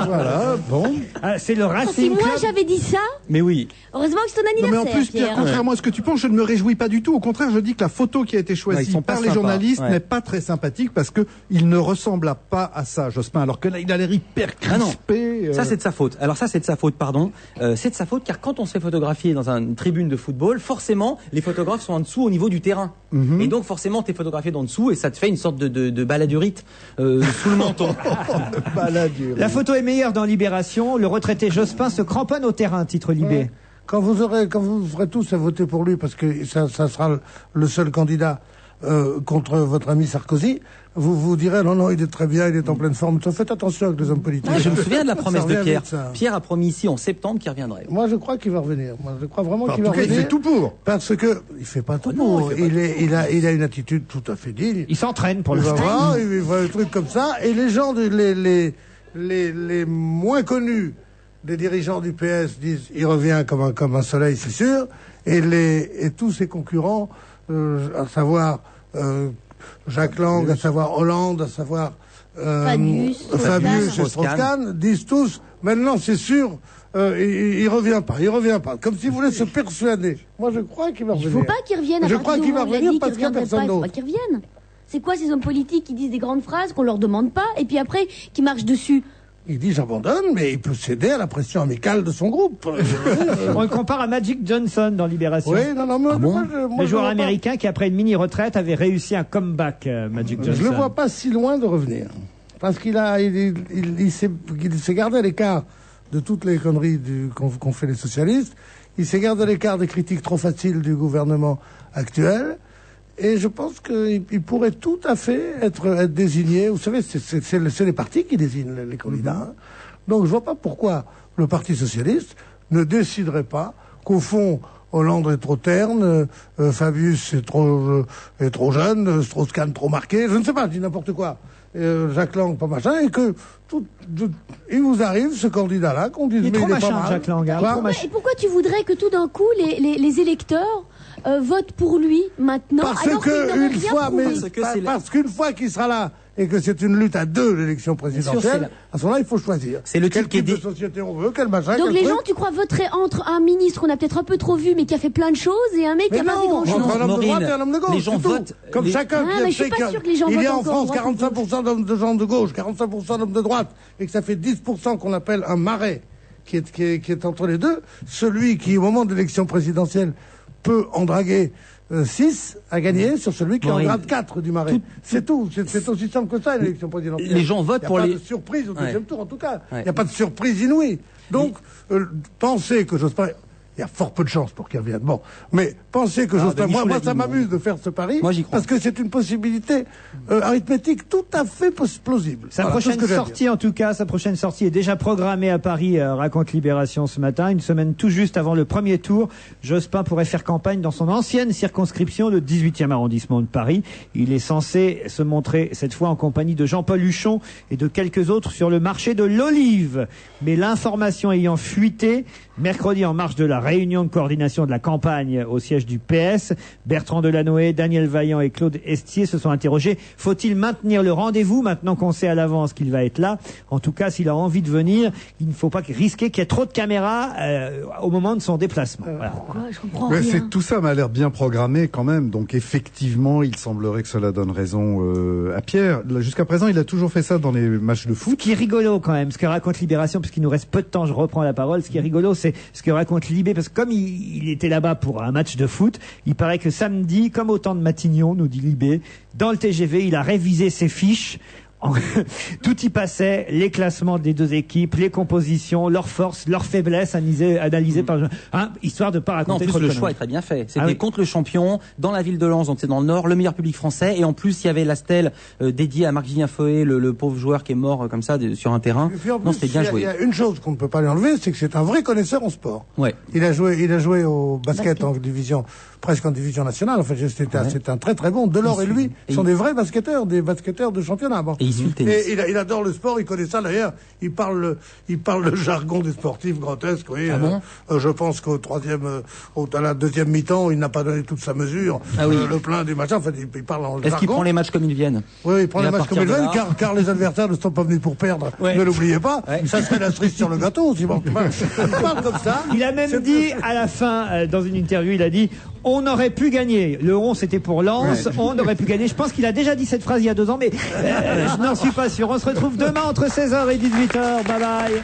Voilà, bon. C'est le Racing Si moi Club. j'avais dit ça, Mais oui. heureusement que c'est ton Non, mais anniversaire. en plus, Pierre, contrairement à ce que tu penses, je ne me réjouis pas du tout. Au contraire, je dis que la photo qui a été choisie par les journalistes n'est pas très sympathique parce que il ne ressemble pas à ça, Jospin. Alors que là, il a l'air hyper crispé. Ça, c'est de sa faute. Alors ça, c'est de sa faute, pardon. C'est de sa faute car quand on se fait photographier dans une tribune de football, forcément, les photographes sont en dessous au niveau du terrain. Et donc, forcément, t'es photographié d'en dessous et ça te fait une sorte de baladurite sous le menton. La photo est meilleure dans Libération. Le retraité Jospin se cramponne au terrain, titre Libé. Quand vous ferez tous à voter pour lui, parce que ça sera le seul candidat contre votre ami Sarkozy, vous direz non, il est très bien, il est en pleine forme. Faites attention avec les hommes politiques. Je me souviens de la promesse de Pierre. Vite, Pierre a promis ici en septembre qu'il reviendrait. Moi, je crois qu'il va revenir. Moi, je crois vraiment qu'il va En tout cas, revenir. il fait tout pour. Parce que il fait pas tout pour. Il a une attitude tout à fait digne. Il s'entraîne pour le faire. voir. Il voit des trucs comme ça. Et les gens, les moins connus des dirigeants du PS disent il revient comme un soleil, c'est sûr. Et tous ses concurrents, à savoir Jacques Lang, à savoir Hollande, à savoir Fabius et Strauss-Kahn disent tous, maintenant c'est sûr, il revient pas. Comme s'il voulait se persuader. Moi je crois qu'il va revenir. Il faut pas qu'il revienne. Je crois qu'il va revenir parce qu'il n'y a personne d'autre. Il faut pas qu'il revienne. C'est quoi ces hommes politiques qui disent des grandes phrases qu'on leur demande pas et puis après qui marchent dessus? Il dit j'abandonne, mais il peut céder à la pression amicale de son groupe. On le compare à Magic Johnson dans Libération. Oui, non, mais le joueur américain qui, après une mini-retraite, avait réussi un comeback, Magic Johnson. Je le vois pas si loin de revenir. Parce qu'il s'est gardé à l'écart de toutes les conneries qu'ont fait les socialistes. Il s'est gardé à l'écart des critiques trop faciles du gouvernement actuel. Et je pense qu'il pourrait tout à fait être désigné. Vous savez, c'est les partis qui désignent les candidats. Donc je vois pas pourquoi le Parti socialiste ne déciderait pas qu'au fond, Hollande est trop terne, Fabius est trop jeune, Strauss-Kahn trop marqué, je ne sais pas, je dis n'importe quoi. Jacques Lang, pas machin, et que il vous arrive ce candidat-là, qu'on dise mais il est machin, pas mal. Jacques Lang. Et pourquoi tu voudrais que tout d'un coup les électeurs votent pour lui maintenant parce qu'une fois qu'il sera là et que c'est une lutte à deux, l'élection présidentielle, à ce moment-là, il faut choisir. C'est le quel type de société on veut, quel machin. Donc les gens, tu crois, voteraient entre un ministre qu'on a peut-être un peu trop vu, mais qui a fait plein de choses, et un mec qui a pas fait grand-chose. Entre un homme de droite et un homme de gauche. Les gens votent. Comme chacun mais je suis pas sûr que les gens votent. Il y a en encore France 45% de gens de gauche, 45% d'hommes de droite, et que ça fait 10% qu'on appelle un marais, qui est entre les deux. Celui qui, au moment de l'élection présidentielle, peut en draguer 6 à gagner sur celui qui en grade 4 du marais. C'est tout. C'est aussi simple que ça, l'élection présidentielle. Les gens votent pour les... Il n'y a pas de surprise au deuxième tour, en tout cas. Il n'y a pas de surprise inouïe. Donc, penser que Jospin... Il y a fort peu de chances pour qu'il revienne. Bon, mais pensez que Jospin... Moi, ça m'amuse de faire ce pari, parce que c'est une possibilité arithmétique tout à fait plausible. Sa prochaine sortie, en tout cas, sa prochaine sortie est déjà programmée à Paris, raconte Libération ce matin. Une semaine tout juste avant le premier tour, Jospin pourrait faire campagne dans son ancienne circonscription, le 18e arrondissement de Paris. Il est censé se montrer cette fois en compagnie de Jean-Paul Huchon et de quelques autres sur le marché de l'Olive. Mais l'information ayant fuité, mercredi en marge de la réunion de coordination de la campagne au siège du PS, Bertrand Delanoë, Daniel Vaillant et Claude Estier se sont interrogés. Faut-il maintenir le rendez-vous maintenant qu'on sait à l'avance qu'il va être là? En tout cas, s'il a envie de venir, il ne faut pas risquer qu'il y ait trop de caméras au moment de son déplacement. Voilà. Pourquoi? Je comprends Mais rien. tout ça m'a l'air bien programmé quand même. Donc effectivement, il semblerait que cela donne raison à Pierre. Jusqu'à présent, il a toujours fait ça dans les matchs de foot. Ce qui est rigolo quand même, ce que raconte Libération, puisqu'il nous reste peu de temps, je reprends la parole. Ce qui est rigolo, c'est ce que raconte Libé, parce que comme il était là-bas pour un match de foot, il paraît que samedi, comme au temps de Matignon, nous dit Libé, dans le TGV, il a révisé ses fiches. Tout y passait, les classements des deux équipes, les compositions, leurs forces, leurs faiblesses analysées par histoire de pas raconter trop de le conneries. choix est très bien fait. C'était contre le champion, dans la ville de Lens, donc c'est dans le Nord, le meilleur public français, et en plus il y avait la stèle dédiée à Marc-Julien Foé, le pauvre joueur qui est mort comme ça sur un terrain. Non, c'était bien joué. Il y a une chose qu'on ne peut pas lui enlever, c'est que c'est un vrai connaisseur en sport. Ouais. Il a joué au basket en division, presque en division nationale. En fait, c'est un très très bon. Delors et lui sont des vrais basketteurs, des basketteurs de championnat. Bon. Et il adore le sport, il connaît ça d'ailleurs. Il parle le jargon des sportifs grotesques. Oui, je pense qu'au à la deuxième mi-temps, il n'a pas donné toute sa mesure. Le plein du machin. En fait, il parle en jargon. Est-ce qu'il prend les matchs comme ils viennent? Oui, il prend les matchs comme ils viennent, car les adversaires ne sont pas venus pour perdre. Ne l'oubliez pas. Ça serait la cerise sur le gâteau aussi. Bon, il parle comme ça. Il a même dit à la fin, dans une interview, il a dit: on aurait pu gagner. Le 11 c'était pour Lens, on aurait pu gagner. Je pense qu'il a déjà dit cette phrase il y a 2 ans, mais je n'en suis pas sûr. On se retrouve demain entre 16h et 18h. Bye bye.